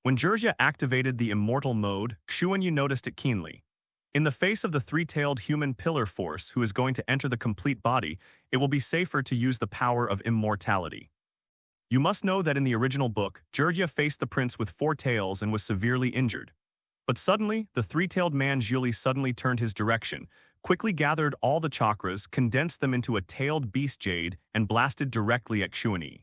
When Jirja activated the immortal mode, Xuanyi noticed it keenly. In the face of the three-tailed human pillar force who is going to enter the complete body, it will be safer to use the power of immortality. You must know that in the original book, Jirja faced the prince with 4 tails and was severely injured. But suddenly, the three-tailed man Zhuli suddenly turned his direction, quickly gathered all the chakras, condensed them into a tailed beast jade, and blasted directly at Xuanyi.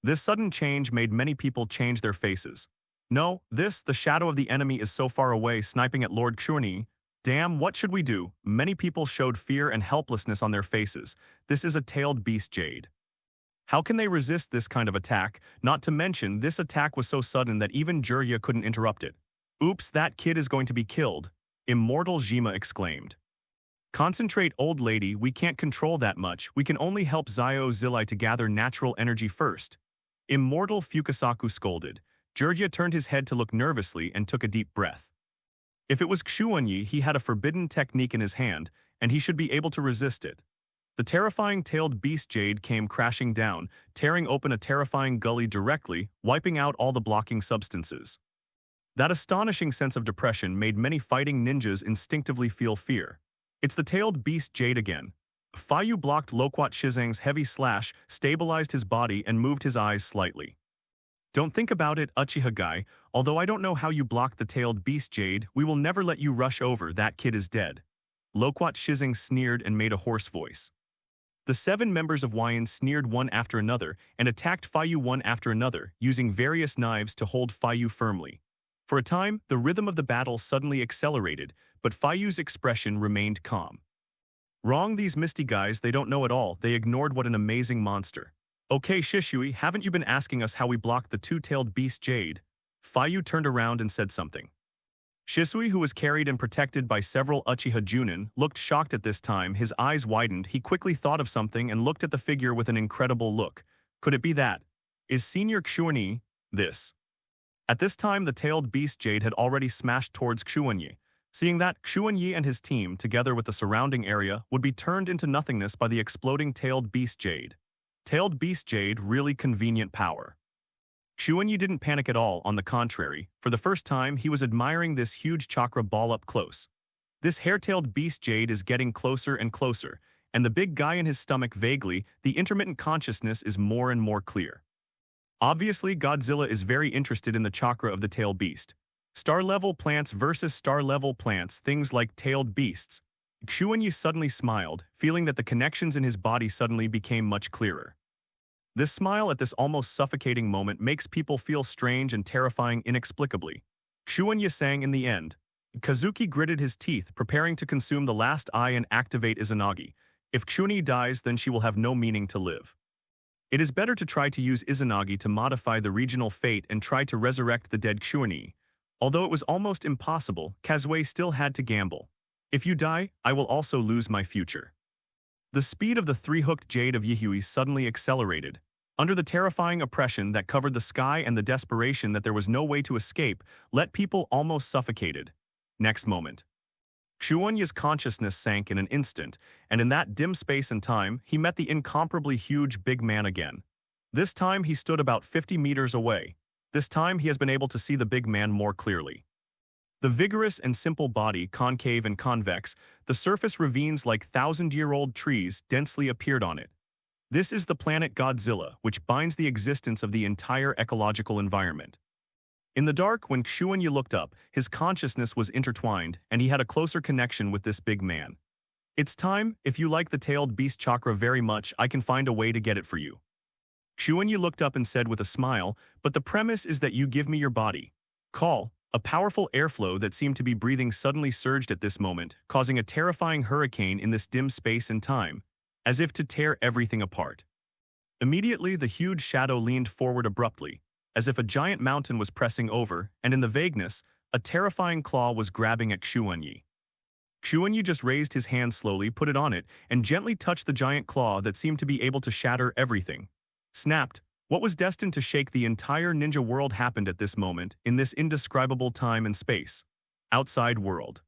This sudden change made many people change their faces. No, the shadow of the enemy is so far away sniping at Lord Xuanyi. Damn, what should we do? Many people showed fear and helplessness on their faces. This is a tailed beast jade. How can they resist this kind of attack? Not to mention, this attack was so sudden that even Jirja couldn't interrupt it. Oops, that kid is going to be killed, Immortal Jima exclaimed. Concentrate, old lady, we can't control that much. We can only help Zilai to gather natural energy first. Immortal Fukasaku scolded. Jirja turned his head to look nervously and took a deep breath. If it was Xuanyi, he had a forbidden technique in his hand, and he should be able to resist it. The terrifying tailed beast jade came crashing down, tearing open a terrifying gully directly, wiping out all the blocking substances. That astonishing sense of depression made many fighting ninjas instinctively feel fear. It's the tailed beast jade again. Fayu blocked Loquat Shizang's heavy slash, stabilized his body, and moved his eyes slightly. Don't think about it, Uchiha guy. Although I don't know how you blocked the tailed beast jade, we will never let you rush over. That kid is dead. Loquat Shizang sneered and made a hoarse voice. The 7 members of Huayan sneered one after another and attacked Fayu one after another, using various knives to hold Fayu firmly. For a time, the rhythm of the battle suddenly accelerated, but Fayu's expression remained calm. Wrong, these misty guys, they don't know at all. They ignored what an amazing monster. Okay, Shishui, haven't you been asking us how we blocked the 2-tailed beast jade? Fayu turned around and said something. Shisui, who was carried and protected by several Uchiha Junin, looked shocked at this time. His eyes widened. He quickly thought of something and looked at the figure with an incredible look. Could it be that? Is Senior Xuanyi this? At this time, the tailed beast jade had already smashed towards Xuanyi. Seeing that, Xuanyi and his team, together with the surrounding area, would be turned into nothingness by the exploding tailed beast jade. Tailed beast jade, really convenient power. Xuanyi didn't panic at all, on the contrary. For the first time, he was admiring this huge chakra ball up close. This hair-tailed beast jade is getting closer and closer, and the big guy in his stomach vaguely, the intermittent consciousness is more and more clear. Obviously, Godzilla is very interested in the chakra of the tailed beast. Star-level plants versus star-level plants, things like tailed beasts. Xuanyi suddenly smiled, feeling that the connections in his body suddenly became much clearer. This smile at this almost suffocating moment makes people feel strange and terrifying inexplicably. Xuanyi sang in the end. Kazuki gritted his teeth, preparing to consume the last eye and activate Izanagi. If Xuanyi dies, then she will have no meaning to live. It is better to try to use Izanagi to modify the regional fate and try to resurrect the dead Xuanyi. Although it was almost impossible, Kazue still had to gamble. If you die, I will also lose my future. The speed of the 3-hooked jade of Yihui suddenly accelerated. Under the terrifying oppression that covered the sky and the desperation that there was no way to escape, let people almost suffocated. Next moment. Xuanyi's consciousness sank in an instant, and in that dim space and time, he met the incomparably huge big man again. This time he stood about 50 meters away. This time he has been able to see the big man more clearly. The vigorous and simple body, concave and convex, the surface ravines like 1,000-year-old trees densely appeared on it. This is the planet Godzilla, which binds the existence of the entire ecological environment. In the dark, when Xuanyi looked up, his consciousness was intertwined, and he had a closer connection with this big man. It's time. If you like the tailed beast chakra very much, I can find a way to get it for you. Xuanyi looked up and said with a smile, but the premise is that you give me your body. Call. A powerful airflow that seemed to be breathing suddenly surged at this moment, causing a terrifying hurricane in this dim space and time, as if to tear everything apart. Immediately, the huge shadow leaned forward abruptly, as if a giant mountain was pressing over, and in the vagueness, a terrifying claw was grabbing at Xuanyi. Xuanyi just raised his hand slowly, put it on it, and gently touched the giant claw that seemed to be able to shatter everything. Snapped. What was destined to shake the entire ninja world happened at this moment, in this indescribable time and space. Outside world.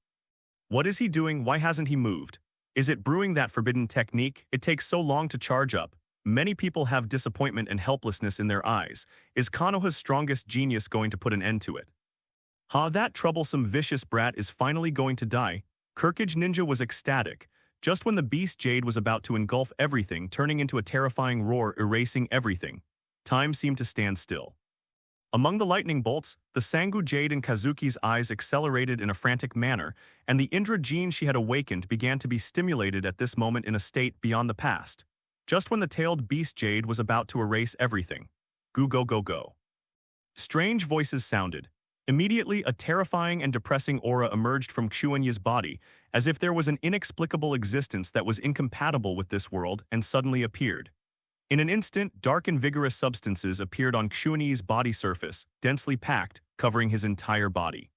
What is he doing? Why hasn't he moved? Is it brewing that forbidden technique? It takes so long to charge up. Many people have disappointment and helplessness in their eyes. Is Konoha's strongest genius going to put an end to it? That troublesome vicious brat is finally going to die. Kirkage Ninja was ecstatic. Just when the beast Jade was about to engulf everything, turning into a terrifying roar, erasing everything, time seemed to stand still. Among the lightning bolts, the Sangu Jade in Kazuki's eyes accelerated in a frantic manner, and the Indra gene she had awakened began to be stimulated at this moment in a state beyond the past. Just when the tailed beast Jade was about to erase everything. Go go go go. Strange voices sounded. Immediately, a terrifying and depressing aura emerged from Xuanyi's body, as if there was an inexplicable existence that was incompatible with this world and suddenly appeared. In an instant, dark and vigorous substances appeared on Xuanyi's body surface, densely packed, covering his entire body.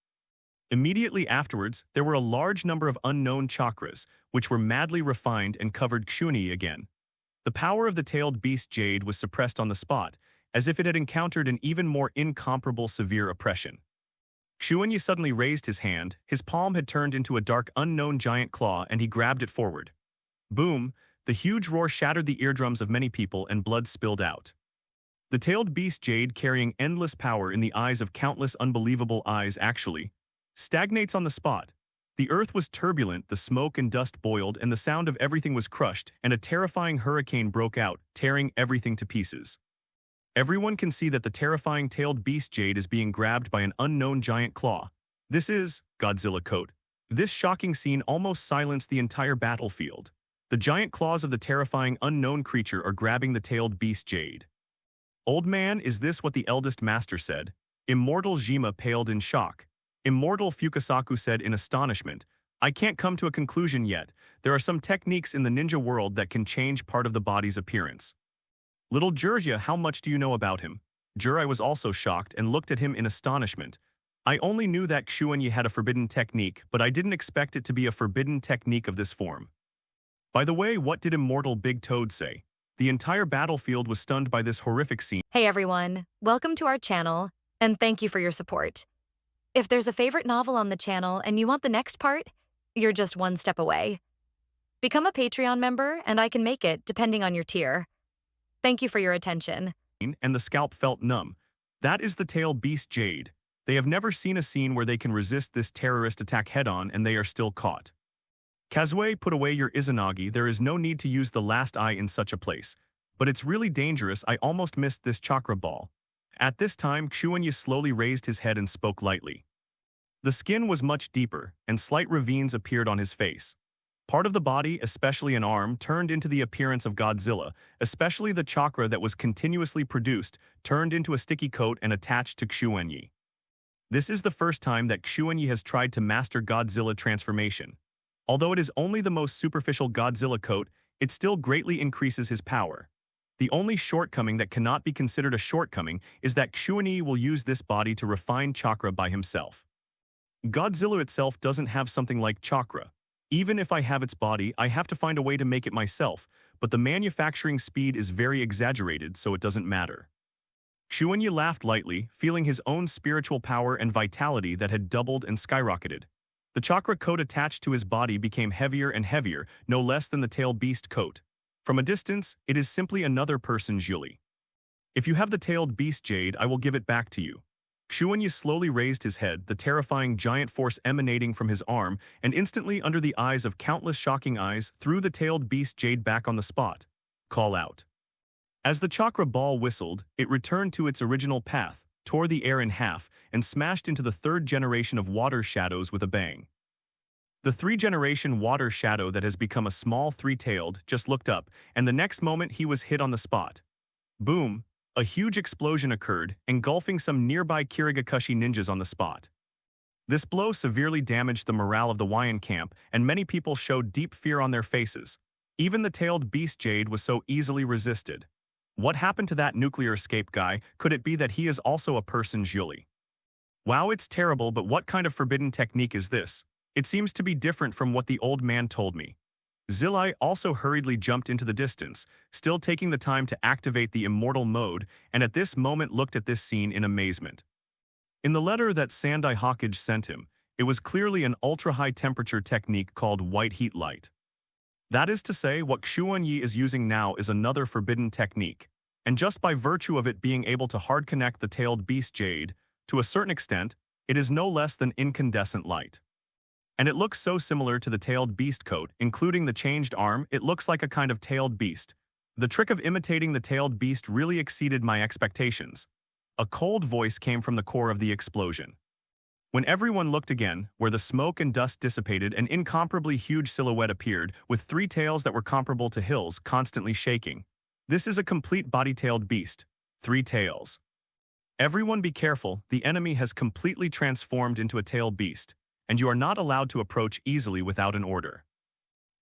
Immediately afterwards, there were a large number of unknown chakras, which were madly refined and covered Xuanyi again. The power of the tailed beast Jade was suppressed on the spot, as if it had encountered an even more incomparable severe oppression. Xuanyi suddenly raised his hand, his palm had turned into a dark unknown giant claw and he grabbed it forward. Boom! The huge roar shattered the eardrums of many people and blood spilled out. The tailed beast Jade, carrying endless power in the eyes of countless unbelievable eyes actually, stagnates on the spot. The earth was turbulent, the smoke and dust boiled, and the sound of everything was crushed, and a terrifying hurricane broke out, tearing everything to pieces. Everyone can see that the terrifying tailed beast Jade is being grabbed by an unknown giant claw. This is Godzilla coat. This shocking scene almost silenced the entire battlefield. The giant claws of the terrifying unknown creature are grabbing the tailed beast Jade. Old man, is this what the eldest master said? Immortal Jima paled in shock. Immortal Fukasaku said in astonishment, I can't come to a conclusion yet. There are some techniques in the ninja world that can change part of the body's appearance. Little Jurja, how much do you know about him? Jurai was also shocked and looked at him in astonishment. I only knew that Xuanyi had a forbidden technique, but I didn't expect it to be a forbidden technique of this form. By the way, what did Immortal Big Toad say? The entire battlefield was stunned by this horrific scene. Hey everyone, welcome to our channel, and thank you for your support. If there's a favorite novel on the channel and you want the next part, you're just one step away. Become a Patreon member and I can make it depending on your tier. Thank you for your attention. And the scalp felt numb. That is the tail beast Jade. They have never seen a scene where they can resist this terrorist attack head-on and they are still caught. Kazue, put away your Izanagi, there is no need to use the last eye in such a place. But it's really dangerous, I almost missed this chakra ball. At this time, Xuanyi slowly raised his head and spoke lightly. The skin was much deeper, and slight ravines appeared on his face. Part of the body, especially an arm, turned into the appearance of Godzilla, especially the chakra that was continuously produced, turned into a sticky coat and attached to Xuanyi. This is the first time that Xuanyi has tried to master Godzilla transformation. Although it is only the most superficial Godzilla coat, it still greatly increases his power. The only shortcoming that cannot be considered a shortcoming is that Xuanyi will use this body to refine chakra by himself. Godzilla itself doesn't have something like chakra. Even if I have its body, I have to find a way to make it myself, but the manufacturing speed is very exaggerated, so it doesn't matter. Xuanyi laughed lightly, feeling his own spiritual power and vitality that had doubled and skyrocketed. The chakra coat attached to his body became heavier and heavier, no less than the tail beast coat. From a distance, it is simply another person's Yuli. If you have the tailed beast Jade, I will give it back to you. Xuanyi slowly raised his head, the terrifying giant force emanating from his arm, and instantly under the eyes of countless shocking eyes, threw the tailed beast Jade back on the spot. Call out. As the chakra ball whistled, it returned to its original path, tore the air in half, and smashed into the third generation of water shadows with a bang. The three-generation water shadow that has become a small three-tailed just looked up, and the next moment he was hit on the spot. Boom! A huge explosion occurred, engulfing some nearby Kirigakashi ninjas on the spot. This blow severely damaged the morale of the Wyan camp, and many people showed deep fear on their faces. Even the tailed beast Jade was so easily resisted. What happened to that nuclear escape guy? Could it be that he is also a person's Yuli? Wow, it's terrible, but what kind of forbidden technique is this? It seems to be different from what the old man told me. Zilai also hurriedly jumped into the distance, still taking the time to activate the immortal mode, and at this moment looked at this scene in amazement. In the letter that Sandai Hokage sent him, it was clearly an ultra-high temperature technique called white heat light. That is to say, what Xuanyi is using now is another forbidden technique, and just by virtue of it being able to hard connect the tailed beast jade, to a certain extent, it is no less than incandescent light. And it looks so similar to the tailed beast coat, including the changed arm, it looks like a kind of tailed beast. The trick of imitating the tailed beast really exceeded my expectations. A cold voice came from the core of the explosion. When everyone looked again, where the smoke and dust dissipated, an incomparably huge silhouette appeared, with three tails that were comparable to hills, constantly shaking. This is a complete body-tailed beast. 3 tails. Everyone be careful, the enemy has completely transformed into a tailed beast, and you are not allowed to approach easily without an order.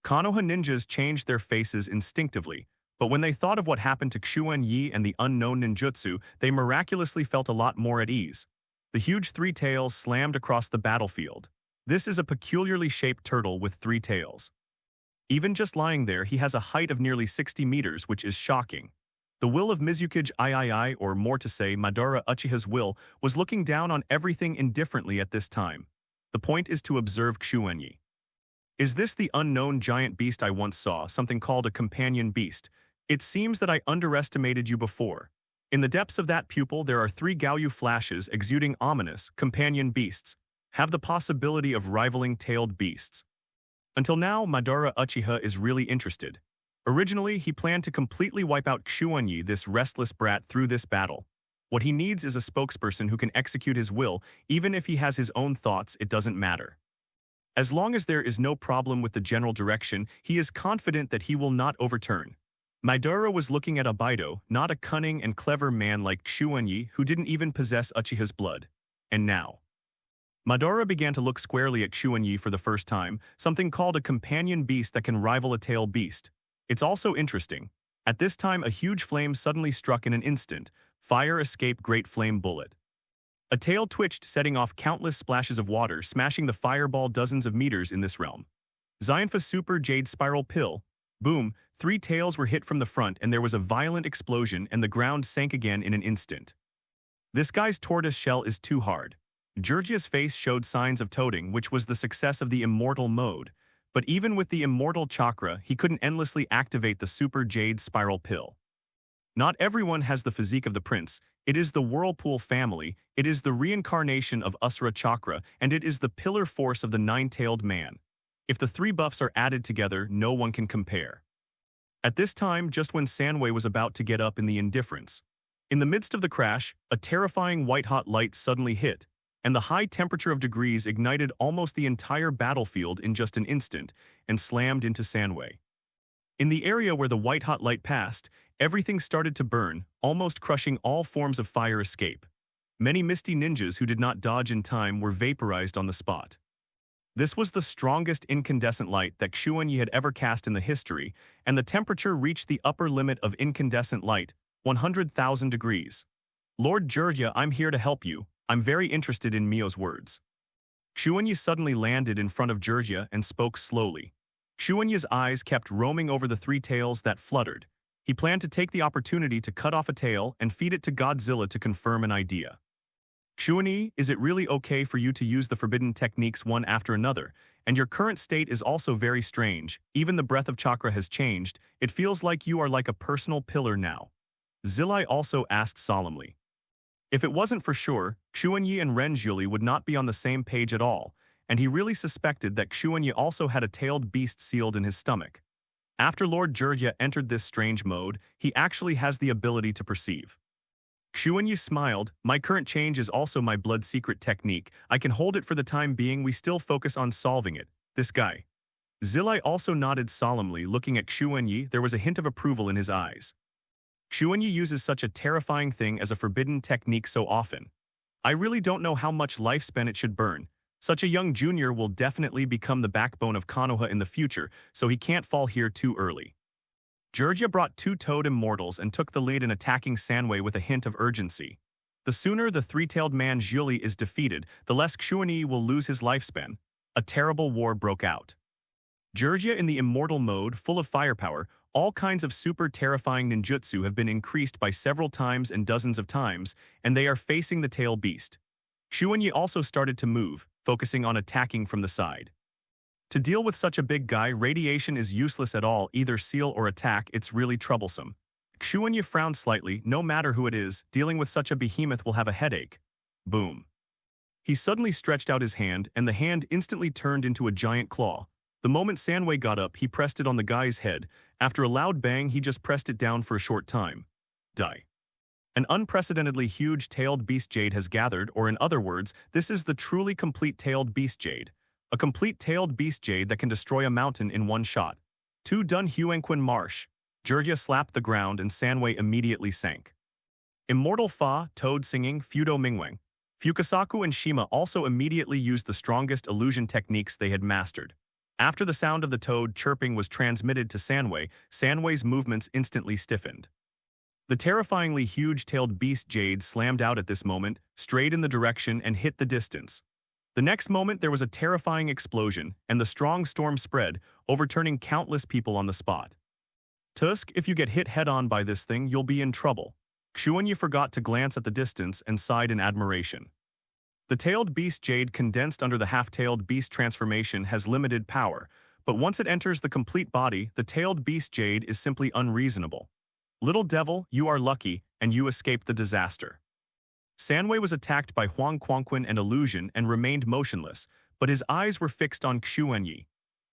Konoha ninjas changed their faces instinctively, but when they thought of what happened to Xuanyi and the unknown ninjutsu, they miraculously felt a lot more at ease. The huge 3 tails slammed across the battlefield. This is a peculiarly shaped turtle with 3 tails. Even just lying there, he has a height of nearly 60 meters, which is shocking. The will of Mizukage III, or more to say, Madara Uchiha's will, was looking down on everything indifferently at this time. The point is to observe Xuanyi. Is this the unknown giant beast I once saw, something called a companion beast? It seems that I underestimated you before. In the depths of that pupil there are 3 Gaoyu flashes exuding ominous, companion beasts, have the possibility of rivaling tailed beasts. Until now, Madara Uchiha is really interested. Originally, he planned to completely wipe out Xuanyi, this restless brat, through this battle. What he needs is a spokesperson who can execute his will, even if he has his own thoughts, it doesn't matter. As long as there is no problem with the general direction, he is confident that he will not overturn. Madara was looking at Abido, not a cunning and clever man like Xuanyi, who didn't even possess Uchiha's blood. And now, Madara began to look squarely at Xuanyi for the first time, something called a companion beast that can rival a tail beast. It's also interesting. At this time, a huge flame suddenly struck in an instant. Fire escaped great flame bullet. A tail twitched, setting off countless splashes of water, smashing the fireball dozens of meters in this realm. Xianfa Super Jade Spiral Pill. Boom, 3 tails were hit from the front and there was a violent explosion and the ground sank again in an instant. This guy's tortoise shell is too hard. Georgia's face showed signs of toading, which was the success of the immortal mode. But even with the immortal chakra, he couldn't endlessly activate the Super Jade Spiral Pill. Not everyone has the physique of the prince. It is the Whirlpool family, it is the reincarnation of Usura Chakra, and it is the pillar force of the 9-tailed man. If the 3 buffs are added together, no one can compare. At this time, just when Sanwei was about to get up in the indifference, in the midst of the crash, a terrifying white-hot light suddenly hit, and the high temperature of degrees ignited almost the entire battlefield in just an instant and slammed into Sanwei. In the area where the white-hot light passed, everything started to burn, almost crushing all forms of fire escape. Many misty ninjas who did not dodge in time were vaporized on the spot. This was the strongest incandescent light that Xuanyi had ever cast in the history, and the temperature reached the upper limit of incandescent light, 100,000 degrees. Lord Georgia, I'm here to help you. I'm very interested in Mio's words. Xuanyi suddenly landed in front of Georgia and spoke slowly. Xuanyi's eyes kept roaming over the 3 tails that fluttered. He planned to take the opportunity to cut off a tail and feed it to Godzilla to confirm an idea. Xuanyi, is it really okay for you to use the forbidden techniques one after another? And your current state is also very strange. Even the breath of chakra has changed. It feels like you are like a personal pillar now. Zilai also asked solemnly. If it wasn't for sure, Xuanyi and Renjuli would not be on the same page at all, and he really suspected that Xuanyi also had a tailed beast sealed in his stomach. After Lord Georgia entered this strange mode, he actually has the ability to perceive. Xuanyi smiled. My current change is also my blood secret technique. I can hold it for the time being. We still focus on solving it. This guy. Zilai also nodded solemnly, looking at Xuanyi. There was a hint of approval in his eyes. Xuanyi uses such a terrifying thing as a forbidden technique so often. I really don't know how much lifespan it should burn. Such a young junior will definitely become the backbone of Konoha in the future, so he can't fall here too early. Georgia brought 2 toad immortals and took the lead in attacking Sanwei with a hint of urgency. The sooner the 3-tailed man Zhuli is defeated, the less Xuanyi will lose his lifespan. A terrible war broke out. Georgia in the immortal mode, full of firepower, all kinds of super terrifying ninjutsu have been increased by several times and dozens of times, and they are facing the tail beast. Xuanyi also started to move, focusing on attacking from the side. To deal with such a big guy, radiation is useless at all, either seal or attack, it's really troublesome. Xuanyi frowned slightly, no matter who it is, dealing with such a behemoth will have a headache. Boom. He suddenly stretched out his hand, and the hand instantly turned into a giant claw. The moment Sanwei got up, he pressed it on the guy's head. After a loud bang, he just pressed it down for a short time. Die. An unprecedentedly huge tailed beast jade has gathered, or in other words, this is the truly complete tailed beast jade. A complete tailed beast jade that can destroy a mountain in one shot. Two done Huanquin Marsh. Jirya slapped the ground and Sanwei immediately sank. Immortal Fa, Toad singing, Fudo Mingweng. Fukasaku and Shima also immediately used the strongest illusion techniques they had mastered. After the sound of the toad chirping was transmitted to Sanwei, Sanwei's movements instantly stiffened. The terrifyingly huge-tailed beast jade slammed out at this moment, strayed in the direction and hit the distance. The next moment there was a terrifying explosion, and the strong storm spread, overturning countless people on the spot. Tusk, if you get hit head-on by this thing, you'll be in trouble. Xuanyi forgot to glance at the distance and sighed in admiration. The tailed beast jade condensed under the half-tailed beast transformation has limited power, but once it enters the complete body, the tailed beast jade is simply unreasonable. Little devil, you are lucky, and you escaped the disaster. Sanwei was attacked by Huang Quanquin and Illusion and remained motionless, but his eyes were fixed on Xuanyi.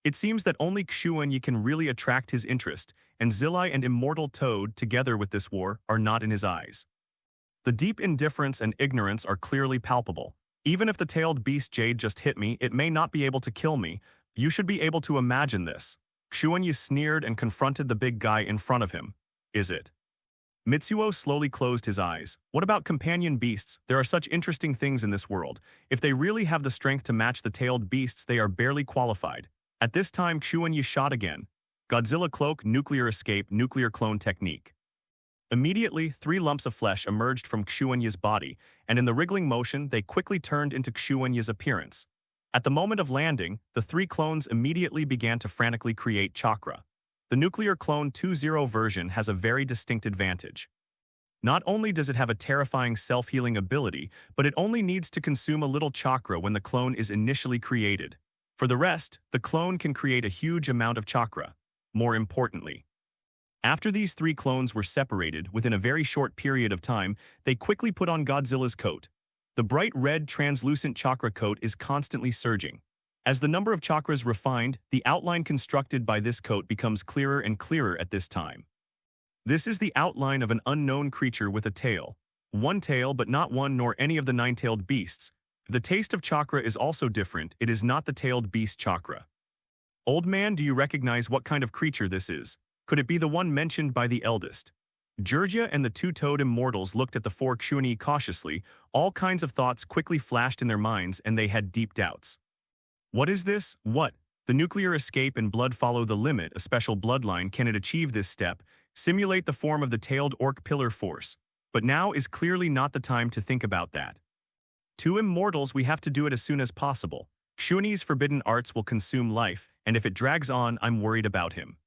It seems that only Xuanyi can really attract his interest, and Zilai and Immortal Toad, together with this war, are not in his eyes. The deep indifference and ignorance are clearly palpable. Even if the tailed beast jade just hit me, it may not be able to kill me. You should be able to imagine this. Xuanyi sneered and confronted the big guy in front of him. Is it? Mitsuo slowly closed his eyes. What about companion beasts? There are such interesting things in this world. If they really have the strength to match the tailed beasts, they are barely qualified. At this time, Xuanyi shot again. Godzilla cloak, nuclear escape, nuclear clone technique. Immediately, 3 lumps of flesh emerged from Xuanyi's body, and in the wriggling motion, they quickly turned into Xuanyi's appearance. At the moment of landing, the 3 clones immediately began to frantically create chakra. The nuclear clone 2.0 version has a very distinct advantage. Not only does it have a terrifying self-healing ability, but it only needs to consume a little chakra when the clone is initially created. For the rest, the clone can create a huge amount of chakra. More importantly, after these 3 clones were separated within a very short period of time, they quickly put on Godzilla's coat. The bright red translucent chakra coat is constantly surging. As the number of chakras refined, the outline constructed by this coat becomes clearer and clearer at this time. This is the outline of an unknown creature with a tail. One tail, but not one nor any of the 9-tailed beasts. The taste of chakra is also different. It is not the tailed beast chakra. Old man, do you recognize what kind of creature this is? Could it be the one mentioned by the eldest? Jirya and the 2-toed immortals looked at the 4 Xuanyi cautiously. All kinds of thoughts quickly flashed in their minds, and they had deep doubts. What is this? What? The nuclear escape and blood follow the limit, a special bloodline. Can it achieve this step? Simulate the form of the tailed orc pillar force. But now is clearly not the time to think about that. 2 immortals, we have to do it as soon as possible. Xuanyi's forbidden arts will consume life, and if it drags on, I'm worried about him.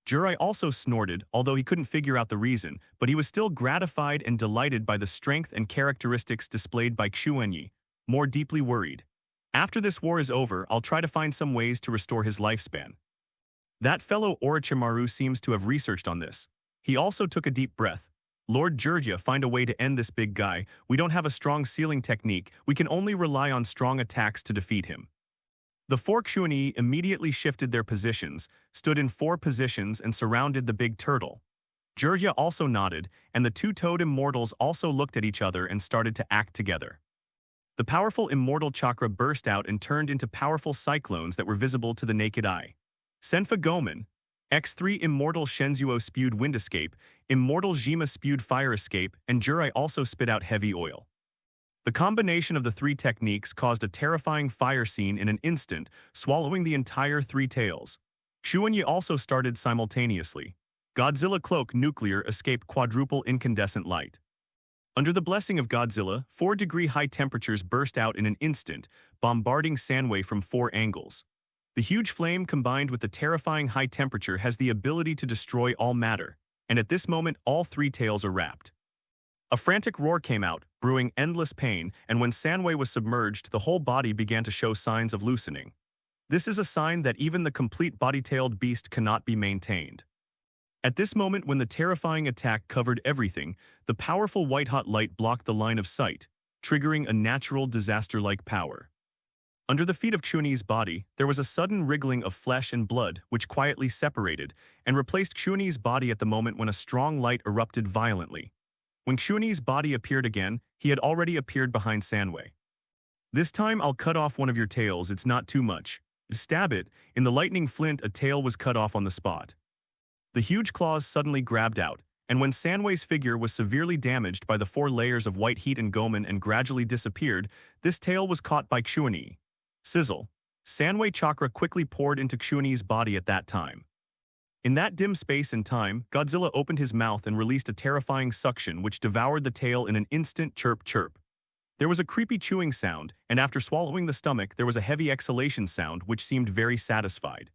Jirai also snorted, although he couldn't figure out the reason, but he was still gratified and delighted by the strength and characteristics displayed by Xuanyi, more deeply worried. After this war is over, I'll try to find some ways to restore his lifespan. That fellow Orochimaru seems to have researched on this. He also took a deep breath. Lord Jirya, find a way to end this big guy. We don't have a strong sealing technique. We can only rely on strong attacks to defeat him. The 4 Xuanyi immediately shifted their positions, stood in 4 positions and surrounded the big turtle. Jirya also nodded, and the 2-toed immortals also looked at each other and started to act together. The powerful immortal chakra burst out and turned into powerful cyclones that were visible to the naked eye. Senfa Gomen, X3 Immortal Shenzuo spewed wind escape, Immortal Jima spewed fire escape, and Jirai also spit out heavy oil. The combination of the 3 techniques caused a terrifying fire scene in an instant, swallowing the entire 3 tails. Xuanyi also started simultaneously. Godzilla cloak nuclear escape quadruple incandescent light. Under the blessing of Godzilla, 4-degree high temperatures burst out in an instant, bombarding Sanwei from 4 angles. The huge flame combined with the terrifying high temperature has the ability to destroy all matter, and at this moment all 3 tails are wrapped. A frantic roar came out, brewing endless pain, and when Sanwei was submerged, the whole body began to show signs of loosening. This is a sign that even the complete body-tailed beast cannot be maintained. At this moment when the terrifying attack covered everything, the powerful white-hot light blocked the line of sight, triggering a natural disaster-like power. Under the feet of Xuanyi's body, there was a sudden wriggling of flesh and blood which quietly separated and replaced Xuanyi's body at the moment when a strong light erupted violently. When Xuanyi's body appeared again, he had already appeared behind Sanwei. "This time I'll cut off one of your tails, it's not too much. Stab it." In the lightning flint, a tail was cut off on the spot. The huge claws suddenly grabbed out, and when Sanwei's figure was severely damaged by the 4 layers of white heat and gomen and gradually disappeared, this tail was caught by Xuanyi. Sizzle. Sanwei chakra quickly poured into Xuanyi's body at that time. In that dim space and time, Godzilla opened his mouth and released a terrifying suction which devoured the tail in an instant. Chirp chirp. There was a creepy chewing sound, and after swallowing the stomach there was a heavy exhalation sound which seemed very satisfied.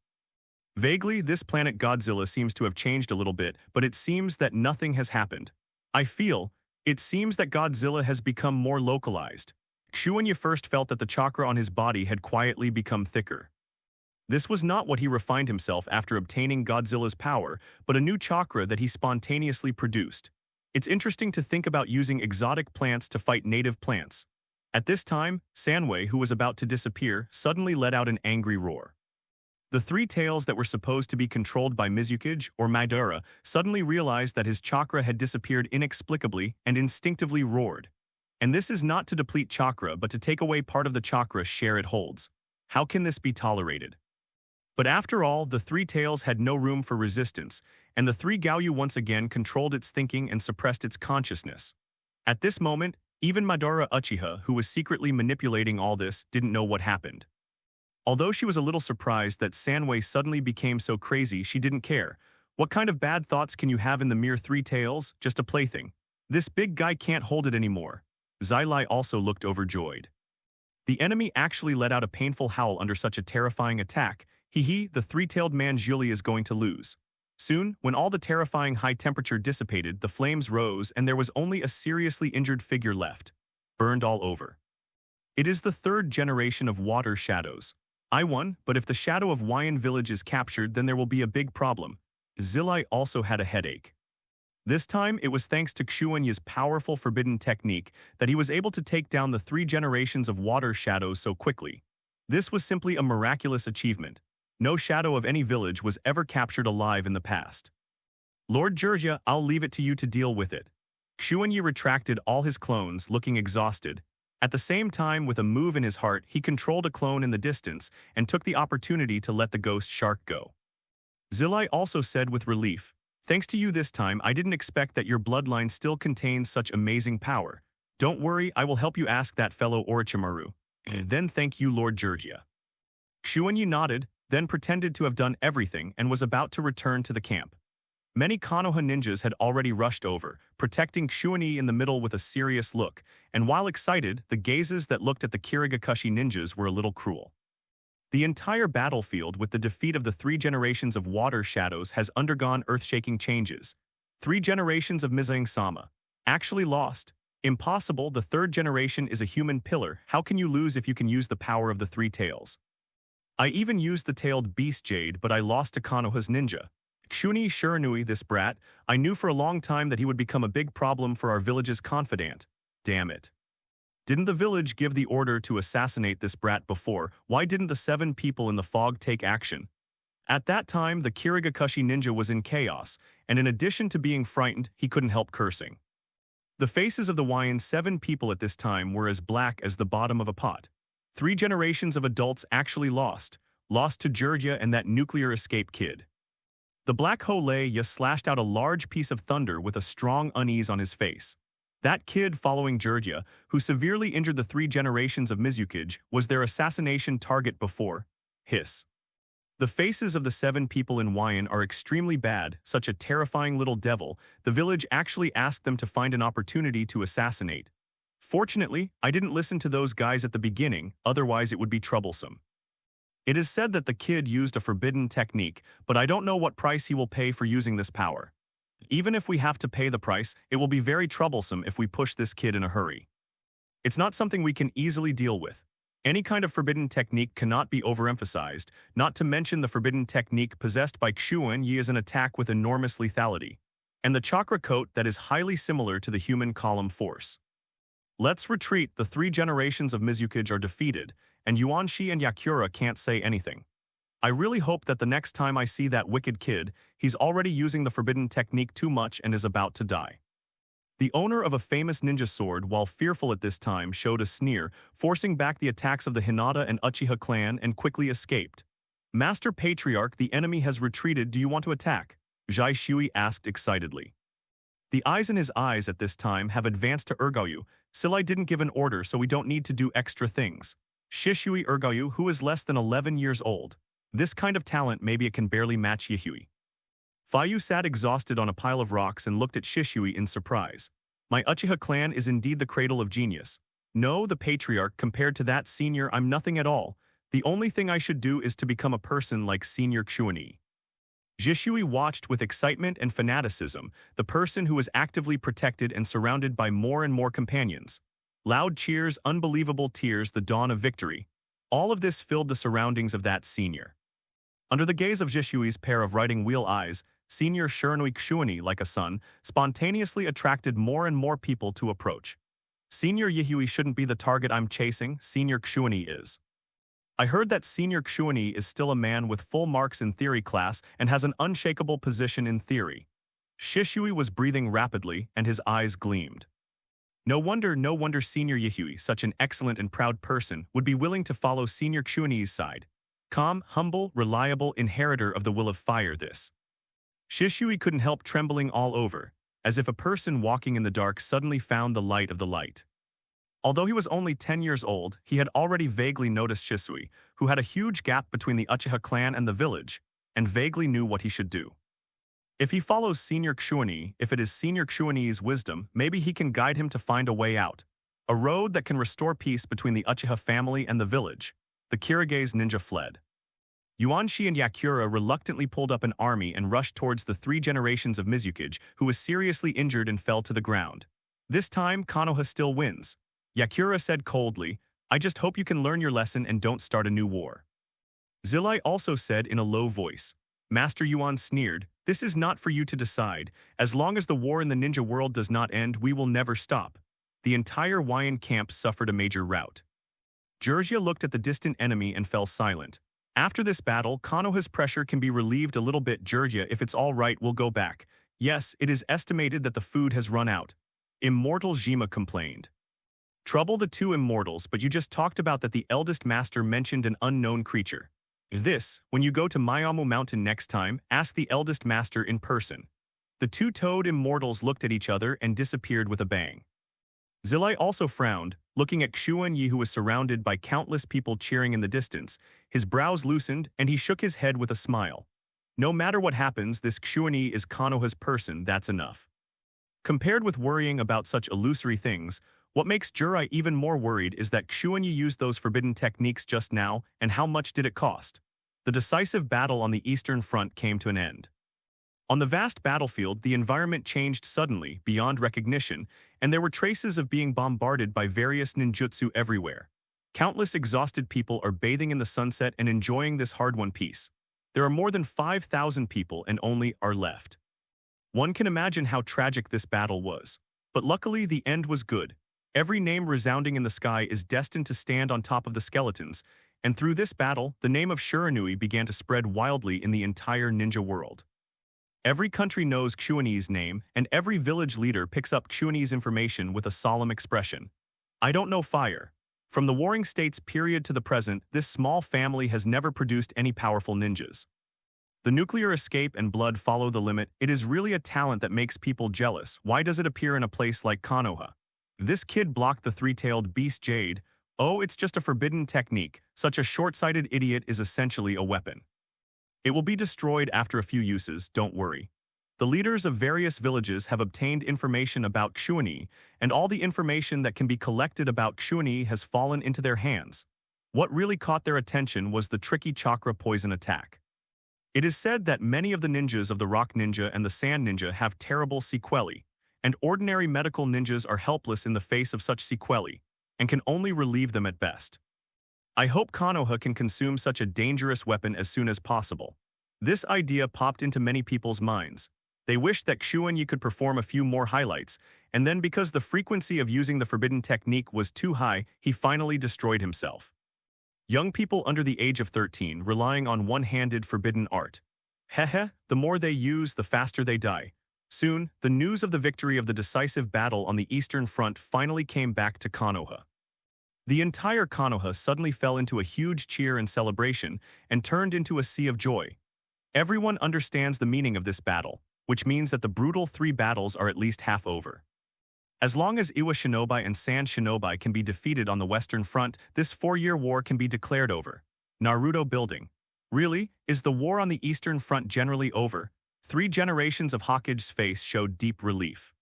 Vaguely, this planet Godzilla seems to have changed a little bit, but it seems that nothing has happened. It seems that Godzilla has become more localized. Xuanyi first felt that the chakra on his body had quietly become thicker. This was not what he refined himself after obtaining Godzilla's power, but a new chakra that he spontaneously produced. It's interesting to think about using exotic plants to fight native plants. At this time, Sanwei, who was about to disappear, suddenly let out an angry roar. The 3 tails that were supposed to be controlled by Mizukage or Madara suddenly realized that his chakra had disappeared inexplicably and instinctively roared. And this is not to deplete chakra but to take away part of the chakra share it holds. How can this be tolerated? But after all, the 3 tails had no room for resistance, and the 3 Gaoyu once again controlled its thinking and suppressed its consciousness. At this moment, even Madara Uchiha, who was secretly manipulating all this, didn't know what happened. Although she was a little surprised that Sanwei suddenly became so crazy, she didn't care. What kind of bad thoughts can you have in the mere 3 tails? Just a plaything. This big guy can't hold it anymore. Zai also looked overjoyed. The enemy actually let out a painful howl under such a terrifying attack. The 3-tailed man Zhuli is going to lose. Soon, when all the terrifying high temperature dissipated, the flames rose and there was only a seriously injured figure left. Burned all over. It is the 3rd generation of water shadows. I won, but if the shadow of Wyan village is captured, then there will be a big problem. Zilai also had a headache. This time, it was thanks to Xuanyi's powerful forbidden technique that he was able to take down the 3 generations of water shadows so quickly. This was simply a miraculous achievement. No shadow of any village was ever captured alive in the past. Lord Georgia, I'll leave it to you to deal with it. Xuanyi retracted all his clones, looking exhausted. At the same time, with a move in his heart, he controlled a clone in the distance and took the opportunity to let the ghost shark go. Zilai also said with relief, "Thanks to you this time, I didn't expect that your bloodline still contains such amazing power. Don't worry, I will help you ask that fellow Orochimaru. Then thank you, Lord Georgia." Xuanyi nodded, then pretended to have done everything and was about to return to the camp. Many Konoha ninjas had already rushed over, protecting Xuanyi in the middle with a serious look, and while excited, the gazes that looked at the Kirigakashi ninjas were a little cruel. The entire battlefield with the defeat of the 3 generations of water shadows has undergone earth-shaking changes. 3 generations of Mizang-sama. Actually lost. Impossible, the 3rd generation is a human pillar. How can you lose if you can use the power of the 3 tails? I even used the tailed beast jade, but I lost to Konoha's ninja. Xuanyi Shiranui, this brat, I knew for a long time that he would become a big problem for our village's confidant. Damn it. Didn't the village give the order to assassinate this brat before? Why didn't the 7 people in the fog take action? At that time, the Kirigakashi ninja was in chaos, and in addition to being frightened, he couldn't help cursing. The faces of the Wyan 7 people at this time were as black as the bottom of a pot. 3 generations of adults actually lost to Georgia and that nuclear escape kid. The Black Hole slashed out a large piece of thunder with a strong unease on his face. That kid following Georgia, who severely injured the 3 generations of Mizukage, was their assassination target before. Hiss. The faces of the 7 people in Wyan are extremely bad, such a terrifying little devil. The village actually asked them to find an opportunity to assassinate. Fortunately, I didn't listen to those guys at the beginning, otherwise it would be troublesome. It is said that the kid used a forbidden technique, but I don't know what price he will pay for using this power. Even if we have to pay the price, it will be very troublesome if we push this kid in a hurry. It's not something we can easily deal with. Any kind of forbidden technique cannot be overemphasized, not to mention the forbidden technique possessed by Xuanyi is an attack with enormous lethality, and the chakra coat that is highly similar to the human column force. Let's retreat. The three generations of Mizukage are defeated, and Yuanshi and Yakura can't say anything. I really hope that the next time I see that wicked kid, he's already using the forbidden technique too much and is about to die. The owner of a famous ninja sword, while fearful at this time, showed a sneer, forcing back the attacks of the Hinata and Uchiha clan and quickly escaped. Master Patriarch, the enemy has retreated. Do you want to attack? Zhai Shui asked excitedly. The eyes in his eyes at this time have advanced to Urgoyu. Silai didn't give an order, so we don't need to do extra things. Shishui Urgoyu, who is less than 11 years old. This kind of talent, maybe it can barely match Yihui. Fayu sat exhausted on a pile of rocks and looked at Shishui in surprise. My Uchiha clan is indeed the cradle of genius. No, the patriarch, compared to that senior, I'm nothing at all. The only thing I should do is to become a person like Senior Xuanyi. Shishui watched with excitement and fanaticism, the person who was actively protected and surrounded by more and more companions. Loud cheers, unbelievable tears, the dawn of victory. All of this filled the surroundings of that senior. Under the gaze of Jishui's pair of riding wheel eyes, Senior Shiranui Xuanyi, like a sun, spontaneously attracted more and more people to approach. Senior Yihui shouldn't be the target I'm chasing, Senior Xuanyi is. I heard that Senior Xuanyi is still a man with full marks in theory class and has an unshakable position in theory. Shishui was breathing rapidly and his eyes gleamed. No wonder Senior Yihui, such an excellent and proud person, would be willing to follow Senior Xuanyi's side. Calm, humble, reliable inheritor of the will of fire this. Shishui couldn't help trembling all over, as if a person walking in the dark suddenly found the light of the light. Although he was only 10 years old, he had already vaguely noticed Shisui, who had a huge gap between the Uchiha clan and the village, and vaguely knew what he should do. If he follows Senior Xuanyi, if it is Senior Xuanyi's wisdom, maybe he can guide him to find a way out. A road that can restore peace between the Uchiha family and the village. The Kirige's ninja fled. Yuanshi and Yakura reluctantly pulled up an army and rushed towards the three generations of Mizukage, who was seriously injured and fell to the ground. This time, Konoha still wins. Yakura said coldly, I just hope you can learn your lesson and don't start a new war. Zilai also said in a low voice. Master Yuan sneered, this is not for you to decide. As long as the war in the ninja world does not end, we will never stop. The entire Huayan camp suffered a major rout. Georgia looked at the distant enemy and fell silent. After this battle, Konoha's pressure can be relieved a little bit. Georgia, if it's all right, we'll go back. Yes, it is estimated that the food has run out. Immortal Jima complained. Trouble the two immortals, but you just talked about that the eldest master mentioned an unknown creature. This, when you go to Miyamu Mountain next time, ask the eldest master in person. The two-toed immortals looked at each other and disappeared with a bang. Zilai also frowned, looking at Xuanyi, who was surrounded by countless people cheering in the distance. His brows loosened and he shook his head with a smile. No matter what happens, this Xuanyi is Konoha's person, that's enough. Compared with worrying about such illusory things, what makes Jurai even more worried is that Xuanyi used those forbidden techniques just now, and how much did it cost? The decisive battle on the Eastern Front came to an end. On the vast battlefield, the environment changed suddenly, beyond recognition, and there were traces of being bombarded by various ninjutsu everywhere. Countless exhausted people are bathing in the sunset and enjoying this hard-won peace. There are more than 5,000 people and only are left. One can imagine how tragic this battle was. But luckily, the end was good. Every name resounding in the sky is destined to stand on top of the skeletons, and through this battle, the name of Shiranui began to spread wildly in the entire ninja world. Every country knows Xuanyi's name, and every village leader picks up Xuanyi's information with a solemn expression. I don't know fire. From the Warring States period to the present, this small family has never produced any powerful ninjas. The nuclear escape and blood follow the limit. It is really a talent that makes people jealous. Why does it appear in a place like Konoha? This kid blocked the three-tailed beast Jade. Oh, it's just a forbidden technique. Such a short-sighted idiot is essentially a weapon. It will be destroyed after a few uses, don't worry. The leaders of various villages have obtained information about Xuanyi, and all the information that can be collected about Xuanyi has fallen into their hands. What really caught their attention was the tricky chakra poison attack. It is said that many of the ninjas of the Rock Ninja and the Sand Ninja have terrible sequelae, and ordinary medical ninjas are helpless in the face of such sequelae, and can only relieve them at best. I hope Konoha can consume such a dangerous weapon as soon as possible. This idea popped into many people's minds. They wished that Xuanyi could perform a few more highlights, and then because the frequency of using the forbidden technique was too high, he finally destroyed himself. Young people under the age of 13 relying on one-handed forbidden art. Hehe, the more they use, the faster they die. Soon, the news of the victory of the decisive battle on the Eastern Front finally came back to Konoha. The entire Konoha suddenly fell into a huge cheer and celebration and turned into a sea of joy. Everyone understands the meaning of this battle, which means that the brutal 3 battles are at least half over. As long as Iwa Shinobi and Sand Shinobi can be defeated on the Western Front, this 4-year war can be declared over. Naruto building. Really, is the war on the Eastern Front generally over? 3 generations of Hokage's face showed deep relief.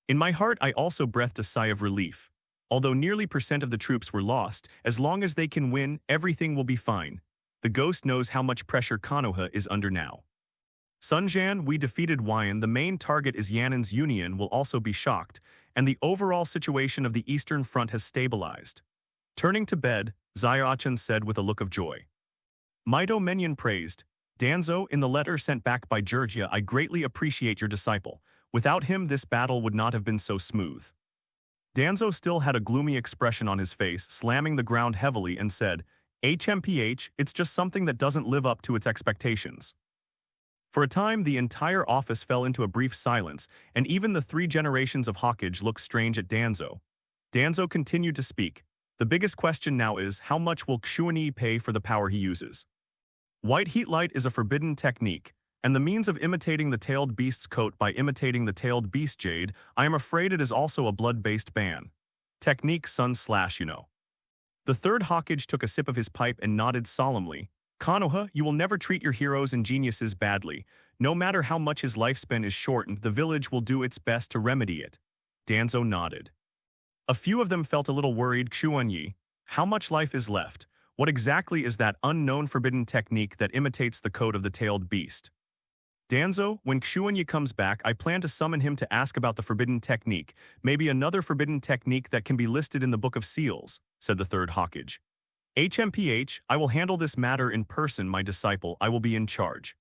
In my heart, I also breathed a sigh of relief. Although nearly % of the troops were lost, as long as they can win, everything will be fine. The ghost knows how much pressure Konoha is under now. Sunjan, we defeated Wyan. The main target is Yanan's Union will also be shocked, and the overall situation of the Eastern Front has stabilized. Turning to bed, Zayachan said with a look of joy. Mito Menyon praised, Danzo, in the letter sent back by Georgia, I greatly appreciate your disciple. Without him, this battle would not have been so smooth. Danzo still had a gloomy expression on his face, slamming the ground heavily, and said, HMPH, it's just something that doesn't live up to its expectations. For a time, the entire office fell into a brief silence, and even the 3 generations of Hokage looked strange at Danzo. Danzo continued to speak. The biggest question now is, how much will Xuanyi pay for the power he uses? White heat light is a forbidden technique, and the means of imitating the tailed beast's coat by imitating the tailed beast jade, I am afraid it is also a blood-based ban. Technique sun/you know. The 3rd Hokage took a sip of his pipe and nodded solemnly. Konoha, you will never treat your heroes and geniuses badly. No matter how much his lifespan is shortened, the village will do its best to remedy it. Danzo nodded. A few of them felt a little worried. Xuanyi, how much life is left? What exactly is that unknown forbidden technique that imitates the coat of the tailed beast? Danzo, when Xuanyi comes back, I plan to summon him to ask about the forbidden technique, maybe another forbidden technique that can be listed in the Book of Seals, said the 3rd Hokage. HMPH, I will handle this matter in person, my disciple, I will be in charge.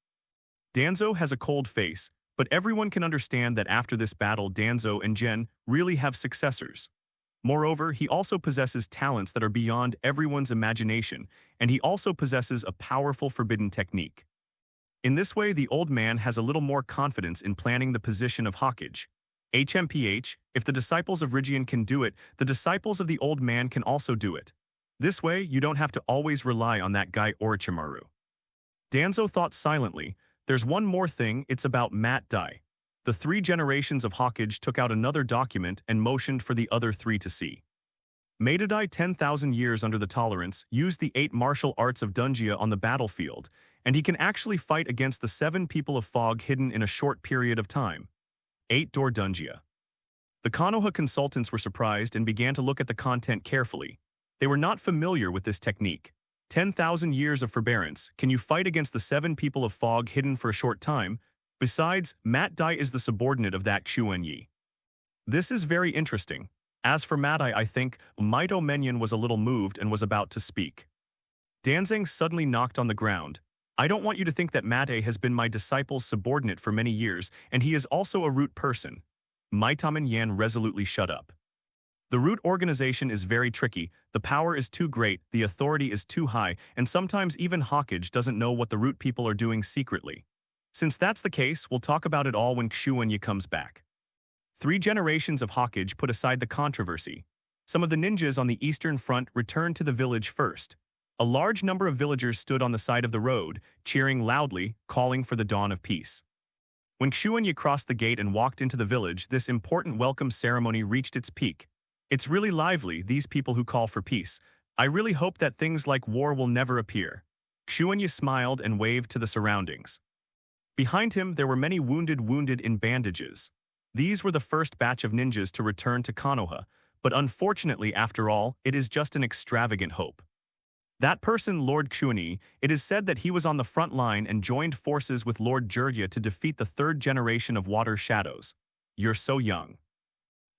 Danzo has a cold face, but everyone can understand that after this battle Danzo and Gen really have successors. Moreover, he also possesses talents that are beyond everyone's imagination, and he also possesses a powerful forbidden technique. In this way, the old man has a little more confidence in planning the position of Hokage. HMPH, if the disciples of Rigian can do it, the disciples of the old man can also do it. This way, you don't have to always rely on that guy Orochimaru. Danzo thought silently, there's one more thing, it's about Mat Dai. The 3 generations of Hokage took out another document and motioned for the other 3 to see. Matadai 10,000 years under the tolerance used the 8 martial arts of Dunjia on the battlefield, and he can actually fight against the 7 people of fog hidden in a short period of time. 8 Door Dunjia. The Konoha consultants were surprised and began to look at the content carefully. They were not familiar with this technique. 10,000 years of forbearance, can you fight against the 7 people of fog hidden for a short time? Besides, Mat Dai is the subordinate of that Xuanyi. This is very interesting. As for Mat Dai, I think Mito Menyon was a little moved and was about to speak. Danzang suddenly knocked on the ground. I don't want you to think that Mat Dai has been my disciple's subordinate for many years, and he is also a root person. Maitaman Yan resolutely shut up. The root organization is very tricky, the power is too great, the authority is too high, and sometimes even Hokage doesn't know what the root people are doing secretly. Since that's the case, we'll talk about it all when Xuanyi comes back. 3 generations of Hokage put aside the controversy. Some of the ninjas on the Eastern Front returned to the village first. A large number of villagers stood on the side of the road, cheering loudly, calling for the dawn of peace. When Xuanyi crossed the gate and walked into the village, this important welcome ceremony reached its peak. It's really lively, these people who call for peace. I really hope that things like war will never appear. Xuanyi smiled and waved to the surroundings. Behind him, there were many wounded in bandages. These were the first batch of ninjas to return to Konoha, but unfortunately, after all, it is just an extravagant hope. That person, Lord Xuanyi, it is said that he was on the front line and joined forces with Lord Jirya to defeat the 3rd generation of Water Shadows. You're so young.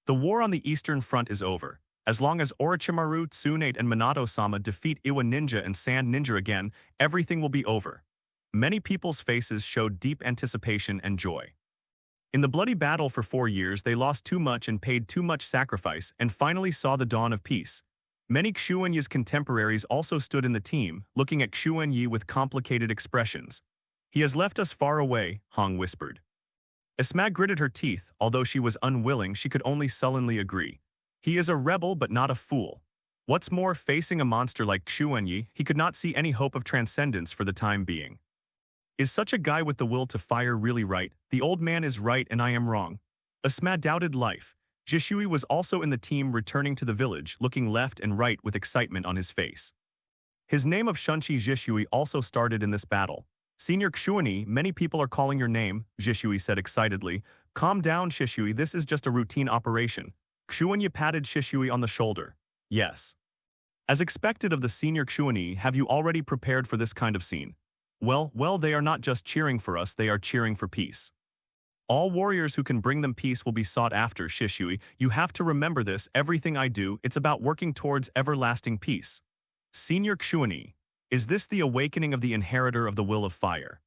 The war on the Eastern Front is over. As long as Orochimaru, Tsunade, and Minato-sama defeat Iwa Ninja and Sand Ninja again, everything will be over. Many people's faces showed deep anticipation and joy. In the bloody battle for 4 years, they lost too much and paid too much sacrifice and finally saw the dawn of peace. Many Xuanyi's contemporaries also stood in the team, looking at Xuanyi with complicated expressions. "He has left us far away," Hong whispered. Asma gritted her teeth. Although she was unwilling, she could only sullenly agree. "He is a rebel but not a fool." What's more, facing a monster like Xuanyi, he could not see any hope of transcendence for the time being. Is such a guy with the will to fire really right? The old man is right and I am wrong. Asma doubted life. Jishui was also in the team, returning to the village, looking left and right with excitement on his face. His name of Shunchi Jishui also started in this battle. "Senior Xuanyi, many people are calling your name," Jishui said excitedly. "Calm down, Shishui, this is just a routine operation." Xuanyi patted Shishui on the shoulder. "Yes. As expected of the senior Xuanyi, have you already prepared for this kind of scene?" Well, they are not just cheering for us, they are cheering for peace. All warriors who can bring them peace will be sought after, Shishui. You have to remember this. Everything I do, it's about working towards everlasting peace. Senior Xuanyi, is this the awakening of the inheritor of the will of fire?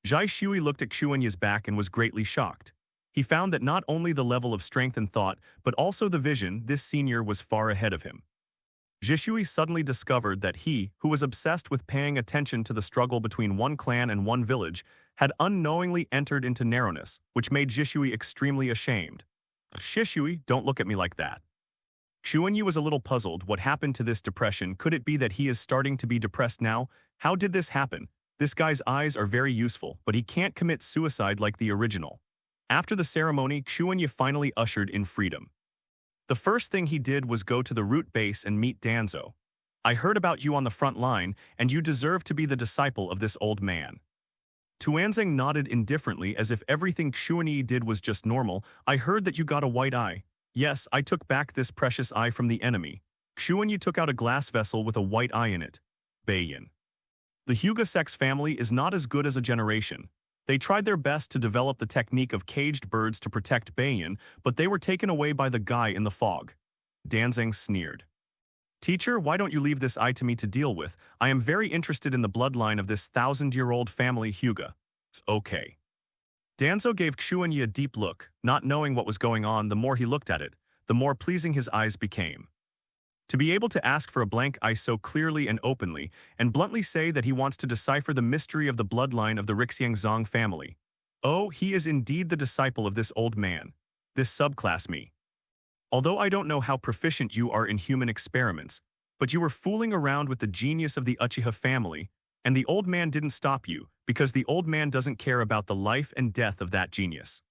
Jai Shui looked at Xuanyi's back and was greatly shocked. He found that not only the level of strength and thought, but also the vision, this senior was far ahead of him. Jishui suddenly discovered that he, who was obsessed with paying attention to the struggle between one clan and one village, had unknowingly entered into narrowness, which made Jishui extremely ashamed. "Shishui, don't look at me like that." Xuanyi was a little puzzled. What happened to this depression? Could it be that he is starting to be depressed now? How did this happen? This guy's eyes are very useful, but he can't commit suicide like the original. After the ceremony, Xuanyi finally ushered in freedom. The first thing he did was go to the root base and meet Danzo. "I heard about you on the front line, and you deserve to be the disciple of this old man." Tuanzang nodded indifferently as if everything Xuanyi did was just normal. "I heard that you got a white eye." "Yes, I took back this precious eye from the enemy." Xuanyi took out a glass vessel with a white eye in it. Beiyin. The Hyuga sex family is not as good as a generation. They tried their best to develop the technique of caged birds to protect Beiyin, but they were taken away by the guy in the fog. Danzang sneered. "Teacher, why don't you leave this eye to me to deal with? I am very interested in the bloodline of this 1,000-year-old family Hyuga." "Okay." Danzo gave Xuanyi a deep look. Not knowing what was going on, the more he looked at it, the more pleasing his eyes became. To be able to ask for a blank eye so clearly and openly, and bluntly say that he wants to decipher the mystery of the bloodline of the Rixiangzong family. Oh, he is indeed the disciple of this old man. This subclass me. Although I don't know how proficient you are in human experiments, but you were fooling around with the genius of the Uchiha family, and the old man didn't stop you, because the old man doesn't care about the life and death of that genius.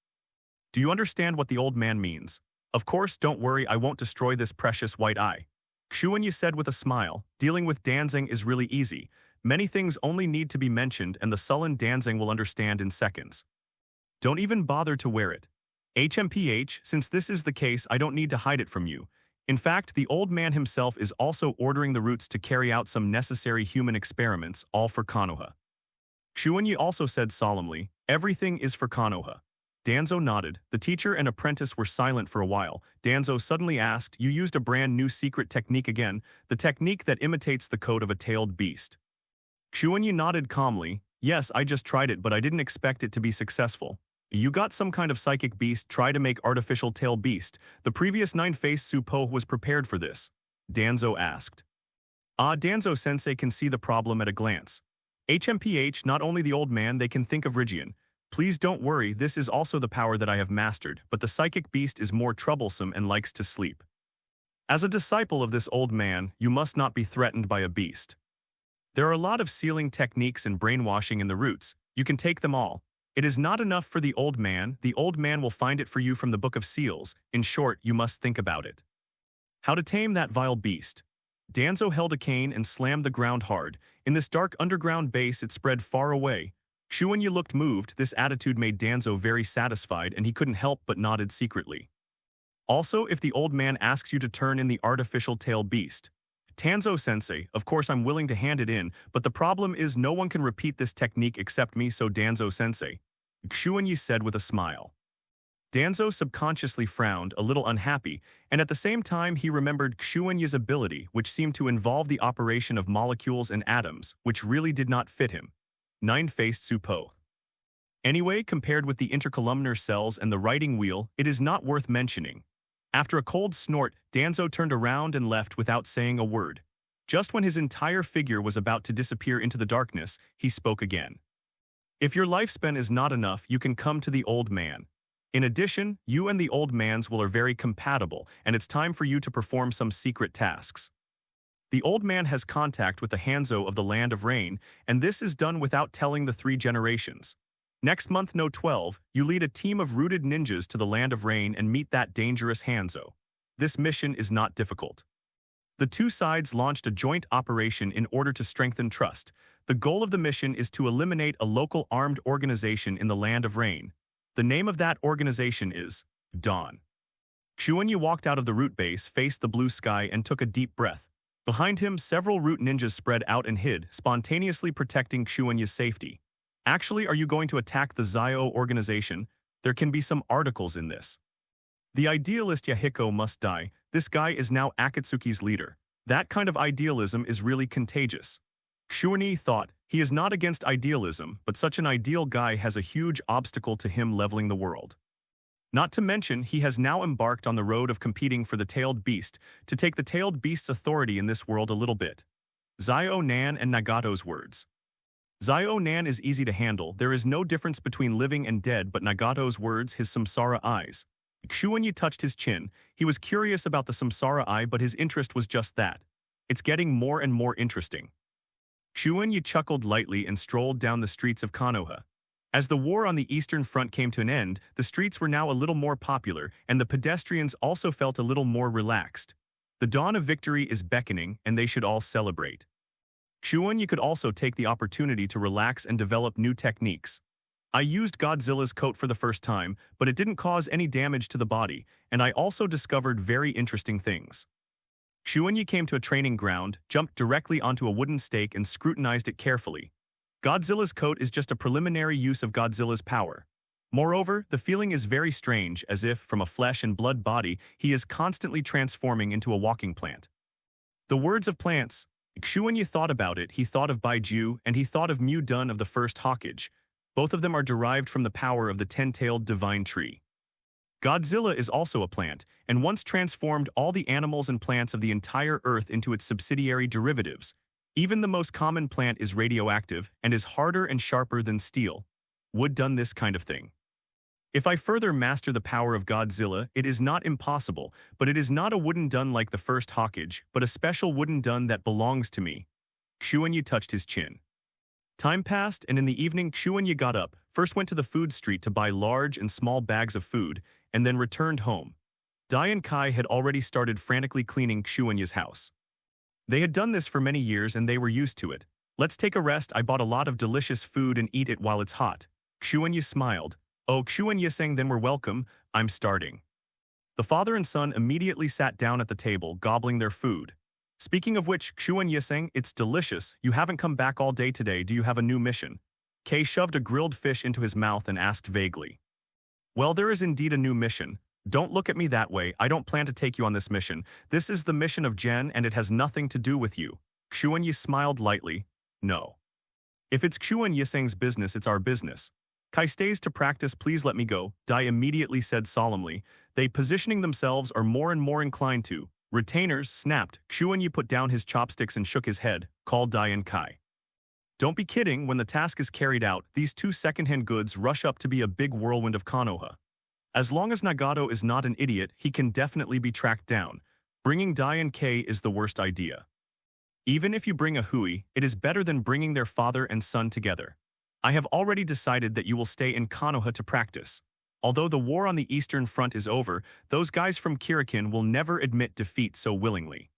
Do you understand what the old man means? Of course, don't worry, I won't destroy this precious white eye. Xuanyi said with a smile. Dealing with Danzang is really easy. Many things only need to be mentioned and the sullen Danzang will understand in seconds. Don't even bother to wear it. HMPH, since this is the case, I don't need to hide it from you. In fact, the old man himself is also ordering the roots to carry out some necessary human experiments, all for Konoha. Xuanyi also said solemnly, everything is for Konoha. Danzo nodded. The teacher and apprentice were silent for a while. Danzo suddenly asked, "You used a brand new secret technique again, the technique that imitates the coat of a tailed beast." Xuanyi nodded calmly. "Yes, I just tried it, but I didn't expect it to be successful." "You got some kind of psychic beast, try to make artificial tail beast. The previous 9-faced Supo was prepared for this." Danzo asked. Danzo-sensei can see the problem at a glance. HMPH, not only the old man, they can think of Rigian. Please don't worry, this is also the power that I have mastered, but the psychic beast is more troublesome and likes to sleep. As a disciple of this old man, you must not be threatened by a beast. There are a lot of sealing techniques and brainwashing in the roots. You can take them all. It is not enough for the old man will find it for you from the Book of Seals. In short, you must think about it. How to tame that vile beast. Danzo held a cane and slammed the ground hard. In this dark underground base it spread far away. Xuanyi looked moved. This attitude made Danzo very satisfied and he couldn't help but nodded secretly. Also, if the old man asks you to turn in the artificial tail beast. Danzo-sensei, of course I'm willing to hand it in, but the problem is no one can repeat this technique except me, so Danzo-sensei. Xuanyi said with a smile. Danzo subconsciously frowned, a little unhappy, and at the same time he remembered Xuanyi's ability, which seemed to involve the operation of molecules and atoms, which really did not fit him. Nine-faced Supo. Anyway, compared with the intercolumnar cells and the writing wheel, it is not worth mentioning. After a cold snort, Danzo turned around and left without saying a word. Just when his entire figure was about to disappear into the darkness, he spoke again. If your lifespan is not enough, you can come to the old man. In addition, you and the old man's will are very compatible, and it's time for you to perform some secret tasks. The old man has contact with the Hanzo of the Land of Rain, and this is done without telling the 3 generations. Next month, No 12, you lead a team of rooted ninjas to the Land of Rain and meet that dangerous Hanzo. This mission is not difficult. The 2 sides launched a joint operation in order to strengthen trust. The goal of the mission is to eliminate a local armed organization in the Land of Rain. The name of that organization is Dawn. Xuanyi walked out of the root base, faced the blue sky, and took a deep breath. Behind him, several root ninjas spread out and hid, spontaneously protecting Xuanyi's safety. Actually, are you going to attack the Zio organization? There can be some articles in this. The idealist Yahiko must die. This guy is now Akatsuki's leader. That kind of idealism is really contagious. Xuanyi thought, he is not against idealism, but such an ideal guy has a huge obstacle to him leveling the world. Not to mention, he has now embarked on the road of competing for the tailed beast, to take the tailed beast's authority in this world a little bit. Zio Nan and Nagato's words. Zio Nan is easy to handle, there is no difference between living and dead, but Nagato's words, his samsara eyes. Xuanyi touched his chin. He was curious about the samsara eye, but his interest was just that. It's getting more and more interesting. Xuanyi chuckled lightly and strolled down the streets of Konoha. As the war on the Eastern Front came to an end, the streets were now a little more popular, and the pedestrians also felt a little more relaxed. The dawn of victory is beckoning, and they should all celebrate. Xuanyi could also take the opportunity to relax and develop new techniques. I used Godzilla's coat for the first time, but it didn't cause any damage to the body, and I also discovered very interesting things. Xuanyi came to a training ground, jumped directly onto a wooden stake and scrutinized it carefully. Godzilla's coat is just a preliminary use of Godzilla's power. Moreover, the feeling is very strange, as if, from a flesh and blood body, he is constantly transforming into a walking plant. The words of plants. Xuanyi thought about it, he thought of Baiju, and he thought of Mu Dun of the first Hokage. Both of them are derived from the power of the 10-tailed divine tree. Godzilla is also a plant, and once transformed all the animals and plants of the entire Earth into its subsidiary derivatives. Even the most common plant is radioactive and is harder and sharper than steel. Would done this kind of thing. If I further master the power of Godzilla, it is not impossible, but it is not a wooden dun like the first Hokage, but a special wooden dun that belongs to me. Xuanyi touched his chin. Time passed, and in the evening Xuanyi got up, first went to the food street to buy large and small bags of food, and then returned home. Dai and Kai had already started frantically cleaning Xuanyi's house. They had done this for many years and they were used to it. Let's take a rest, I bought a lot of delicious food and eat it while it's hot. Xuanyi smiled. Oh, Xuanyi sang, then we're welcome, I'm starting. The father and son immediately sat down at the table, gobbling their food. Speaking of which, Xuanyi sang, it's delicious, you haven't come back all day today, do you have a new mission? Kei shoved a grilled fish into his mouth and asked vaguely. Well, there is indeed a new mission. Don't look at me that way, I don't plan to take you on this mission. This is the mission of Jen and it has nothing to do with you. Xuanyi smiled lightly. No. If it's Xuanyi sang's business, it's our business. Kai stays to practice, please let me go, Dai immediately said solemnly. They positioning themselves are more and more inclined to. Retainers snapped. Xuanyi put down his chopsticks and shook his head, called Dai and Kai. Don't be kidding, when the task is carried out, these 2 second-hand goods rush up to be a big whirlwind of Konoha. As long as Nagato is not an idiot, he can definitely be tracked down. Bringing Dai and Kei is the worst idea. Even if you bring a Hui, it is better than bringing their father and son together. I have already decided that you will stay in Konoha to practice. Although the war on the Eastern Front is over, those guys from Kirikin will never admit defeat so willingly.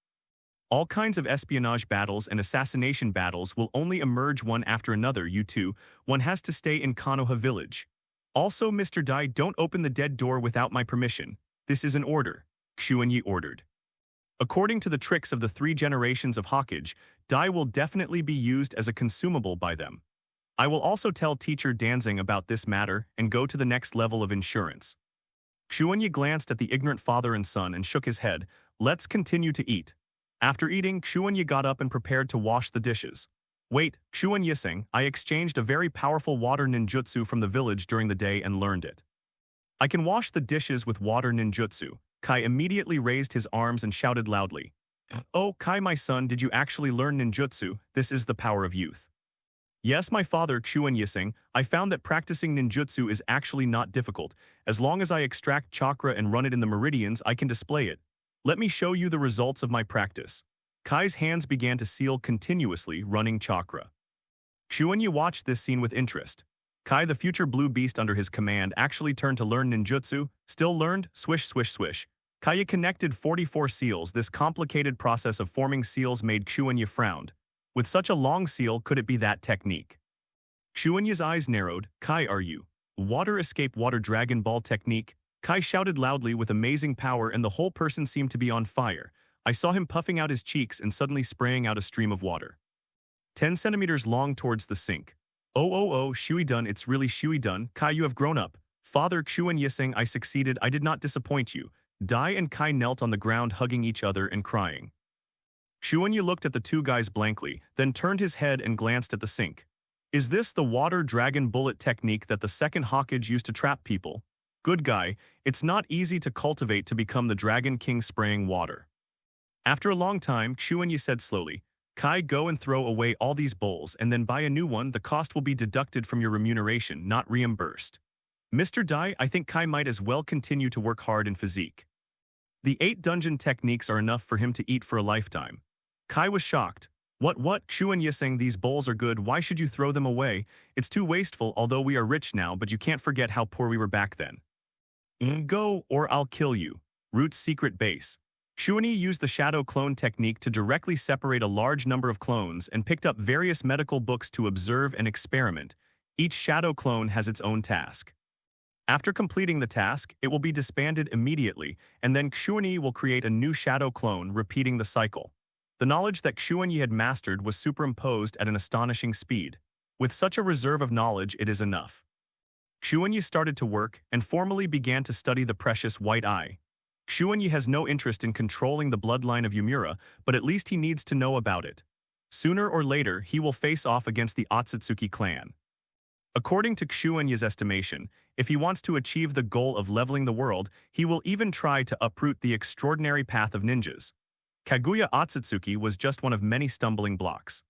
All kinds of espionage battles and assassination battles will only emerge one after another, you two. One has to stay in Konoha village. Also, Mr. Dai, don't open the dead door without my permission. This is an order, Xuanyi ordered. According to the tricks of the 3 generations of Hokage, Dai will definitely be used as a consumable by them. I will also tell teacher Danzing about this matter and go to the next level of insurance. Xuanyi glanced at the ignorant father and son and shook his head. Let's continue to eat. After eating, Xuanyi got up and prepared to wash the dishes. Wait, Xuanyising, I exchanged a very powerful water ninjutsu from the village during the day and learned it. I can wash the dishes with water ninjutsu. Kai immediately raised his arms and shouted loudly. Oh, Kai, my son, did you actually learn ninjutsu? This is the power of youth. Yes, my father, Xuanyising, I found that practicing ninjutsu is actually not difficult. As long as I extract chakra and run it in the meridians, I can display it. Let me show you the results of my practice. Kai's hands began to seal continuously, running chakra. Xuanyi watched this scene with interest. Kai, the future blue beast under his command, actually turned to learn ninjutsu. Still learned, swish, swish, swish. Kaya connected 44 seals. This complicated process of forming seals made Xuanyi frowned. With such a long seal, could it be that technique? Xuanyi's eyes narrowed. Kai, are you? Water escape water Dragon Ball technique? Kai shouted loudly with amazing power and the whole person seemed to be on fire. I saw him puffing out his cheeks and suddenly spraying out a stream of water. 10 centimeters long towards the sink. Oh, Shui done, it's really Shui done. Kai, you have grown up. Father Xuanyising, I succeeded, I did not disappoint you. Dai and Kai knelt on the ground hugging each other and crying. Xuanyi looked at the two guys blankly, then turned his head and glanced at the sink. Is this the water dragon bullet technique that the second Hokage used to trap people? Good guy, it's not easy to cultivate to become the Dragon King spraying water. After a long time, Xuanyi said slowly, Kai, go and throw away all these bowls and then buy a new one. The cost will be deducted from your remuneration, not reimbursed. Mr. Dai, I think Kai might as well continue to work hard in physique. The 8 dungeon techniques are enough for him to eat for a lifetime. Kai was shocked. What? Xuanyising, these bowls are good, why should you throw them away? It's too wasteful, although we are rich now, but you can't forget how poor we were back then. Go, or I'll kill you. Root's secret base. Xuanyi used the shadow clone technique to directly separate a large number of clones and picked up various medical books to observe and experiment. Each shadow clone has its own task. After completing the task, it will be disbanded immediately, and then Xuanyi will create a new shadow clone, repeating the cycle. The knowledge that Xuanyi had mastered was superimposed at an astonishing speed. With such a reserve of knowledge, it is enough. Xuanyi started to work and formally began to study the precious white eye. Xuanyi has no interest in controlling the bloodline of Yumura, but at least he needs to know about it. Sooner or later, he will face off against the Otsutsuki clan. According to Xuanyi's estimation, if he wants to achieve the goal of leveling the world, he will even try to uproot the extraordinary path of ninjas. Kaguya Otsutsuki was just one of many stumbling blocks.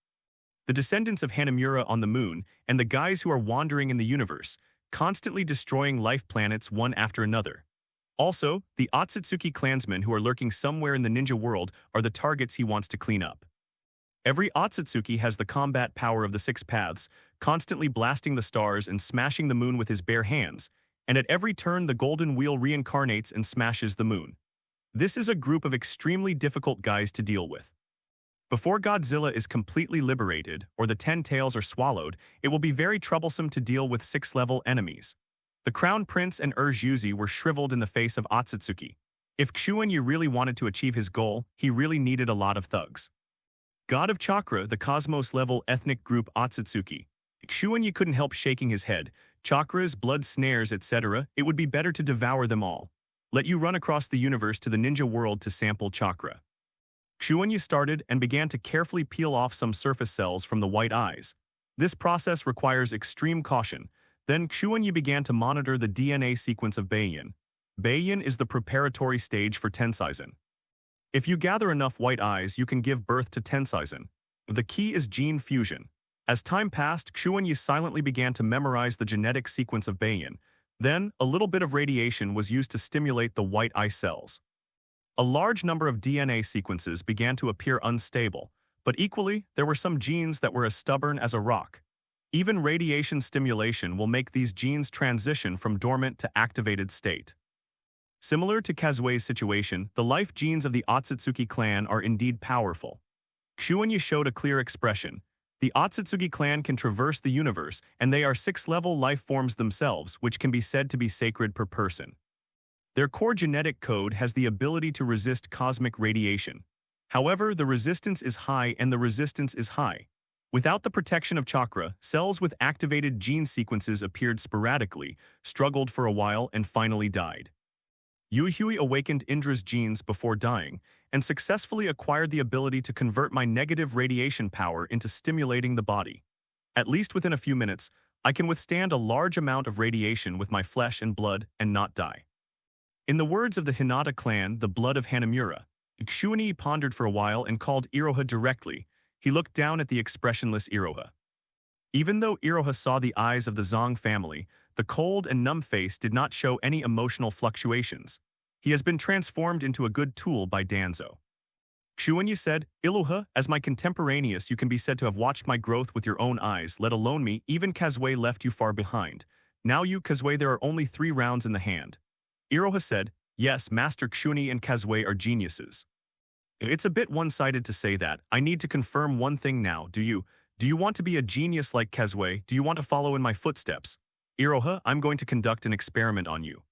The descendants of Hanamura on the moon and the guys who are wandering in the universe, constantly destroying life planets one after another. Also, the Otsutsuki clansmen who are lurking somewhere in the ninja world are the targets he wants to clean up. Every Otsutsuki has the combat power of the 6 paths, constantly blasting the stars and smashing the moon with his bare hands, and at every turn the golden wheel reincarnates and smashes the moon. This is a group of extremely difficult guys to deal with. Before Godzilla is completely liberated or the 10 tails are swallowed, it will be very troublesome to deal with 6-level enemies. The Crown Prince and Yuzi were shriveled in the face of Otsutsuki. If Xuanyi really wanted to achieve his goal, he really needed a lot of thugs. God of Chakra, the Cosmos-level ethnic group Otsutsuki. Xuanyi couldn't help shaking his head. Chakras, blood snares, etc., it would be better to devour them all. Let you run across the universe to the ninja world to sample chakra. Xuanyi started and began to carefully peel off some surface cells from the white eyes. This process requires extreme caution. Then Xuanyi began to monitor the DNA sequence of Beiyin. Beiyin is the preparatory stage for Tensaizen. If you gather enough white eyes, you can give birth to Tensaizen. The key is gene fusion. As time passed, Xuanyi silently began to memorize the genetic sequence of Beiyin. Then, a little bit of radiation was used to stimulate the white eye cells. A large number of DNA sequences began to appear unstable, but equally, there were some genes that were as stubborn as a rock. Even radiation stimulation will make these genes transition from dormant to activated state. Similar to Kazue's situation, the life genes of the Otsutsuki clan are indeed powerful. Xuanyi showed a clear expression. The Otsutsuki clan can traverse the universe, and they are 6-level life forms themselves, which can be said to be sacred per person. Their core genetic code has the ability to resist cosmic radiation. However, the resistance is high and the resistance is high. Without the protection of chakra, cells with activated gene sequences appeared sporadically, struggled for a while, and finally died. Yui awakened Indra's genes before dying and successfully acquired the ability to convert my negative radiation power into stimulating the body. At least within a few minutes, I can withstand a large amount of radiation with my flesh and blood and not die. In the words of the Hinata clan, the blood of Hanamura, Xuanyi pondered for a while and called Iroha directly. He looked down at the expressionless Iroha. Even though Iroha saw the eyes of the Zong family, the cold and numb face did not show any emotional fluctuations. He has been transformed into a good tool by Danzo. Xuanyi said, Iroha, as my contemporaneous, you can be said to have watched my growth with your own eyes, let alone me. Even Kazue left you far behind. Now you, Kazue, there are only 3 rounds in the hand. Iroha said, yes, Master Xuanyi and Kazue are geniuses. It's a bit one-sided to say that. I need to confirm one thing now. Do you want to be a genius like Kazue? Do you want to follow in my footsteps? Iroha, I'm going to conduct an experiment on you.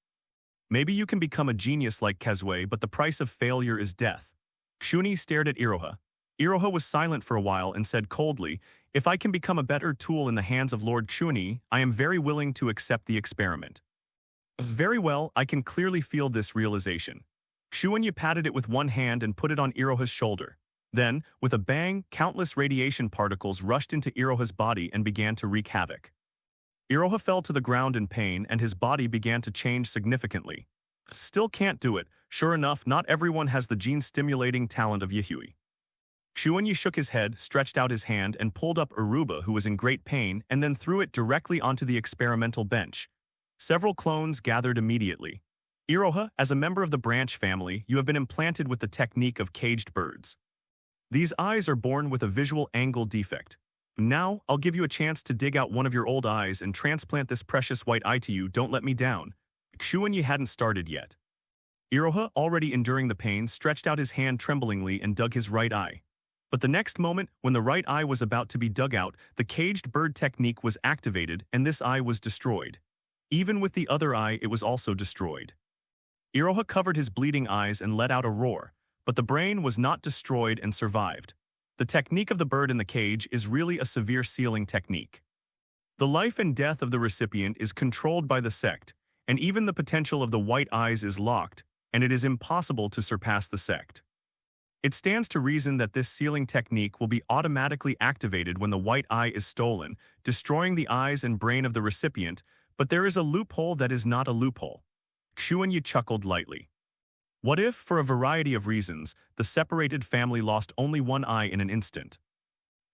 Maybe you can become a genius like Kazue, but the price of failure is death. Xuanyi stared at Iroha. Iroha was silent for a while and said coldly, if I can become a better tool in the hands of Lord Xuanyi, I am very willing to accept the experiment. Very well, I can clearly feel this realization. Xuanyi patted it with one hand and put it on Iroha's shoulder. Then, with a bang, countless radiation particles rushed into Iroha's body and began to wreak havoc. Iroha fell to the ground in pain and his body began to change significantly. Still can't do it. Sure enough, not everyone has the gene-stimulating talent of Yui. Xuanyi shook his head, stretched out his hand, and pulled up Aruba, who was in great pain, and then threw it directly onto the experimental bench. Several clones gathered immediately. Iroha, as a member of the branch family, you have been implanted with the technique of caged birds. These eyes are born with a visual angle defect. Now, I'll give you a chance to dig out one of your old eyes and transplant this precious white eye to you. Don't let me down. Xuanyi hadn't started yet. Iroha, already enduring the pain, stretched out his hand tremblingly and dug his right eye. But the next moment, when the right eye was about to be dug out, the caged bird technique was activated and this eye was destroyed. Even with the other eye, it was also destroyed. Iroha covered his bleeding eyes and let out a roar, but the brain was not destroyed and survived. The technique of the bird in the cage is really a severe sealing technique. The life and death of the recipient is controlled by the sect, and even the potential of the white eyes is locked, and it is impossible to surpass the sect. It stands to reason that this sealing technique will be automatically activated when the white eye is stolen, destroying the eyes and brain of the recipient, but there is a loophole that is not a loophole. Xuanyi chuckled lightly. What if, for a variety of reasons, the separated family lost only one eye in an instant?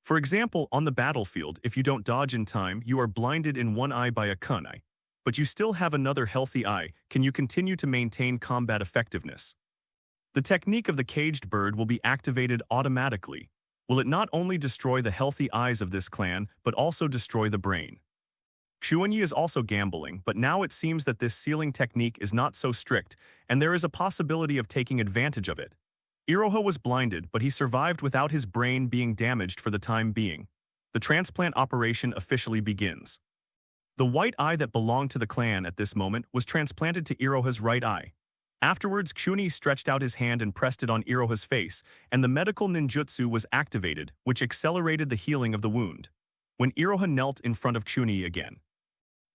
For example, on the battlefield, if you don't dodge in time, you are blinded in one eye by a kunai, but you still have another healthy eye. Can you continue to maintain combat effectiveness? The technique of the caged bird will be activated automatically. Will it not only destroy the healthy eyes of this clan, but also destroy the brain? Xuanyi is also gambling, but now it seems that this sealing technique is not so strict, and there is a possibility of taking advantage of it. Iroha was blinded, but he survived without his brain being damaged for the time being. The transplant operation officially begins. The white eye that belonged to the clan at this moment was transplanted to Iroha's right eye. Afterwards, Xuanyi stretched out his hand and pressed it on Iroha's face, and the medical ninjutsu was activated, which accelerated the healing of the wound. When Iroha knelt in front of Xuanyi again,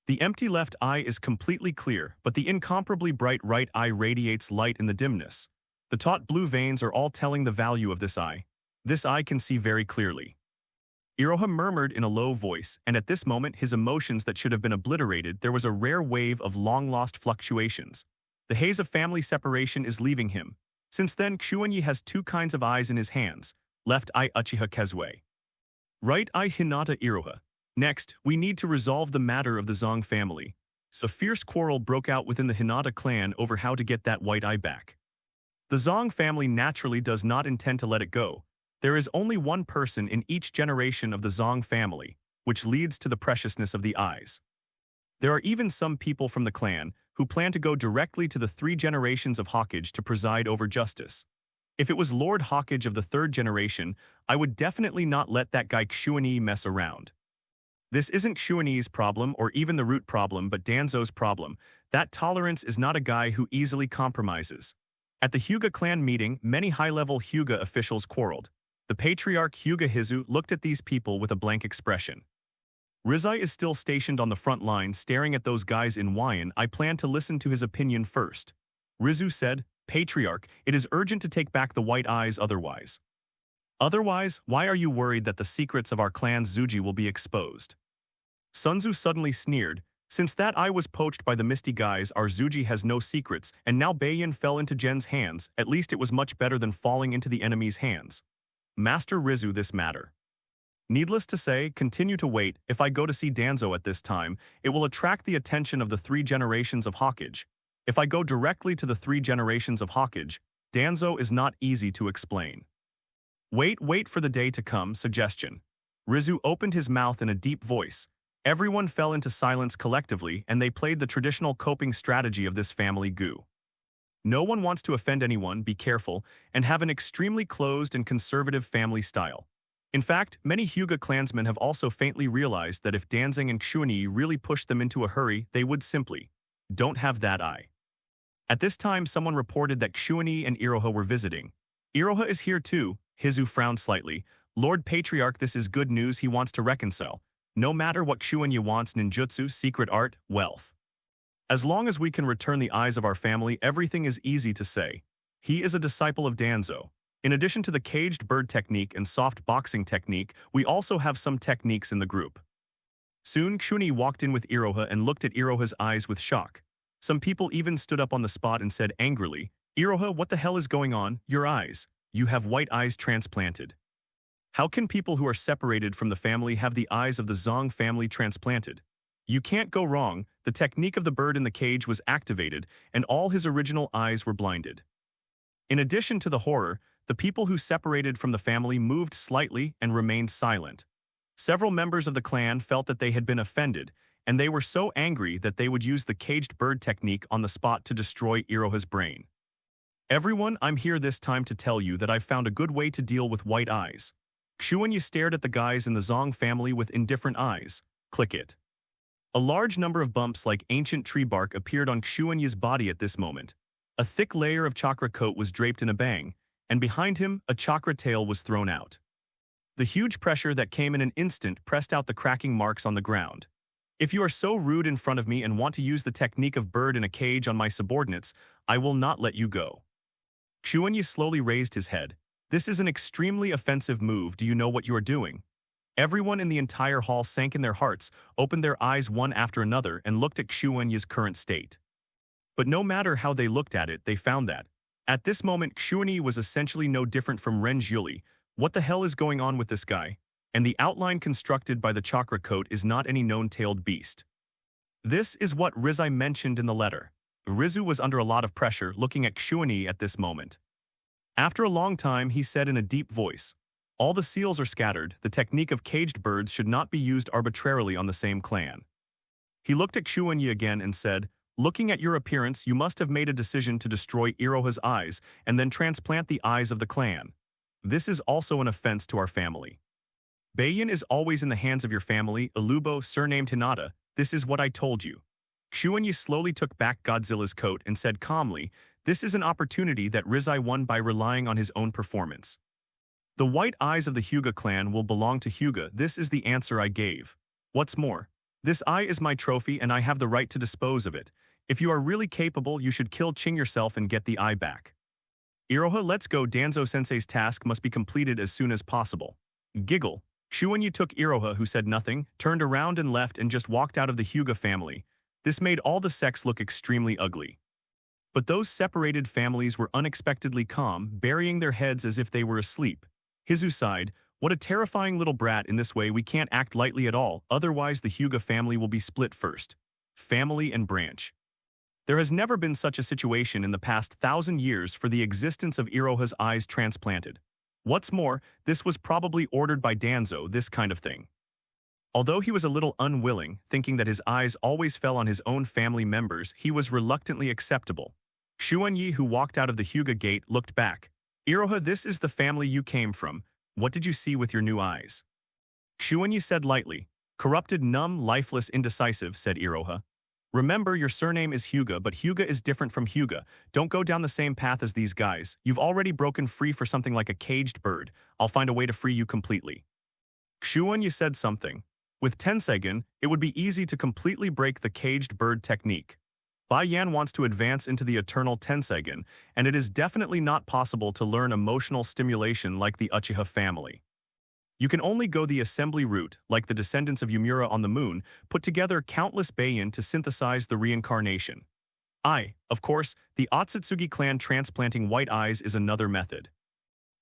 the empty left eye is completely clear, but the incomparably bright right eye radiates light in the dimness. The taut blue veins are all telling the value of this eye. This eye can see very clearly. Iroha murmured in a low voice, and at this moment his emotions that should have been obliterated, there was a rare wave of long-lost fluctuations. The haze of family separation is leaving him. Since then, Xuanyi has 2 kinds of eyes in his hands. Left eye Uchiha Kazue. Right eye Hinata Iroha. Next, we need to resolve the matter of the Zong family. A fierce quarrel broke out within the Hinata clan over how to get that white eye back. The Zong family naturally does not intend to let it go. There is only one person in each generation of the Zong family, which leads to the preciousness of the eyes. There are even some people from the clan who plan to go directly to the 3 generations of Hokage to preside over justice. If it was Lord Hokage of the 3rd generation, I would definitely not let that guy Xuanyi mess around. This isn't Xuanyi's problem or even the root problem, but Danzo's problem. That tolerance is not a guy who easily compromises. At the Hyuga clan meeting, many high-level Hyuga officials quarreled. The patriarch Hyuga Hizu looked at these people with a blank expression. Rizai is still stationed on the front line staring at those guys in Wyan. I plan to listen to his opinion first. Rizu said, Patriarch, it is urgent to take back the white eyes otherwise. Otherwise, why are you worried that the secrets of our clan's Zuji will be exposed? Sun Tzu suddenly sneered, since that eye was poached by the misty guys, our Zuji has no secrets, and now Beiyin fell into Jen's hands, at least it was much better than falling into the enemy's hands. Master Rizu this matter. Needless to say, continue to wait. If I go to see Danzo at this time, it will attract the attention of the 3 generations of Hokage. If I go directly to the 3 generations of Hokage, Danzo is not easy to explain. Wait for the day to come, suggestion. Rizu opened his mouth in a deep voice. Everyone fell into silence collectively, and they played the traditional coping strategy of this family goo. No one wants to offend anyone, be careful, and have an extremely closed and conservative family style. In fact, many Hyuga clansmen have also faintly realized that if Danzing and Xuanyi really pushed them into a hurry, they would simply don't have that eye. At this time, someone reported that Xuanyi and Iroha were visiting. Iroha is here too. Hizu frowned slightly. Lord Patriarch, this is good news. He wants to reconcile. No matter what Xuanyi wants, ninjutsu, secret art, wealth. As long as we can return the eyes of our family, everything is easy to say. He is a disciple of Danzo. In addition to the caged bird technique and soft boxing technique, we also have some techniques in the group. Soon, Xuanyi walked in with Iroha and looked at Iroha's eyes with shock. Some people even stood up on the spot and said angrily, Iroha, what the hell is going on? Your eyes. You have white eyes transplanted. How can people who are separated from the family have the eyes of the Zong family transplanted? You can't go wrong. The technique of the bird in the cage was activated, and all his original eyes were blinded. In addition to the horror, the people who separated from the family moved slightly and remained silent. Several members of the clan felt that they had been offended, and they were so angry that they would use the caged bird technique on the spot to destroy Iroha's brain. Everyone, I'm here this time to tell you that I've found a good way to deal with white eyes. Xuanyi stared at the guys in the Zong family with indifferent eyes. Click it. A large number of bumps like ancient tree bark appeared on Xuanyi's body at this moment. A thick layer of chakra coat was draped in a bang, and behind him, a chakra tail was thrown out. The huge pressure that came in an instant pressed out the cracking marks on the ground. If you are so rude in front of me and want to use the technique of bird in a cage on my subordinates, I will not let you go. Xuanyi slowly raised his head. This is an extremely offensive move. Do you know what you are doing? Everyone in the entire hall sank in their hearts, opened their eyes one after another, and looked at Xuanyi's current state. But no matter how they looked at it, they found that, at this moment, Xuanyi was essentially no different from Ren Zhuli. What the hell is going on with this guy? And the outline constructed by the chakra coat is not any known-tailed beast. This is what Rizai mentioned in the letter. Rizu was under a lot of pressure looking at Xuanyi at this moment. After a long time, he said in a deep voice, all the seals are scattered. The technique of caged birds should not be used arbitrarily on the same clan. He looked at Xuanyi again and said, looking at your appearance, you must have made a decision to destroy Iroha's eyes and then transplant the eyes of the clan. This is also an offense to our family. Beiyin is always in the hands of your family, Ilubo, surnamed Hinata. This is what I told you. Xuanyi slowly took back Godzilla's coat and said calmly, this is an opportunity that Rizai won by relying on his own performance. The white eyes of the Hyuga clan will belong to Hyuga. This is the answer I gave. What's more, this eye is my trophy and I have the right to dispose of it. If you are really capable, you should kill Ching yourself and get the eye back. Iroha, let's go. Danzo-sensei's task must be completed as soon as possible. Giggle. Xuanyi took Iroha, who said nothing, turned around and left and just walked out of the Hyuga family. This made all the sects look extremely ugly. But those separated families were unexpectedly calm, burying their heads as if they were asleep. Hizu sighed, what a terrifying little brat. In this way we can't act lightly at all, otherwise the Hyuga family will be split first. Family and branch. There has never been such a situation in the past 1,000 years for the existence of Iroha's eyes transplanted. What's more, this was probably ordered by Danzo, this kind of thing. Although he was a little unwilling, thinking that his eyes always fell on his own family members, he was reluctantly acceptable. Xuanyi, who walked out of the Hyuga gate, looked back. Iroha, this is the family you came from. What did you see with your new eyes? Xuanyi said lightly. Corrupted, numb, lifeless, indecisive, said Iroha. Remember, your surname is Hyuga, but Hyuga is different from Hyuga. Don't go down the same path as these guys. You've already broken free for something like a caged bird. I'll find a way to free you completely. Xuanyi said something. With Tenseigen, it would be easy to completely break the caged bird technique. Bai Yan wants to advance into the eternal Tenseigan, and it is definitely not possible to learn emotional stimulation like the Uchiha family. You can only go the assembly route, like the descendants of Yumura on the moon, put together countless Baiyan to synthesize the reincarnation. Of course, the Otsutsugi clan transplanting white eyes is another method.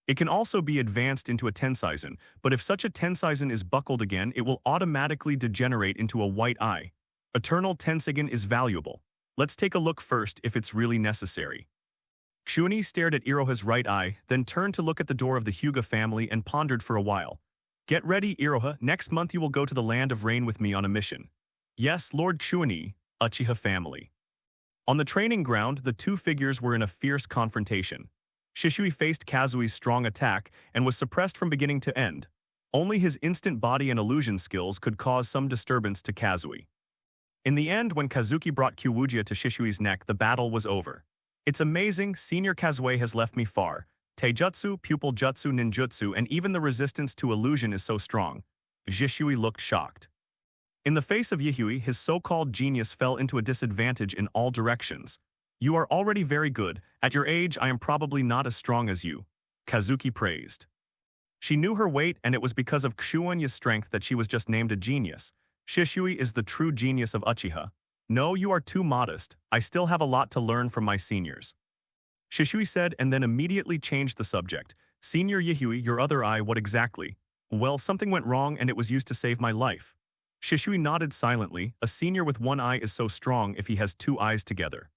It can also be advanced into a Tenseizen, but if such a Tenseizen is buckled again, it will automatically degenerate into a white eye. Eternal Tenseigan is valuable. Let's take a look first if it's really necessary. Xuanyi stared at Iroha's right eye, then turned to look at the door of the Hyuga family and pondered for a while. Get ready, Iroha, next month you will go to the Land of Rain with me on a mission. Yes, Lord Xuanyi, Uchiha family. On the training ground, the two figures were in a fierce confrontation. Shishui faced Kazui's strong attack and was suppressed from beginning to end. Only his instant body and illusion skills could cause some disturbance to Kazui. In the end, when Kazuki brought Kyuwujia to Shishui's neck, the battle was over. It's amazing, Senior Kazue has left me far. Taijutsu, pupil jutsu, ninjutsu, and even the resistance to illusion is so strong. Shishui looked shocked. In the face of Yihui, his so-called genius fell into a disadvantage in all directions. You are already very good. At your age, I am probably not as strong as you. Kazuki praised. She knew her weight, and it was because of Xuanyi's strength that she was just named a genius. Shishui is the true genius of Uchiha. No, you are too modest. I still have a lot to learn from my seniors. Shishui said and then immediately changed the subject. Senior Yihui, your other eye, what exactly? Well, something went wrong and it was used to save my life. Shishui nodded silently. A senior with one eye is so strong if he has two eyes together.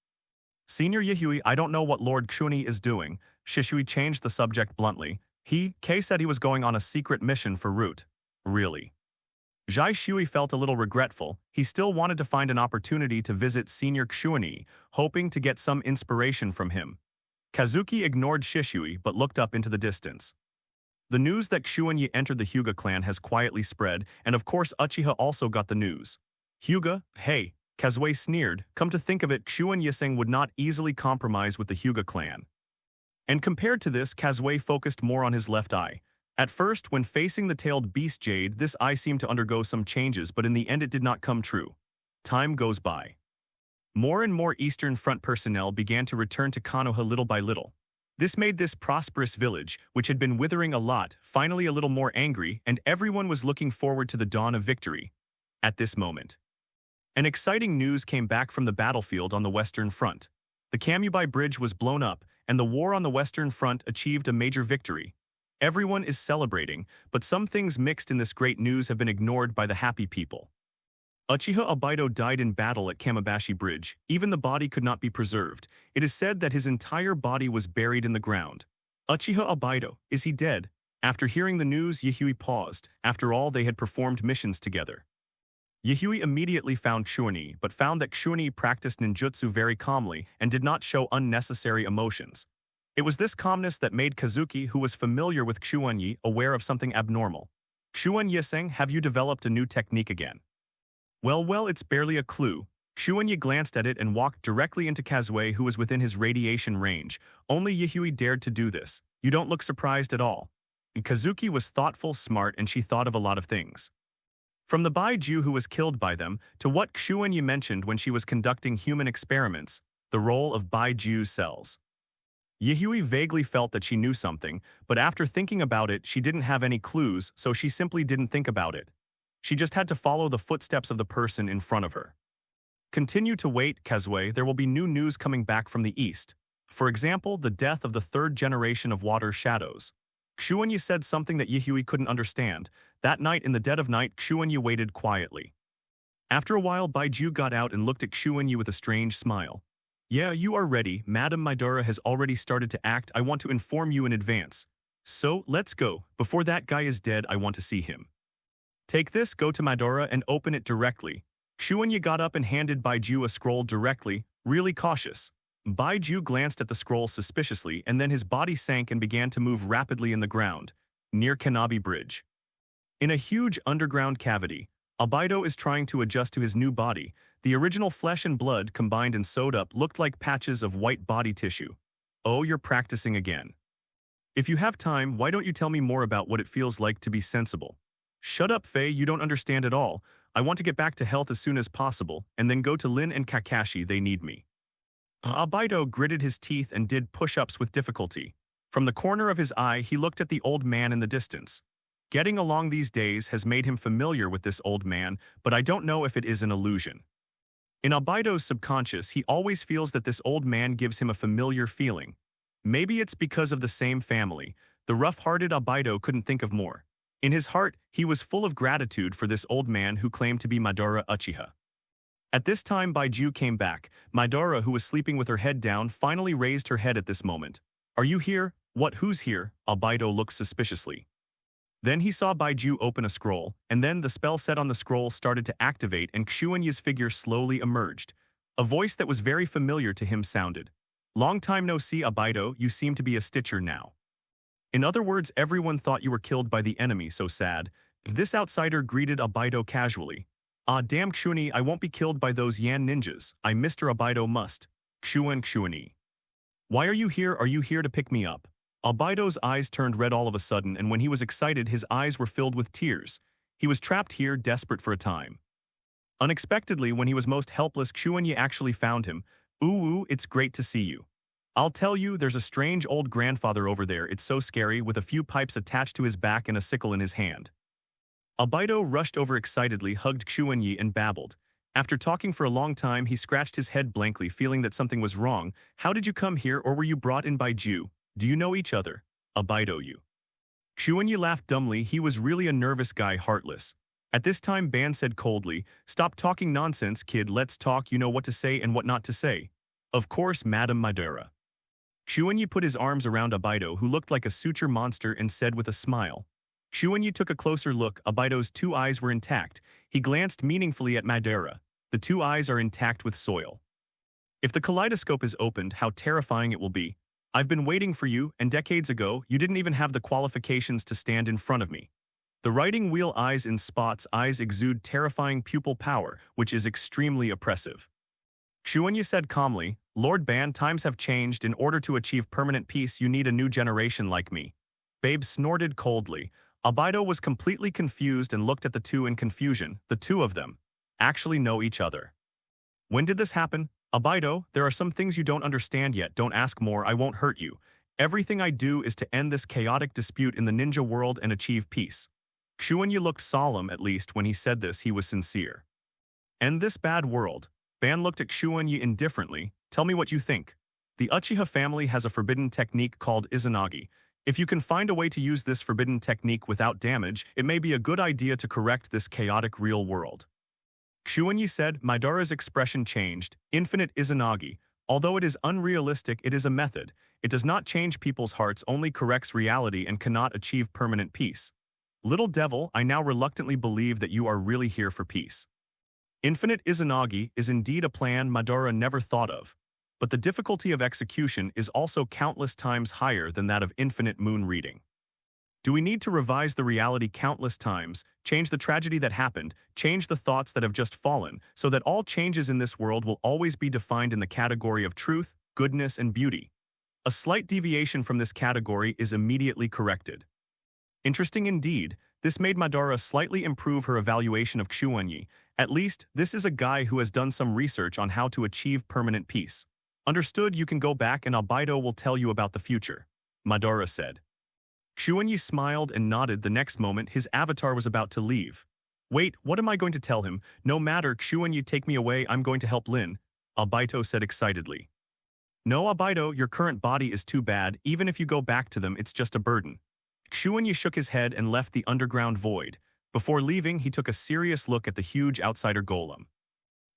Senior Yihui, I don't know what Lord Xuanyi is doing. Shishui changed the subject bluntly. Kei said he was going on a secret mission for Root. Really? Zhai Shui felt a little regretful. He still wanted to find an opportunity to visit Senior Xuanyi, hoping to get some inspiration from him. Kazuki ignored Shishui but looked up into the distance. The news that Xuanyi entered the Hyuga clan has quietly spread, and of course Uchiha also got the news. Hyuga, hey, Kazue sneered. Come to think of it, Xuanyi would not easily compromise with the Hyuga clan. And compared to this, Kazue focused more on his left eye. At first, when facing the tailed beast Jade, this eye seemed to undergo some changes, but in the end it did not come true. Time goes by. More and more Eastern Front personnel began to return to Konoha little by little. This made this prosperous village, which had been withering a lot, finally a little more angry, and everyone was looking forward to the dawn of victory. At this moment, an exciting news came back from the battlefield on the Western Front. The Kamubai Bridge was blown up, and the war on the Western Front achieved a major victory. Everyone is celebrating, but some things mixed in this great news have been ignored by the happy people. Uchiha Obaido died in battle at Kamibashi Bridge. Even the body could not be preserved. It is said that his entire body was buried in the ground. Uchiha Obaido, is he dead? After hearing the news, Yihui paused. After all, they had performed missions together. Yihui immediately found Xuanyi, but found that Xuanyi practiced ninjutsu very calmly and did not show unnecessary emotions. It was this calmness that made Kazuki, who was familiar with Xuanyi, aware of something abnormal. Xuanyi, have you developed a new technique again? Well, it's barely a clue. Xuanyi glanced at it and walked directly into Kazue, who was within his radiation range. Only Yihui dared to do this. You don't look surprised at all. And Kazuki was thoughtful, smart, and she thought of a lot of things. From the Baiju who was killed by them, to what Xuanyi mentioned when she was conducting human experiments, the role of Baiju cells. Yihui vaguely felt that she knew something, but after thinking about it, she didn't have any clues, so she simply didn't think about it. She just had to follow the footsteps of the person in front of her. Continue to wait, Kazue, there will be new news coming back from the east. For example, the death of the third generation of water shadows. Xuanyi said something that Yihui couldn't understand. That night in the dead of night, Xuanyi waited quietly. After a while, Baiju got out and looked at Xuanyi with a strange smile. Yeah, you are ready. Madame Midora has already started to act. I want to inform you in advance. So, let's go. Before that guy is dead, I want to see him. Take this, go to Midora and open it directly. Xuanyi got up and handed Baiju a scroll directly, really cautious. Baiju glanced at the scroll suspiciously and then his body sank and began to move rapidly in the ground, near Kanabi Bridge. In a huge underground cavity, Obaido is trying to adjust to his new body. The original flesh and blood combined and sewed up looked like patches of white body tissue. Oh, you're practicing again. If you have time, why don't you tell me more about what it feels like to be sensible? Shut up, Faye, you don't understand at all. I want to get back to health as soon as possible, and then go to Lin and Kakashi, they need me. Albedo gritted his teeth and did push-ups with difficulty. From the corner of his eye, he looked at the old man in the distance. Getting along these days has made him familiar with this old man, but I don't know if it is an illusion. In Albedo's subconscious, he always feels that this old man gives him a familiar feeling. Maybe it's because of the same family. The rough-hearted Albedo couldn't think of more. In his heart, he was full of gratitude for this old man who claimed to be Madara Uchiha. At this time, Baiju came back. Madara, who was sleeping with her head down, finally raised her head at this moment. "Are you here? What, who's here?" Albedo looked suspiciously. Then he saw Baiju open a scroll, and then the spell set on the scroll started to activate and Xuanyi's figure slowly emerged. A voice that was very familiar to him sounded. "Long time no see, Albedo, you seem to be a Stitcher now." In other words, everyone thought you were killed by the enemy, so sad. This outsider greeted Albedo casually. "Ah, damn Xuanyi, I won't be killed by those Yan ninjas. Mr. Albedo must. Xuanyi. Why are you here? Are you here to pick me up?" Albedo's eyes turned red all of a sudden, and when he was excited, his eyes were filled with tears. He was trapped here, desperate for a time. Unexpectedly, when he was most helpless, Xuanyi actually found him. Ooh, it's great to see you. I'll tell you, there's a strange old grandfather over there, it's so scary, with a few pipes attached to his back and a sickle in his hand. Albedo rushed over excitedly, hugged Xuanyi and babbled. After talking for a long time, he scratched his head blankly, feeling that something was wrong. "How did you come here, or were you brought in by Ju? Do you know each other?" Albedo, you. Xuanyi laughed dumbly. He was really a nervous guy, heartless. At this time, Ban said coldly, "Stop talking nonsense, kid, let's talk, you know what to say and what not to say." "Of course, Madam Madara." Xuanyi put his arms around Albedo, who looked like a suture monster, and said with a smile. Xuanyi took a closer look. Albedo's two eyes were intact. He glanced meaningfully at Madara. The two eyes are intact with soil. If the kaleidoscope is opened, how terrifying it will be. I've been waiting for you, and decades ago, you didn't even have the qualifications to stand in front of me. The writing wheel eyes in spots, eyes exude terrifying pupil power, which is extremely oppressive. Xuanyi said calmly, "Lord Ban, times have changed. In order to achieve permanent peace, you need a new generation like me." Babe snorted coldly. Albedo was completely confused and looked at the two in confusion. The two of them actually know each other. "When did this happen?" "Albedo, there are some things you don't understand yet. Don't ask more, I won't hurt you. Everything I do is to end this chaotic dispute in the ninja world and achieve peace." Xuanyi looked solemn. At least when he said this, he was sincere. "End this bad world." Ban looked at Xuanyi indifferently. "Tell me what you think." "The Uchiha family has a forbidden technique called Izanagi. If you can find a way to use this forbidden technique without damage, it may be a good idea to correct this chaotic real world." Xuanyi said. Madara's expression changed. "Infinite Izanagi. Although it is unrealistic, it is a method. It does not change people's hearts, only corrects reality and cannot achieve permanent peace. Little devil, I now reluctantly believe that you are really here for peace." Infinite Izanagi is indeed a plan Madara never thought of. But the difficulty of execution is also countless times higher than that of infinite moon reading. Do we need to revise the reality countless times, change the tragedy that happened, change the thoughts that have just fallen, so that all changes in this world will always be defined in the category of truth, goodness, and beauty? A slight deviation from this category is immediately corrected. Interesting indeed. This made Madara slightly improve her evaluation of Xuanyi. At least, this is a guy who has done some research on how to achieve permanent peace. "Understood, you can go back and Albedo will tell you about the future," Madara said. Xuanyi smiled and nodded. The next moment, his avatar was about to leave. "Wait, what am I going to tell him? No matter, Xuanyi, take me away, I'm going to help Lin," Albedo said excitedly. "No, Albedo, your current body is too bad. Even if you go back to them, it's just a burden." Xuanyi shook his head and left the underground void. Before leaving, he took a serious look at the huge outsider golem.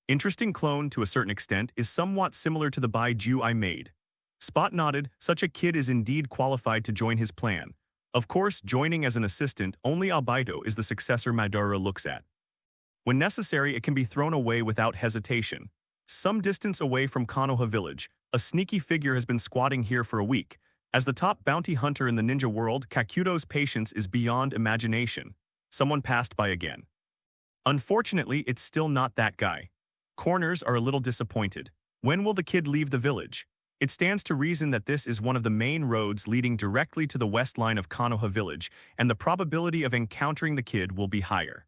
"Interesting clone to a certain extent, is somewhat similar to the Baiju I made." Spot nodded. "Such a kid is indeed qualified to join his plan. Of course, joining as an assistant, only Albedo is the successor Madara looks at. When necessary, it can be thrown away without hesitation. Some distance away from Konoha village, a sneaky figure has been squatting here for a week. As the top bounty hunter in the ninja world, Kakuto's patience is beyond imagination. Someone passed by again. Unfortunately, it's still not that guy. Corners are a little disappointed. When will the kid leave the village? It stands to reason that this is one of the main roads leading directly to the west line of Konoha village, and the probability of encountering the kid will be higher.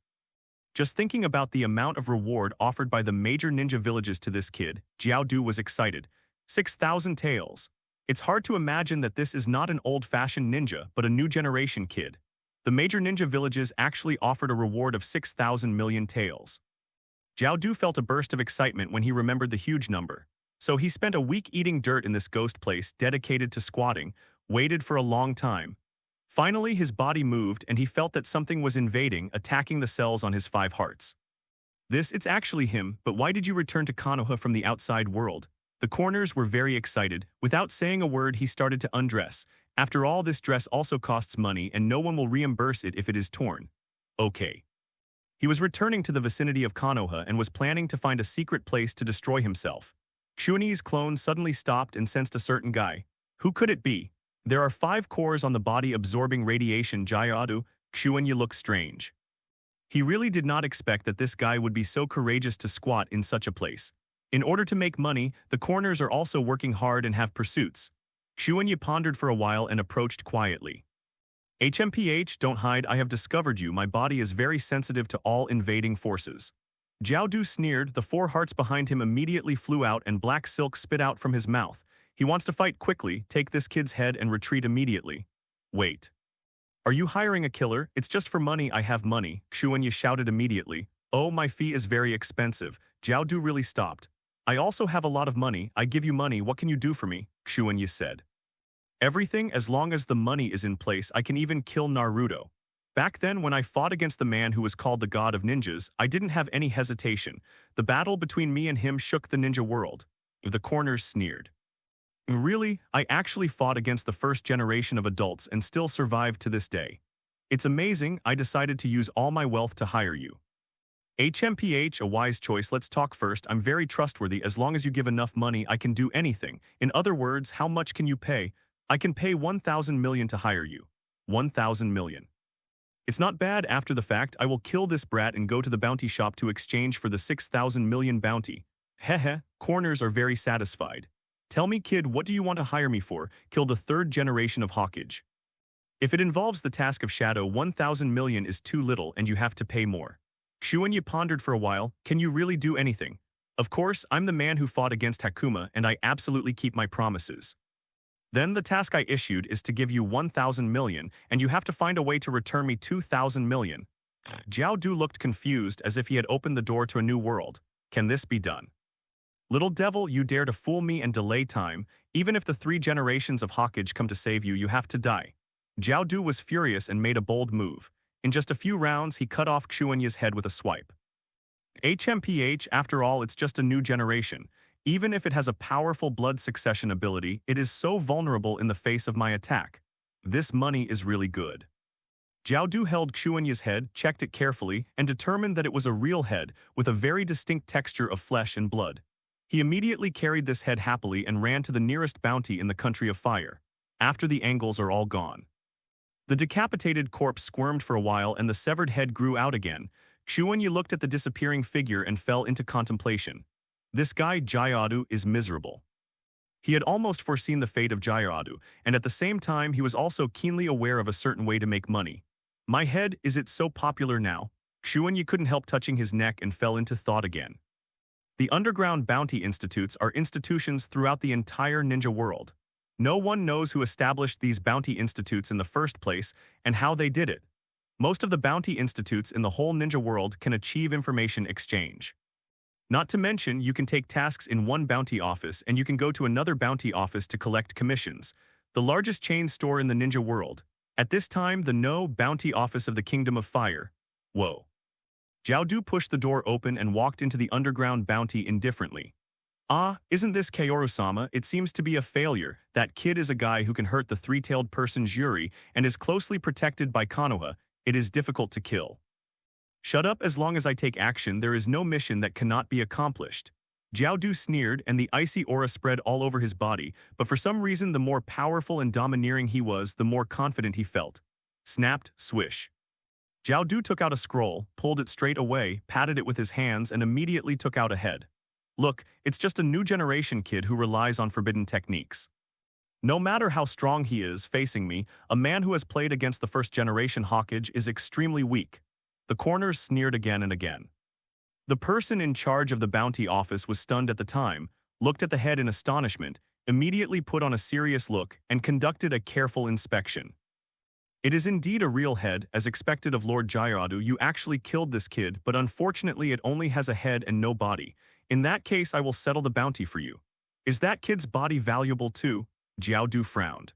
Just thinking about the amount of reward offered by the major ninja villages to this kid, Jiao Du was excited. 6,000 taels. It's hard to imagine that this is not an old-fashioned ninja, but a new generation kid. The major ninja villages actually offered a reward of 6,000 million taels. Jiao Du felt a burst of excitement when he remembered the huge number. So he spent a week eating dirt in this ghost place dedicated to squatting, waited for a long time. Finally, his body moved and he felt that something was invading, attacking the cells on his 5 hearts. It's actually him, but why did you return to Konoha from the outside world? The corners were very excited. Without saying a word, he started to undress. After all, this dress also costs money and no one will reimburse it if it is torn. Okay. He was returning to the vicinity of Konoha and was planning to find a secret place to destroy himself. Xuanyi's clone suddenly stopped and sensed a certain guy. Who could it be? There are 5 cores on the body absorbing radiation. Jiao Xuanyi looked strange. He really did not expect that this guy would be so courageous to squat in such a place. In order to make money, the corners are also working hard and have pursuits. Xuanyi pondered for a while and approached quietly. HMPH, don't hide, I have discovered you. My body is very sensitive to all invading forces. Jiao Du sneered. The 4 hearts behind him immediately flew out and black silk spit out from his mouth. He wants to fight quickly, take this kid's head and retreat immediately. Wait. Are you hiring a killer? It's just for money. I have money, Xuanyi shouted immediately. Oh, my fee is very expensive. Jiao Du really stopped. I also have a lot of money. I give you money. What can you do for me? Xuanyi said. Everything, as long as the money is in place. I can even kill Naruto. Back then, when I fought against the man who was called the god of ninjas, I didn't have any hesitation. The battle between me and him shook the ninja world. The corners sneered. Really, I actually fought against the first generation of adults and still survived to this day. It's amazing. I decided to use all my wealth to hire you. HMPH, a wise choice. Let's talk first. I'm very trustworthy. As long as you give enough money, I can do anything. In other words, how much can you pay? I can pay 1,000 million to hire you. 1,000 million. It's not bad. After the fact, I will kill this brat and go to the bounty shop to exchange for the 6,000 million bounty. Hehe, corners are very satisfied. Tell me, kid, what do you want to hire me for? Kill the 3rd generation of Hokage. If it involves the task of shadow, 1,000 million is too little and you have to pay more. Xuanyi pondered for a while. Can you really do anything? Of course, I'm the man who fought against Hakuma and I absolutely keep my promises. Then the task I issued is to give you 1,000 million and you have to find a way to return me 2,000 million. Jiao Du looked confused as if he had opened the door to a new world. Can this be done? Little devil, you dare to fool me and delay time. Even if the 3 generations of Hokage come to save you, you have to die. Jiao Du was furious and made a bold move. In just a few rounds, he cut off Xuanyi's head with a swipe. HMPH, after all, it's just a new generation. Even if it has a powerful blood succession ability, it is so vulnerable in the face of my attack. This money is really good. Jiao Du held Xuanyi's head, checked it carefully, and determined that it was a real head with a very distinct texture of flesh and blood. He immediately carried this head happily and ran to the nearest bounty in the country of fire. After the angles are all gone. The decapitated corpse squirmed for a while and the severed head grew out again. Xuanyi looked at the disappearing figure and fell into contemplation. This guy Jiao Du is miserable. He had almost foreseen the fate of Jiao Du, and at the same time he was also keenly aware of a certain way to make money. My head, is it so popular now? Xuanyi couldn't help touching his neck and fell into thought again. The underground bounty institutes are institutions throughout the entire ninja world. No one knows who established these bounty institutes in the first place and how they did it. Most of the bounty institutes in the whole ninja world can achieve information exchange. Not to mention, you can take tasks in one bounty office and you can go to another bounty office to collect commissions. The largest chain store in the ninja world. At this time, the No Bounty Office of the Kingdom of Fire. Whoa. Jiao Du pushed the door open and walked into the underground bounty indifferently. Ah, isn't this Kaoru-sama? It seems to be a failure. That kid is a guy who can hurt the 3-tailed person's Yuri and is closely protected by Konoha. It is difficult to kill. Shut up, as long as I take action, there is no mission that cannot be accomplished. Jiao Du sneered and the icy aura spread all over his body, but for some reason the more powerful and domineering he was, the more confident he felt. Snapped, swish. Jiao Du took out a scroll, pulled it straight away, patted it with his hands and immediately took out a head. Look, it's just a new generation kid who relies on forbidden techniques. No matter how strong he is facing me, a man who has played against the first generation Hokage is extremely weak. The corners sneered again and again. The person in charge of the bounty office was stunned at the time, looked at the head in astonishment, immediately put on a serious look, and conducted a careful inspection. It is indeed a real head, as expected of Lord Gyaradu. You actually killed this kid, but unfortunately it only has a head and no body. In that case, I will settle the bounty for you. Is that kid's body valuable too? Jiaodu frowned.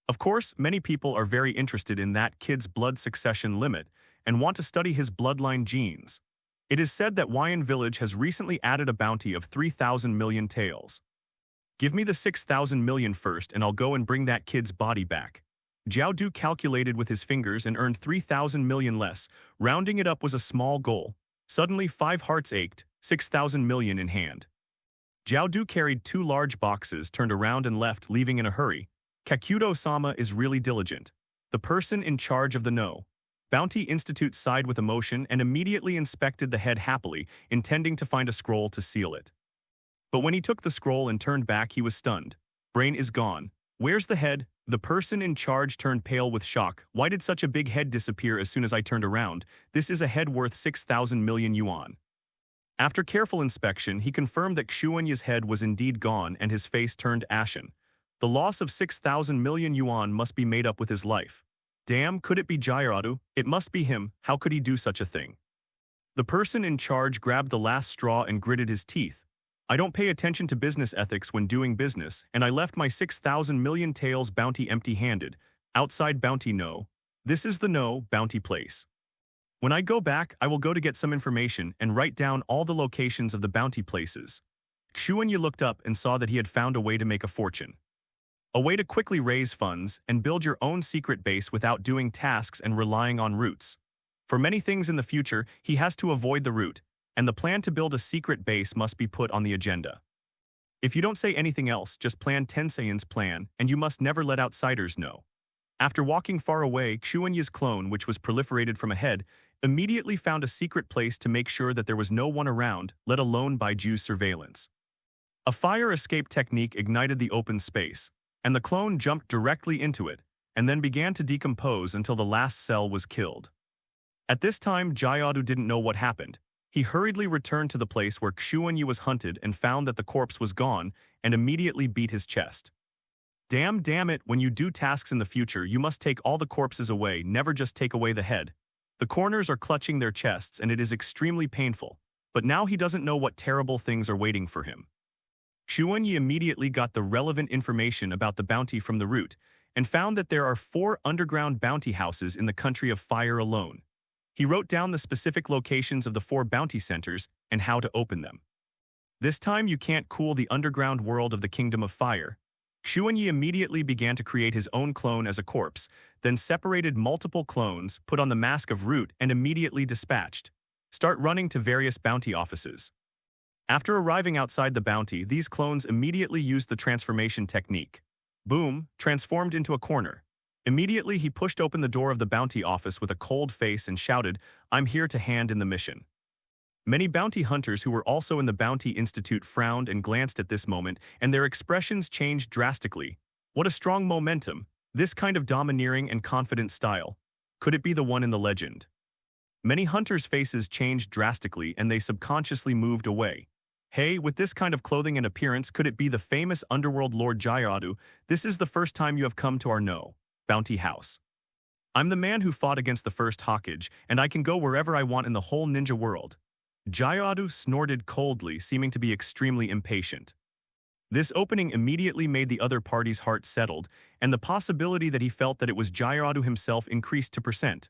Of course, many people are very interested in that kid's blood succession limit and want to study his bloodline genes. It is said that Huayan village has recently added a bounty of 3,000 million taels. Give me the 6,000 million first and I'll go and bring that kid's body back. Jiaodu calculated with his fingers and earned 3,000 million less. Rounding it up was a small goal. Suddenly 5 hearts ached, 6,000 million in hand. Jiaodu carried 2 large boxes, turned around and left, leaving in a hurry. Kakudo-sama is really diligent. The person in charge of the No. Bounty Institute sighed with emotion and immediately inspected the head happily, intending to find a scroll to seal it. But when he took the scroll and turned back, he was stunned. Brain is gone. Where's the head? The person in charge turned pale with shock. Why did such a big head disappear as soon as I turned around? This is a head worth 6,000 million yuan. After careful inspection, he confirmed that Xuanyi's head was indeed gone and his face turned ashen. The loss of 6,000 million yuan must be made up with his life. Damn, could it be Gyaradu? It must be him. How could he do such a thing? The person in charge grabbed the last straw and gritted his teeth. I don't pay attention to business ethics when doing business, and I left my 6,000 million taels bounty empty-handed. Outside bounty no. This is the no bounty place. When I go back, I will go to get some information and write down all the locations of the bounty places. Xuanyi looked up and saw that he had found a way to make a fortune. A way to quickly raise funds and build your own secret base without doing tasks and relying on routes. For many things in the future, he has to avoid the route, and the plan to build a secret base must be put on the agenda. If you don't say anything else, just plan Tensei's plan, and you must never let outsiders know. After walking far away, Xuanyi's clone, which was proliferated from ahead, immediately found a secret place to make sure that there was no one around, let alone by Ju's surveillance. A fire escape technique ignited the open space, and the clone jumped directly into it, and then began to decompose until the last cell was killed. At this time, Gyaradu didn't know what happened. He hurriedly returned to the place where Xuanyi was hunted and found that the corpse was gone, and immediately beat his chest. Damn it, when you do tasks in the future, you must take all the corpses away, never just take away the head. The corners are clutching their chests and it is extremely painful, but now he doesn't know what terrible things are waiting for him. Xuanyi immediately got the relevant information about the bounty from the route and found that there are 4 underground bounty houses in the country of fire alone. He wrote down the specific locations of the 4 bounty centers and how to open them. This time you can't cool the underground world of the Kingdom of Fire. Xuanyi immediately began to create his own clone as a corpse, then separated multiple clones, put on the mask of Root, and immediately dispatched. Start running to various bounty offices. After arriving outside the bounty, these clones immediately used the transformation technique. Boom, transformed into a corner. Immediately he pushed open the door of the bounty office with a cold face and shouted, "I'm here to hand in the mission." Many bounty hunters who were also in the Bounty Institute frowned and glanced at this moment, and their expressions changed drastically. What a strong momentum, this kind of domineering and confident style. Could it be the one in the legend? Many hunters' faces changed drastically and they subconsciously moved away. Hey, with this kind of clothing and appearance, could it be the famous underworld Lord Gyaradu? This is the first time you have come to our bounty house. I'm the man who fought against the first Hokage, and I can go wherever I want in the whole ninja world. Gyaradu snorted coldly, seeming to be extremely impatient. This opening immediately made the other party's heart settled, and the possibility that he felt that it was Gyaradu himself increased to percent.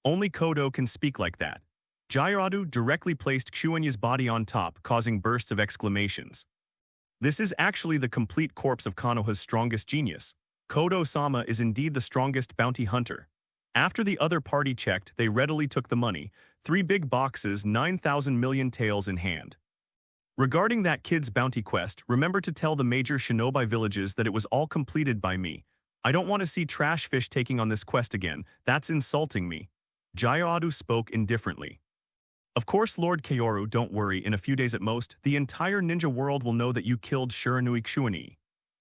Only Kodo can speak like that. Gyaradu directly placed Xuanyi's body on top, causing bursts of exclamations. This is actually the complete corpse of Konoha's strongest genius. Kodo-sama is indeed the strongest bounty hunter. After the other party checked, they readily took the money, 3 big boxes, 9,000 million taels in hand. Regarding that kid's bounty quest, remember to tell the major shinobi villages that it was all completed by me. I don't want to see trash fish taking on this quest again, that's insulting me. Gyaradu spoke indifferently. Of course, Lord Kaoru, don't worry, in a few days at most, the entire ninja world will know that you killed Shiranui Xuanyi.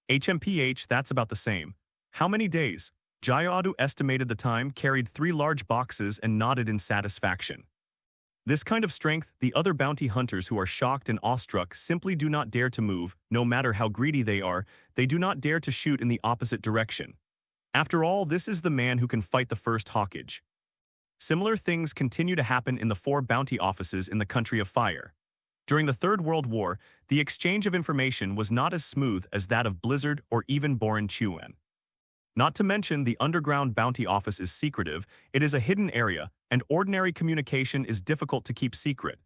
HMPH, that's about the same. How many days? Jayadu estimated the time, carried 3 large boxes, and nodded in satisfaction. This kind of strength, the other bounty hunters who are shocked and awestruck simply do not dare to move, no matter how greedy they do not dare to shoot in the opposite direction. After all, this is the man who can fight the first Hokage. Similar things continue to happen in the 4 bounty offices in the Country of Fire. During the Third World War, the exchange of information was not as smooth as that of Blizzard or even Borin Chuan. Not to mention, the underground bounty office is secretive, it is a hidden area, and ordinary communication is difficult to keep secret.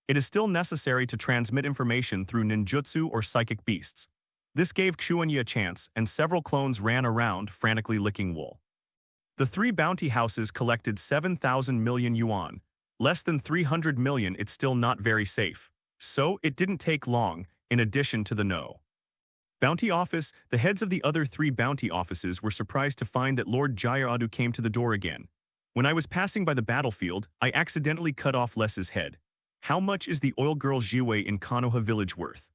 It is still necessary to transmit information through ninjutsu or psychic beasts. This gave Xuanyi a chance, and several clones ran around, frantically licking wool. The 3 bounty houses collected 7,000 million yuan. Less than 300 million, it's still not very safe. So, it didn't take long, in addition to the no. Bounty office, the heads of the other 3 bounty offices were surprised to find that Lord Jayadu came to the door again. When I was passing by the battlefield, I accidentally cut off Les's head. How much is the oil girl Jiwei in Konoha village worth?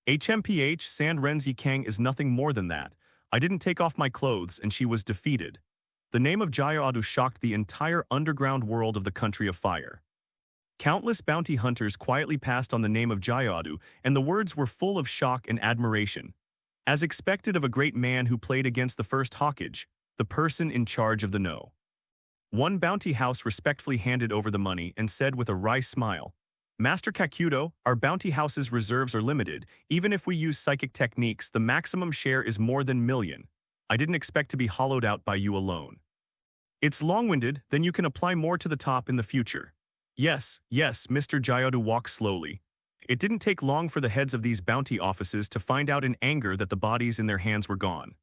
HMPH San Renzi Kang is nothing more than that. I didn't take off my clothes and she was defeated. The name of Jayadu shocked the entire underground world of the Country of Fire. Countless bounty hunters quietly passed on the name of Jayadu, and the words were full of shock and admiration. As expected of a great man who played against the first Hokage, the person in charge of the no. One bounty house respectfully handed over the money and said with a wry smile, "Master Kakudo, our bounty house's reserves are limited. Even if we use psychic techniques, the maximum share is more than million. I didn't expect to be hollowed out by you alone. It's long-winded, then you can apply more to the top in the future." Yes, Mr. Jayadu walked slowly. It didn't take long for the heads of these bounty offices to find out in anger that the bodies in their hands were gone.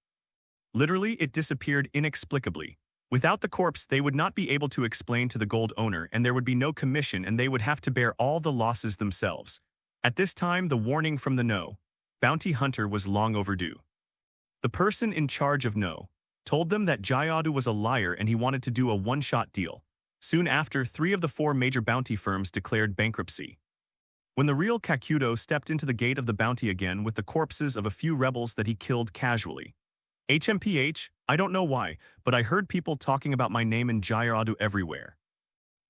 Literally, it disappeared inexplicably. Without the corpse, they would not be able to explain to the gold owner, and there would be no commission, and they would have to bear all the losses themselves. At this time, the warning from the no bounty hunter was long overdue. The person in charge of no told them that Jayadu was a liar and he wanted to do a one-shot deal. Soon after, 3 of the 4 major bounty firms declared bankruptcy. When the real Kakudo stepped into the gate of the bounty again with the corpses of a few rebels that he killed casually. HMPH, I don't know why, but I heard people talking about my name in Jayadu everywhere.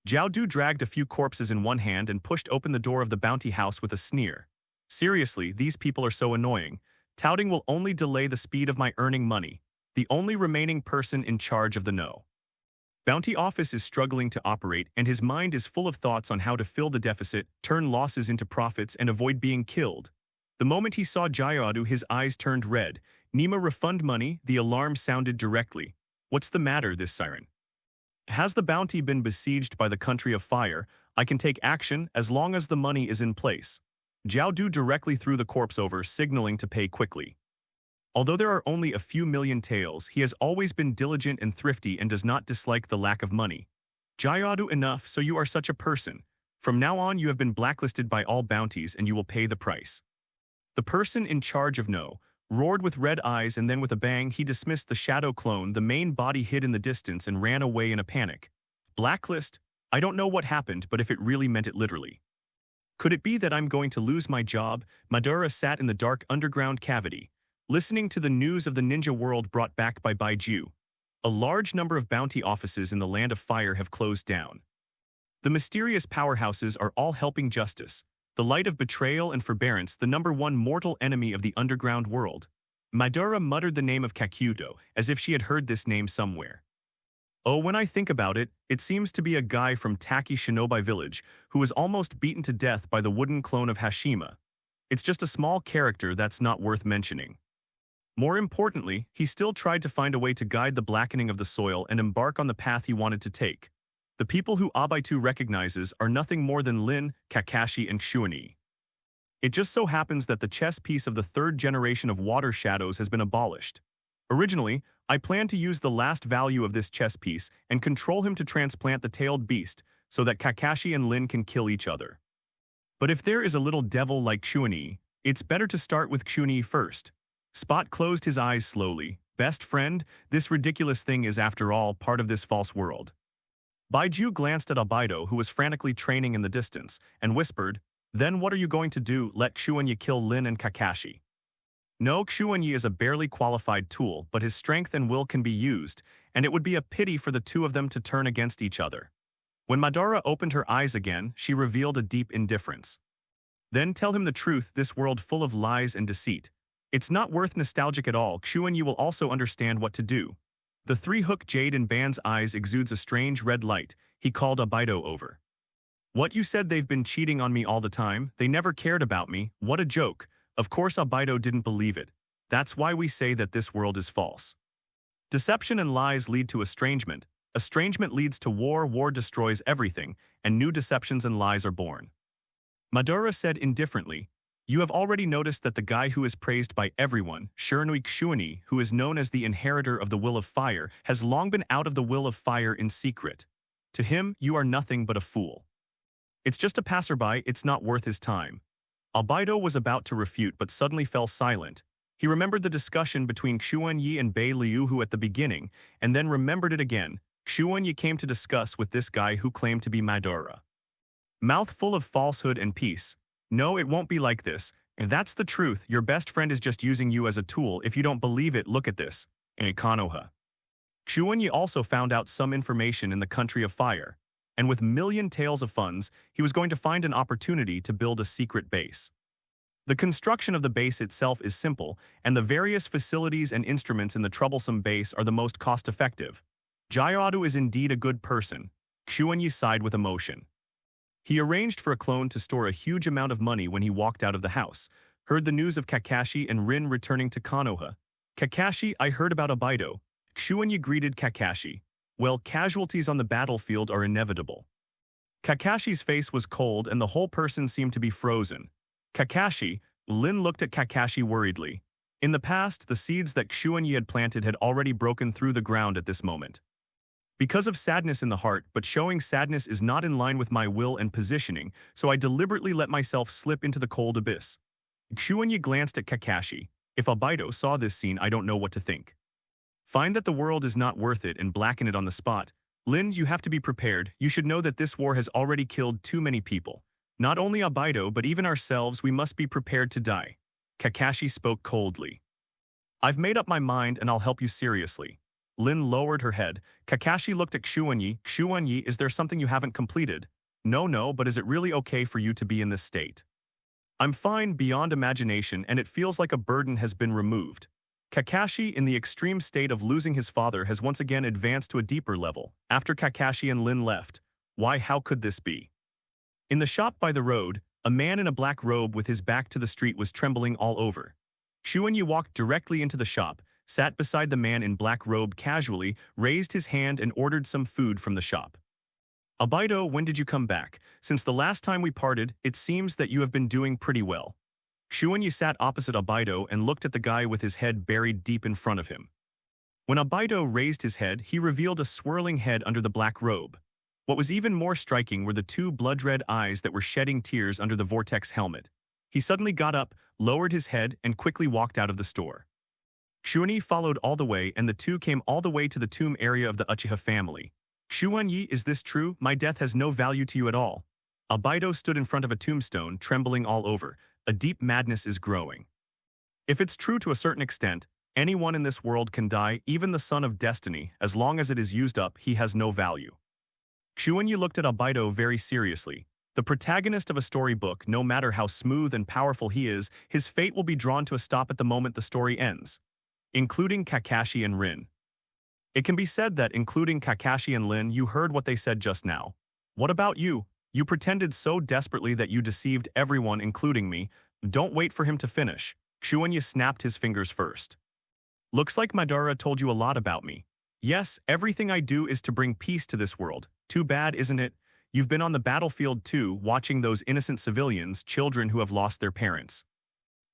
Jiaodu dragged a few corpses in one hand and pushed open the door of the bounty house with a sneer. Seriously, these people are so annoying. Touting will only delay the speed of my earning money. The only remaining person in charge of the no bounty office is struggling to operate, and his mind is full of thoughts on how to fill the deficit, turn losses into profits, and avoid being killed. The moment he saw Jayadu, his eyes turned red. "Nima, refund money," the alarm sounded directly. "What's the matter, this siren? Has the bounty been besieged by the Country of Fire? I can take action as long as the money is in place." Jiaodu directly threw the corpse over, signaling to pay quickly. Although there are only a few million taels, he has always been diligent and thrifty and does not dislike the lack of money. "Jayadu, enough, so you are such a person. From now on you have been blacklisted by all bounties and you will pay the price." The person in charge of no roared with red eyes, and then with a bang he dismissed the shadow clone. The main body hid in the distance and ran away in a panic. Blacklist? I don't know what happened, but if it really meant it literally. Could it be that I'm going to lose my job? Madara sat in the dark underground cavity, listening to the news of the ninja world brought back by Baiju. A large number of bounty offices in the Land of Fire have closed down. The mysterious powerhouses are all helping justice. The light of betrayal and forbearance, the #1 mortal enemy of the underground world. Madara muttered the name of Kakudo, as if she had heard this name somewhere. Oh, when I think about it, it seems to be a guy from Taki Shinobi village who was almost beaten to death by the wooden clone of Hashima. It's just a small character that's not worth mentioning. More importantly, he still tried to find a way to guide the blackening of the soil and embark on the path he wanted to take. The people who Abaitu recognizes are nothing more than Lin, Kakashi, and Xuanyi. It just so happens that the chess piece of the 3rd generation of water shadows has been abolished. Originally, I planned to use the last value of this chess piece and control him to transplant the tailed beast so that Kakashi and Lin can kill each other. But if there is a little devil like Xuanyi, it's better to start with Xuanyi first. Spot closed his eyes slowly. Best friend, this ridiculous thing is after all part of this false world. Baiju glanced at Albedo, who was frantically training in the distance, and whispered, "Then what are you going to do? Let Xuanyi kill Lin and Kakashi?" No, Xuanyi is a barely qualified tool, but his strength and will can be used, and it would be a pity for the two of them to turn against each other. When Madara opened her eyes again, she revealed a deep indifference. Then tell him the truth, this world full of lies and deceit. It's not worth nostalgic at all. Xuanyi will also understand what to do. The three-hook jade in Ban's eyes exudes a strange red light. He called Abido over. What you said, they've been cheating on me all the time, they never cared about me, what a joke. Of course Abido didn't believe it. That's why we say that this world is false. Deception and lies lead to estrangement. Estrangement leads to war, war destroys everything, and new deceptions and lies are born. Madara said indifferently, you have already noticed that the guy who is praised by everyone, Shiranui Xuanyi, who is known as the inheritor of the will of fire, has long been out of the will of fire in secret. To him, you are nothing but a fool. It's just a passerby, it's not worth his time. Abido was about to refute but suddenly fell silent. He remembered the discussion between Xuanyi and Bei Liu at the beginning, and then remembered it again. Xuanyi came to discuss with this guy who claimed to be Madara. Mouth full of falsehood and peace. No, it won't be like this. And that's the truth, your best friend is just using you as a tool. If you don't believe it, look at this. Konoha. Xuanyi also found out some information in the country of fire. And with million taels of funds, he was going to find an opportunity to build a secret base. The construction of the base itself is simple, and the various facilities and instruments in the troublesome base are the most cost-effective. Jayadu is indeed a good person. Xuanyi sighed with emotion. He arranged for a clone to store a huge amount of money when he walked out of the house, heard the news of Kakashi and Rin returning to Konoha. Kakashi, I heard about Abido. Xuanyi greeted Kakashi. Well, casualties on the battlefield are inevitable. Kakashi's face was cold and the whole person seemed to be frozen. Kakashi, Lin looked at Kakashi worriedly. In the past, the seeds that Xuanyi had planted had already broken through the ground at this moment. Because of sadness in the heart, but showing sadness is not in line with my will and positioning, so I deliberately let myself slip into the cold abyss. Xuanyi glanced at Kakashi. If Abido saw this scene, I don't know what to think. Find that the world is not worth it and blacken it on the spot. Lin, you have to be prepared. You should know that this war has already killed too many people. Not only Abido, but even ourselves, we must be prepared to die. Kakashi spoke coldly. I've made up my mind and I'll help you seriously. Lin lowered her head. Kakashi looked at Xuanyi. Xuanyi, is there something you haven't completed? No, but is it really okay for you to be in this state? I'm fine beyond imagination and it feels like a burden has been removed. Kakashi, in the extreme state of losing his father, has once again advanced to a deeper level. After Kakashi and Lin left. Why, how could this be? In the shop by the road, a man in a black robe with his back to the street was trembling all over. Xuanyi walked directly into the shop, sat beside the man in black robe casually, raised his hand and ordered some food from the shop. Abido, when did you come back? Since the last time we parted, it seems that you have been doing pretty well. Xuanyi sat opposite Abido and looked at the guy with his head buried deep in front of him. When Abido raised his head, he revealed a swirling head under the black robe. What was even more striking were the two blood-red eyes that were shedding tears under the vortex helmet. He suddenly got up, lowered his head, and quickly walked out of the store. Xuanyi followed all the way, and the two came all the way to the tomb area of the Uchiha family. Xuanyi, is this true? My death has no value to you at all. Abido stood in front of a tombstone, trembling all over. A deep madness is growing. If it's true to a certain extent, anyone in this world can die, even the son of destiny. As long as it is used up, he has no value. Xuanyi looked at Abido very seriously. The protagonist of a storybook, no matter how smooth and powerful he is, his fate will be drawn to a stop at the moment the story ends. Including Kakashi and Rin. It can be said that, including Kakashi and Lin, you heard what they said just now. What about you? You pretended so desperately that you deceived everyone, including me. Don't wait for him to finish. Xuanyi snapped his fingers first. Looks like Madara told you a lot about me. Yes, everything I do is to bring peace to this world. Too bad, isn't it? You've been on the battlefield too, watching those innocent civilians, children who have lost their parents.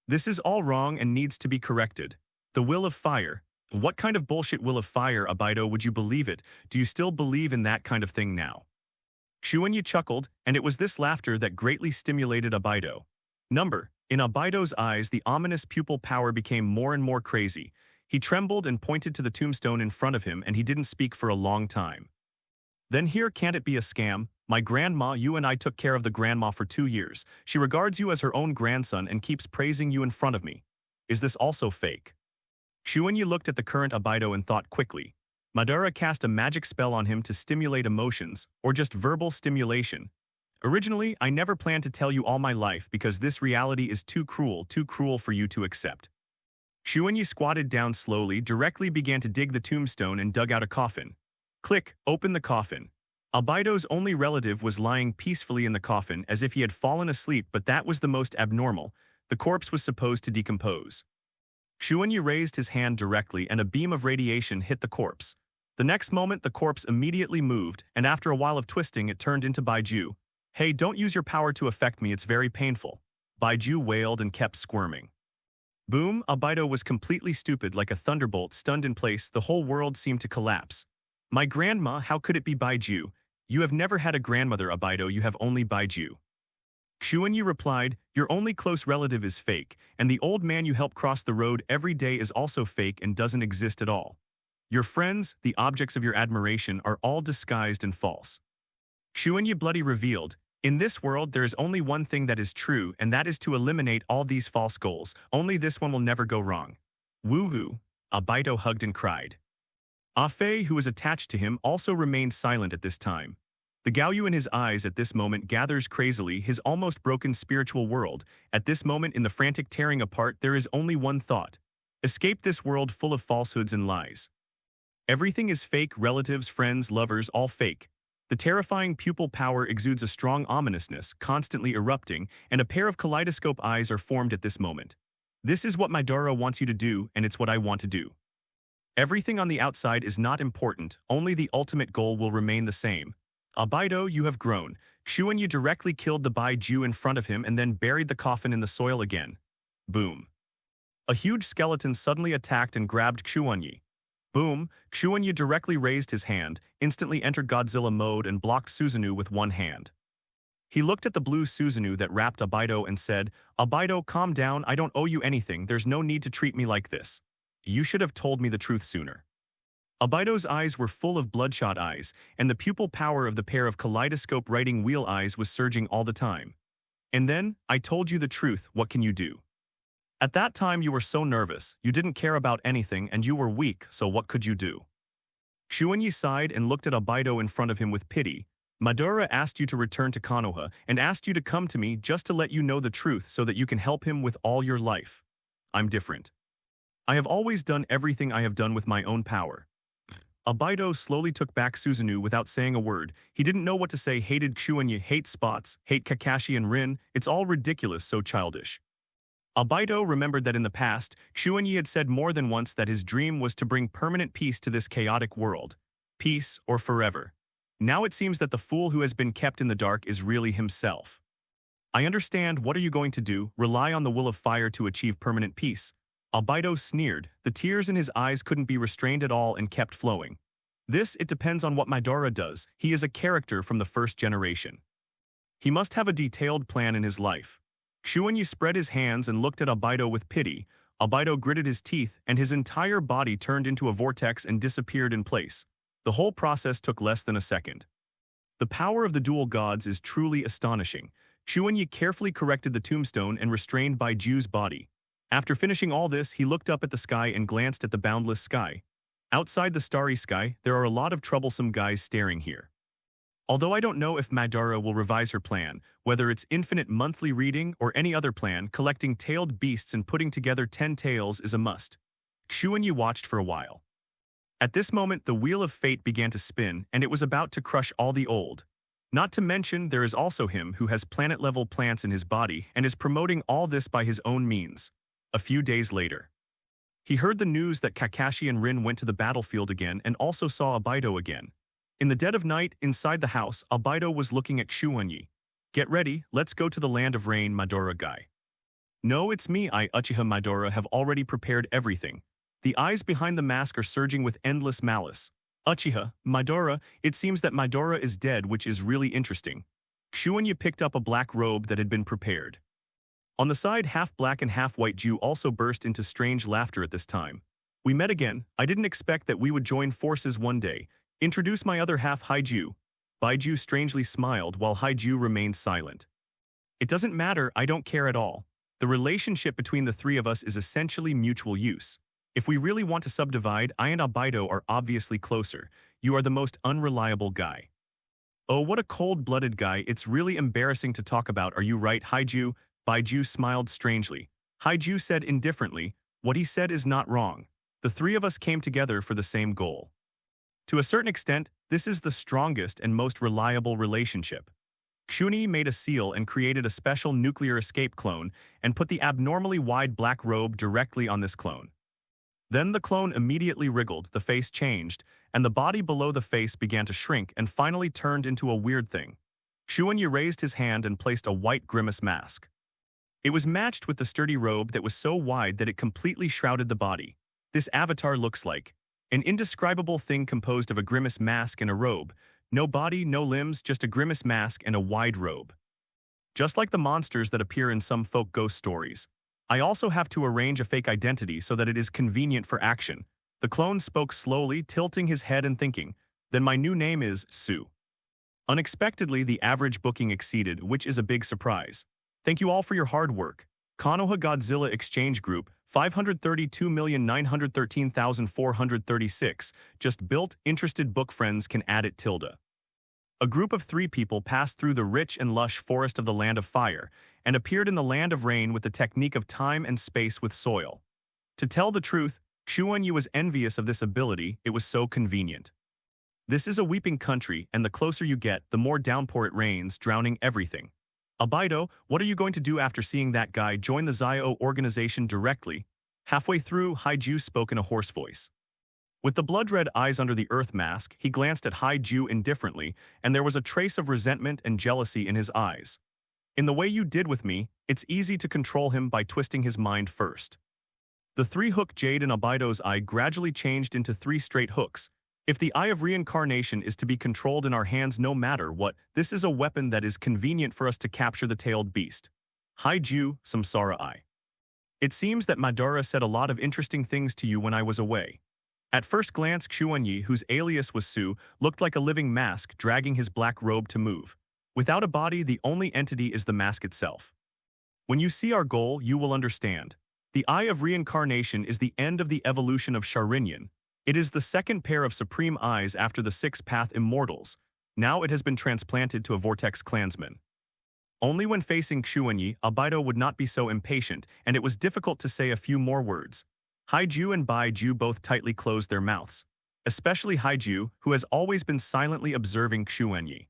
This is all wrong and needs to be corrected. The will of fire. What kind of bullshit will of fire, Abido? Would you believe it? Do you still believe in that kind of thing now? Xuanyi chuckled, and it was this laughter that greatly stimulated Abido. In Abido's eyes, the ominous pupil power became more and more crazy. He trembled and pointed to the tombstone in front of him, and he didn't speak for a long time. Then here, can't it be a scam? My grandma, you and I took care of the grandma for 2 years. She regards you as her own grandson and keeps praising you in front of me. Is this also fake? Xuanyi looked at the current Abido and thought quickly. Madara cast a magic spell on him to stimulate emotions, or just verbal stimulation. Originally, I never planned to tell you all my life because this reality is too cruel for you to accept. Xuanyi squatted down slowly, directly began to dig the tombstone and dug out a coffin. Click, open the coffin. Abido's only relative was lying peacefully in the coffin as if he had fallen asleep, but that was the most abnormal. The corpse was supposed to decompose. Xuanyi raised his hand directly and a beam of radiation hit the corpse. The next moment the corpse immediately moved, and after a while of twisting it turned into Baiju. Hey, don't use your power to affect me, it's very painful. Baiju wailed and kept squirming. Boom, Abido was completely stupid like a thunderbolt stunned in place, the whole world seemed to collapse. My grandma, how could it be Baiju? You have never had a grandmother, Abido, you have only Baiju. Xuanyi replied, your only close relative is fake, and the old man you help cross the road every day is also fake and doesn't exist at all. Your friends, the objects of your admiration, are all disguised and false. Xuanyi bloody revealed, in this world there is only one thing that is true, and that is to eliminate all these false goals. Only this one will never go wrong. Woohoo! Abido hugged and cried. Afei, who was attached to him, also remained silent at this time. The Gaoyu in his eyes at this moment gathers crazily, his almost broken spiritual world. At this moment in the frantic tearing apart, there is only one thought. Escape this world full of falsehoods and lies. Everything is fake, relatives, friends, lovers, all fake. The terrifying pupil power exudes a strong ominousness, constantly erupting, and a pair of kaleidoscope eyes are formed at this moment. This is what Madara wants you to do, and it's what I want to do. Everything on the outside is not important, only the ultimate goal will remain the same. Abido, you have grown. Xuanyi directly killed the Baiju in front of him and then buried the coffin in the soil again. Boom. A huge skeleton suddenly attacked and grabbed Xuanyi. Boom, Xuanyi directly raised his hand, instantly entered Godzilla mode and blocked Susanoo with one hand. He looked at the blue Susanoo that wrapped Abido and said, Abido, calm down, I don't owe you anything, there's no need to treat me like this. You should have told me the truth sooner. Abido's eyes were full of bloodshot eyes, and the pupil power of the pair of kaleidoscope writing wheel eyes was surging all the time. And then, I told you the truth, what can you do? At that time you were so nervous, you didn't care about anything and you were weak, so what could you do? Xuanyi sighed and looked at Abido in front of him with pity. Madara asked you to return to Konoha and asked you to come to me just to let you know the truth so that you can help him with all your life. I'm different. I have always done everything I have done with my own power. Abido slowly took back Susanoo without saying a word. He didn't know what to say. Hated Xuanyi, hate Spots, hate Kakashi and Rin. It's all ridiculous, so childish. Abido remembered that in the past, Xuanyi had said more than once that his dream was to bring permanent peace to this chaotic world. Peace or forever. Now it seems that the fool who has been kept in the dark is really himself. I understand, what are you going to do? Rely on the will of fire to achieve permanent peace. Abido sneered. The tears in his eyes couldn't be restrained at all and kept flowing. It depends on what Madara does. He is a character from the first generation. He must have a detailed plan in his life. Xuanyi spread his hands and looked at Abido with pity. Abido gritted his teeth and his entire body turned into a vortex and disappeared in place. The whole process took less than a second. The power of the dual gods is truly astonishing. Xuanyi carefully corrected the tombstone and restrained Baiju's body. After finishing all this, he looked up at the sky and glanced at the boundless sky. Outside the starry sky, there are a lot of troublesome guys staring here. Although I don't know if Madara will revise her plan, whether it's infinite monthly reading or any other plan, collecting tailed beasts and putting together 10 tails is a must. Xuanyi watched for a while. At this moment, the wheel of fate began to spin, and it was about to crush all the old. Not to mention, there is also him who has planet-level plants in his body and is promoting all this by his own means. A few days later, he heard the news that Kakashi and Rin went to the battlefield again and also saw Abido again. In the dead of night, inside the house, Abido was looking at Xuanyi. Get ready, let's go to the land of rain, Madara guy. No, it's me, Uchiha Madara have already prepared everything. The eyes behind the mask are surging with endless malice. Uchiha, Madara, it seems that Madara is dead, which is really interesting. Xuanyi picked up a black robe that had been prepared. On the side, half black and half white Jew also burst into strange laughter at this time. We met again. I didn't expect that we would join forces one day. Introduce my other half, Haiju. Baiju strangely smiled while Haiju remained silent. It doesn't matter, I don't care at all. The relationship between the three of us is essentially mutual use. If we really want to subdivide, I and Abido are obviously closer. You are the most unreliable guy. Oh, what a cold-blooded guy. It's really embarrassing to talk about. Are you right, Haiju? Baiju smiled strangely. Haiju said indifferently, what he said is not wrong. The three of us came together for the same goal. To a certain extent, this is the strongest and most reliable relationship. Xuanyi made a seal and created a special nuclear escape clone and put the abnormally wide black robe directly on this clone. Then the clone immediately wriggled, the face changed, and the body below the face began to shrink and finally turned into a weird thing. Xuanyi raised his hand and placed a white grimace mask. It was matched with the sturdy robe that was so wide that it completely shrouded the body. This avatar looks like an indescribable thing composed of a grimace mask and a robe. No body, no limbs, just a grimace mask and a wide robe. Just like the monsters that appear in some folk ghost stories. I also have to arrange a fake identity so that it is convenient for action. The clone spoke slowly, tilting his head and thinking, then my new name is Su. Unexpectedly, the average booking exceeded, which is a big surprise. Thank you all for your hard work. Konoha Godzilla Exchange Group, 532,913,436, just built, interested book friends can add it tilde. A group of 3 people passed through the rich and lush forest of the Land of Fire and appeared in the Land of Rain with the technique of time and space with soil. To tell the truth, Xuanyi was envious of this ability, it was so convenient. This is a weeping country, and the closer you get, the more downpour it rains, drowning everything. Abido, what are you going to do after seeing that guy join the Zio organization directly? Halfway through, Haiju spoke in a hoarse voice. With the blood-red eyes under the earth mask, he glanced at Haiju indifferently, and there was a trace of resentment and jealousy in his eyes. In the way you did with me, it's easy to control him by twisting his mind first. The 3-hook jade in Abido's eye gradually changed into 3 straight hooks. If the eye of reincarnation is to be controlled in our hands no matter what, this is a weapon that is convenient for us to capture the tailed beast. Haiju, Samsara Eye. It seems that Madara said a lot of interesting things to you when I was away. At first glance, Xuanyi, whose alias was Su, looked like a living mask dragging his black robe to move. Without a body, the only entity is the mask itself. When you see our goal, you will understand. The Eye of Reincarnation is the end of the evolution of Sharinyan. It is the second pair of supreme eyes after the 6-path immortals. Now it has been transplanted to a Vortex clansman. Only when facing Xuanyi, Abido would not be so impatient, and it was difficult to say a few more words. Haiju and Baiju both tightly closed their mouths, especially Haiju, who has always been silently observing Xuanyi.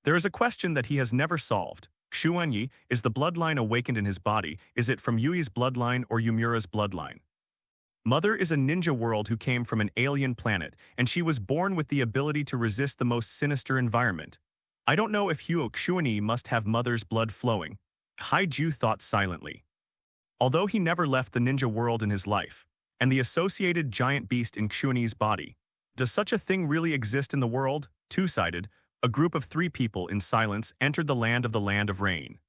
There is a question that he has never solved. Xuanyi, is the bloodline awakened in his body? Is it from Yui's bloodline or Yumura's bloodline? Mother is a ninja world who came from an alien planet, and she was born with the ability to resist the most sinister environment. I don't know if Xuanyi must have mother's blood flowing. Haiju thought silently. Although he never left the ninja world in his life, and the associated giant beast in Xuanyi's body, does such a thing really exist in the world? Two-sided, a group of 3 people in silence entered the Land of Rain.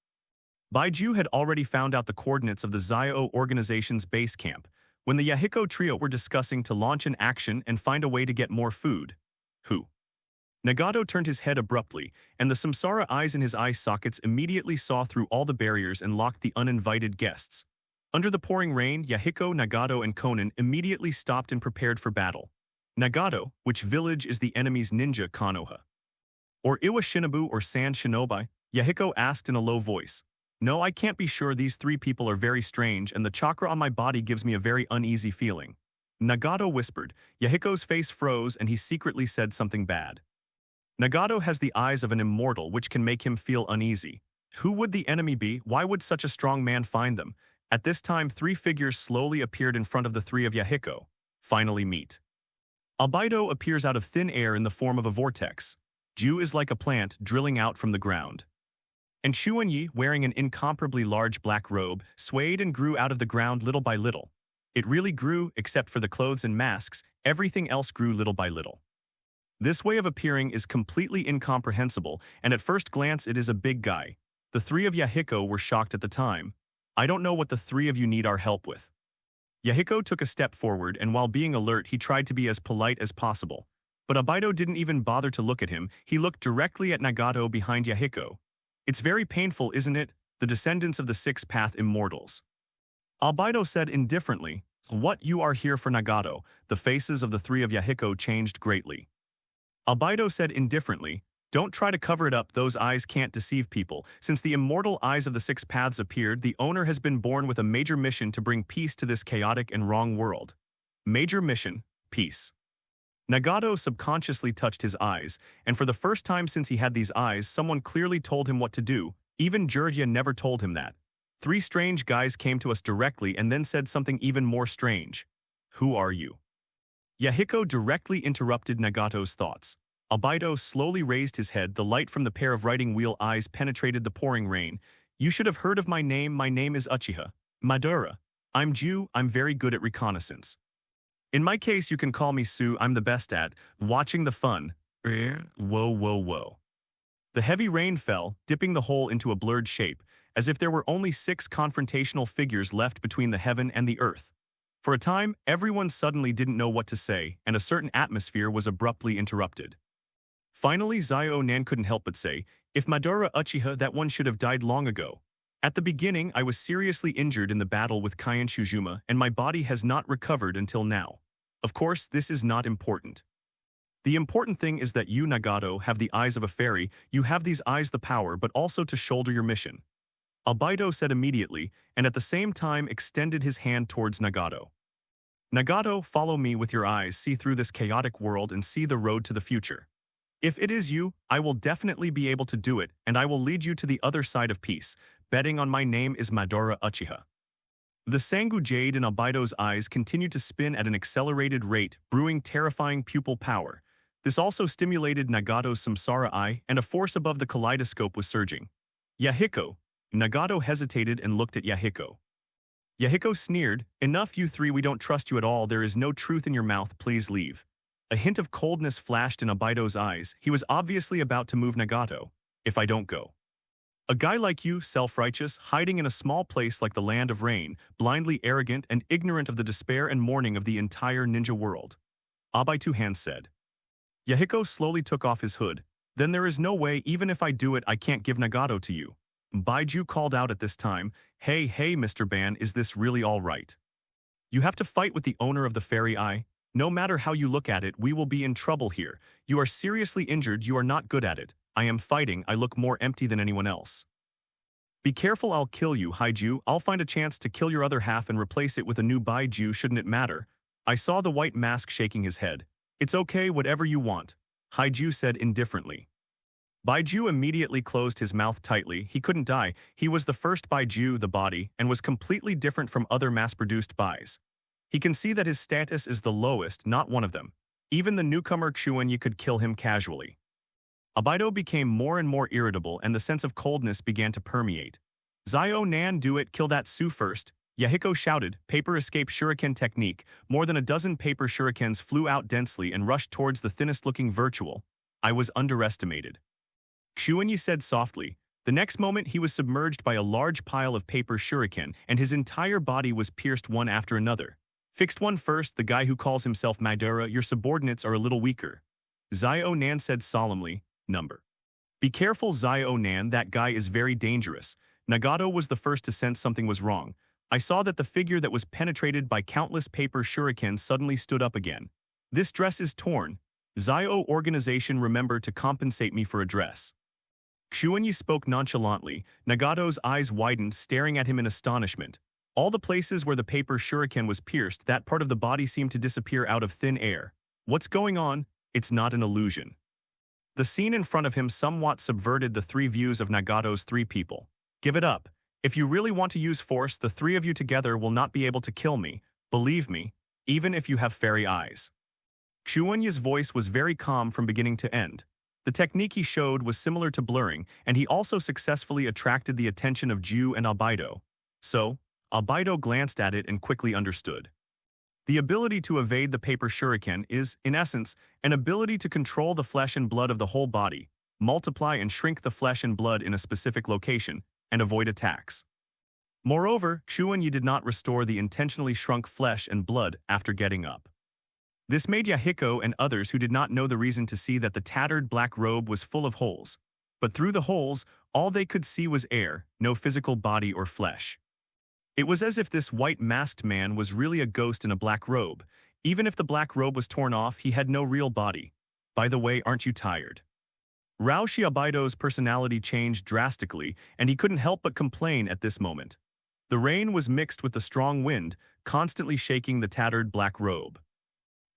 Baiju had already found out the coordinates of the Zio organization's base camp, when the Yahiko trio were discussing to launch an action and find a way to get more food. Who? Nagato turned his head abruptly, and the samsara eyes in his eye sockets immediately saw through all the barriers and locked the uninvited guests. Under the pouring rain, Yahiko, Nagato, and Konan immediately stopped and prepared for battle. Nagato, which village is the enemy's ninja Konoha? Or Iwa Shinobu or Sand Shinobi? Yahiko asked in a low voice. No, I can't be sure. These 3 people are very strange, and the chakra on my body gives me a very uneasy feeling. Nagato whispered. Yahiko's face froze, and he secretly said something bad. Nagato has the eyes of an immortal, which can make him feel uneasy. Who would the enemy be? Why would such a strong man find them? At this time, 3 figures slowly appeared in front of the 3 of Yahiko. Finally meet. Abido appears out of thin air in the form of a vortex. Ju is like a plant drilling out from the ground. And Xuanyi, wearing an incomparably large black robe, swayed and grew out of the ground little by little. It really grew, except for the clothes and masks, everything else grew little by little. This way of appearing is completely incomprehensible, and at first glance it is a big guy. The 3 of Yahiko were shocked at the time. I don't know what the 3 of you need our help with. Yahiko took a step forward, and while being alert, he tried to be as polite as possible. But Abido didn't even bother to look at him. He looked directly at Nagato behind Yahiko. It's very painful, isn't it? the descendants of the six-path immortals. Albedo said indifferently, "What, you are here for Nagato?" The faces of the three of Yahiko changed greatly. Albedo said indifferently, "Don't try to cover it up, those eyes can't deceive people. Since the immortal eyes of the six paths appeared, the owner has been born with a major mission to bring peace to this chaotic and wrong world." Major mission, peace. Nagato subconsciously touched his eyes, and for the first time since he had these eyes, someone clearly told him what to do. Even Jiraiya never told him that. Three strange guys came to us directly and then said something even more strange. "Who are you?" Yahiko directly interrupted Nagato's thoughts. Albedo slowly raised his head. The light from the pair of riding wheel eyes penetrated the pouring rain. "You should have heard of my name. My name is Uchiha Madara. I'm Jew. I'm very good at reconnaissance. In my case, you can call me Sue. I'm the best at watching the fun." Whoa, whoa, whoa. The heavy rain fell, dipping the hole into a blurred shape, as if there were only 6 confrontational figures left between the heaven and the earth. For a time, everyone suddenly didn't know what to say, and a certain atmosphere was abruptly interrupted. Finally, Zio Nan couldn't help but say, "If Madara Uchiha, that one should have died long ago. At the beginning, I was seriously injured in the battle with Kaiin Shujuma, and my body has not recovered until now. Of course, this is not important. The important thing is that you, Nagato, have the eyes of a fairy. You have these eyes the power, but also to shoulder your mission." Albedo said immediately, and at the same time extended his hand towards Nagato. "Nagato, follow me with your eyes, see through this chaotic world and see the road to the future. If it is you, I will definitely be able to do it, and I will lead you to the other side of peace. Betting on my name is Madara Uchiha." The Sangu Jade in Albedo's eyes continued to spin at an accelerated rate, brewing terrifying pupil power. This also stimulated Nagato's Samsara eye, and a force above the kaleidoscope was surging. "Yahiko." Nagato hesitated and looked at Yahiko. Yahiko sneered, "Enough, you three, we don't trust you at all. There is no truth in your mouth, please leave." A hint of coldness flashed in Albedo's eyes. He was obviously about to move Nagato. "If I don't go. A guy like you, self-righteous, hiding in a small place like the Land of Rain, blindly arrogant and ignorant of the despair and mourning of the entire ninja world." Abai Two Hands said. Yahiko slowly took off his hood. "Then there is no way, even if I do it, I can't give Nagato to you." Baiju called out at this time, Hey, Mr. Ban, is this really all right? You have to fight with the owner of the fairy eye? No matter how you look at it, we will be in trouble here. You are seriously injured, you are not good at it. I am fighting, I look more empty than anyone else. Be careful, I'll kill you, Haiju. I'll find a chance to kill your other half and replace it with a new Baiju, shouldn't it matter? I saw the white mask shaking his head. It's okay, whatever you want, Haiju said indifferently. Baiju immediately closed his mouth tightly. He couldn't die. He was the first Baiju, the body, and was completely different from other mass-produced Bais. He can see that his status is the lowest, not one of them. Even the newcomer Xuanyi could kill him casually. Albedo became more and more irritable, and the sense of coldness began to permeate. Zio Nan, do it, kill that Su first. Yahiko shouted, paper escape shuriken technique. More than a dozen paper shurikens flew out densely and rushed towards the thinnest-looking virtual. I was underestimated. Xuanyi said softly. The next moment he was submerged by a large pile of paper shuriken, and his entire body was pierced one after another. Fixed one first, the guy who calls himself Madara, your subordinates are a little weaker. Zio Nan said solemnly, number. Be careful, Zio Nan, that guy is very dangerous. Nagato was the first to sense something was wrong. I saw that the figure that was penetrated by countless paper shurikens suddenly stood up again. This dress is torn. Zio organization, remember to compensate me for a dress. Xuanyi spoke nonchalantly. Nagato's eyes widened, staring at him in astonishment. All the places where the paper shuriken was pierced, that part of the body seemed to disappear out of thin air. What's going on? It's not an illusion. The scene in front of him somewhat subverted the three views of Nagato's three people. Give it up. If you really want to use force, the three of you together will not be able to kill me. Believe me, even if you have fairy eyes. Xuanyi's voice was very calm from beginning to end. The technique he showed was similar to blurring, and he also successfully attracted the attention of Ju and Albedo. So, Albedo glanced at it and quickly understood. The ability to evade the paper shuriken is, in essence, an ability to control the flesh and blood of the whole body, multiply and shrink the flesh and blood in a specific location, and avoid attacks. Moreover, Xuanyi did not restore the intentionally shrunk flesh and blood after getting up. This made Yahiko and others who did not know the reason to see that the tattered black robe was full of holes. But through the holes, All they could see was air, no physical body or flesh. It was as if this white masked man was really a ghost in a black robe. Even if the black robe was torn off, he had no real body. By the way, aren't you tired? Rao Shiabaido's personality changed drastically, and he couldn't help but complain at this moment. The rain was mixed with the strong wind, constantly shaking the tattered black robe.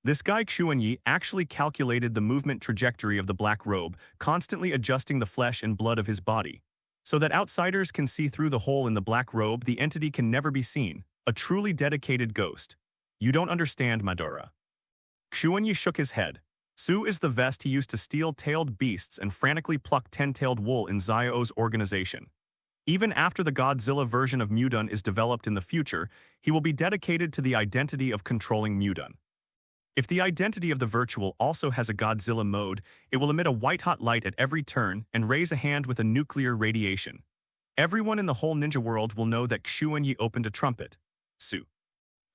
This guy Xuanyi actually calculated the movement trajectory of the black robe, constantly adjusting the flesh and blood of his body. So that outsiders can see through the hole in the black robe, the entity can never be seen. A truly dedicated ghost. You don't understand, Madara. Xuanyi shook his head. Su is the vest he used to steal tailed beasts and frantically pluck 10-tailed wool in Xiao's organization. Even after the Godzilla version of Mudun is developed in the future, he will be dedicated to the identity of controlling Mudun. If the identity of the virtual also has a Godzilla mode, it will emit a white-hot light at every turn and raise a hand with a nuclear radiation. Everyone in the whole ninja world will know that Xuanyi opened a trumpet. Su.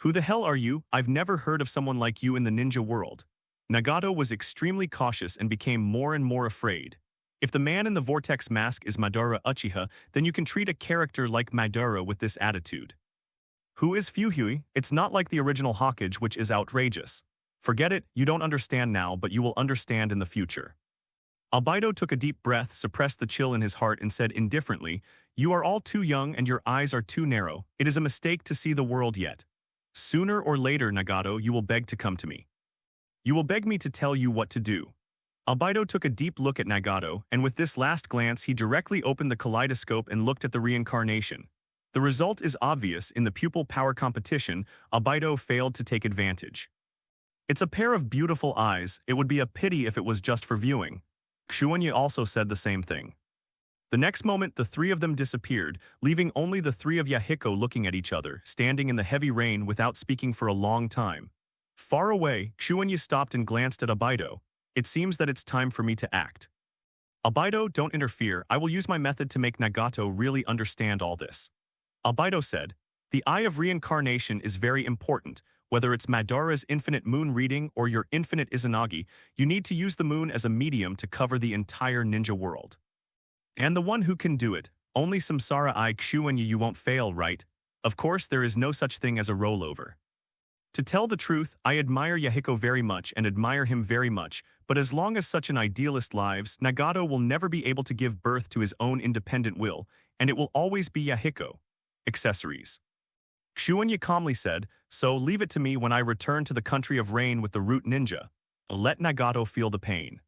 Who the hell are you? I've never heard of someone like you in the ninja world. Nagato was extremely cautious and became more and more afraid. If the man in the vortex mask is Madara Uchiha, then you can treat a character like Madara with this attitude. Who is Fuhui? It's not like the original Hokage, which is outrageous. Forget it, you don't understand now, but you will understand in the future. Albedo took a deep breath, suppressed the chill in his heart, and said indifferently, You are all too young and your eyes are too narrow. It is a mistake to see the world yet. Sooner or later, Nagato, you will beg to come to me. You will beg me to tell you what to do. Albedo took a deep look at Nagato, and with this last glance he directly opened the kaleidoscope and looked at the reincarnation. The result is obvious. In the pupil power competition, Albedo failed to take advantage. It's a pair of beautiful eyes. It would be a pity if it was just for viewing. Xuanyi also said the same thing. The next moment, the three of them disappeared, leaving only the three of Yahiko looking at each other, standing in the heavy rain without speaking for a long time. Far away, Xuanyi stopped and glanced at Albedo. It seems that it's time for me to act. Albedo, don't interfere. I will use my method to make Nagato really understand all this. Albedo said, The Eye of Reincarnation is very important. Whether it's Madara's infinite moon reading or your infinite Izanagi, you need to use the moon as a medium to cover the entire ninja world. And the one who can do it, only Samsara I Xuanyi, you won't fail, right? Of course, there is no such thing as a rollover. To tell the truth, I admire Yahiko very much and admire him very much, but as long as such an idealist lives, Nagato will never be able to give birth to his own independent will, and it will always be Yahiko. Accessories. Xuanyi calmly said, So leave it to me when I return to the country of rain with the root ninja. Let Nagato feel the pain.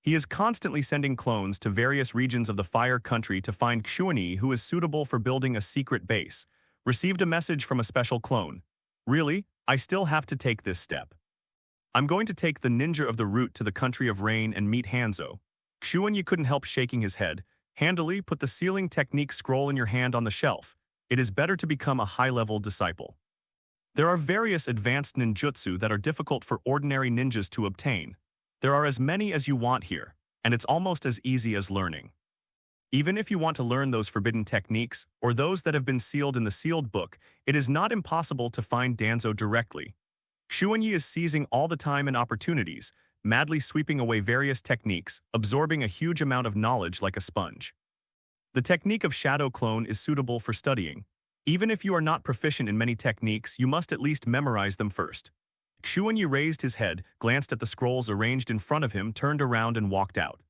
He is constantly sending clones to various regions of the fire country to find Xuanyi who is suitable for building a secret base. Received a message from a special clone. Really? I still have to take this step. I'm going to take the ninja of the root to the country of rain and meet Hanzo. Xuanyi couldn't help shaking his head. Handily, put the sealing technique scroll in your hand on the shelf. It is better to become a high-level disciple. There are various advanced ninjutsu that are difficult for ordinary ninjas to obtain. There are as many as you want here, and it's almost as easy as learning. Even if you want to learn those forbidden techniques, or those that have been sealed in the sealed book, it is not impossible to find Danzo directly. Xuanyi is seizing all the time and opportunities, madly sweeping away various techniques, absorbing a huge amount of knowledge like a sponge. The technique of shadow clone is suitable for studying. Even if you are not proficient in many techniques, you must at least memorize them first. Xuanyi raised his head, glanced at the scrolls arranged in front of him, turned around and walked out.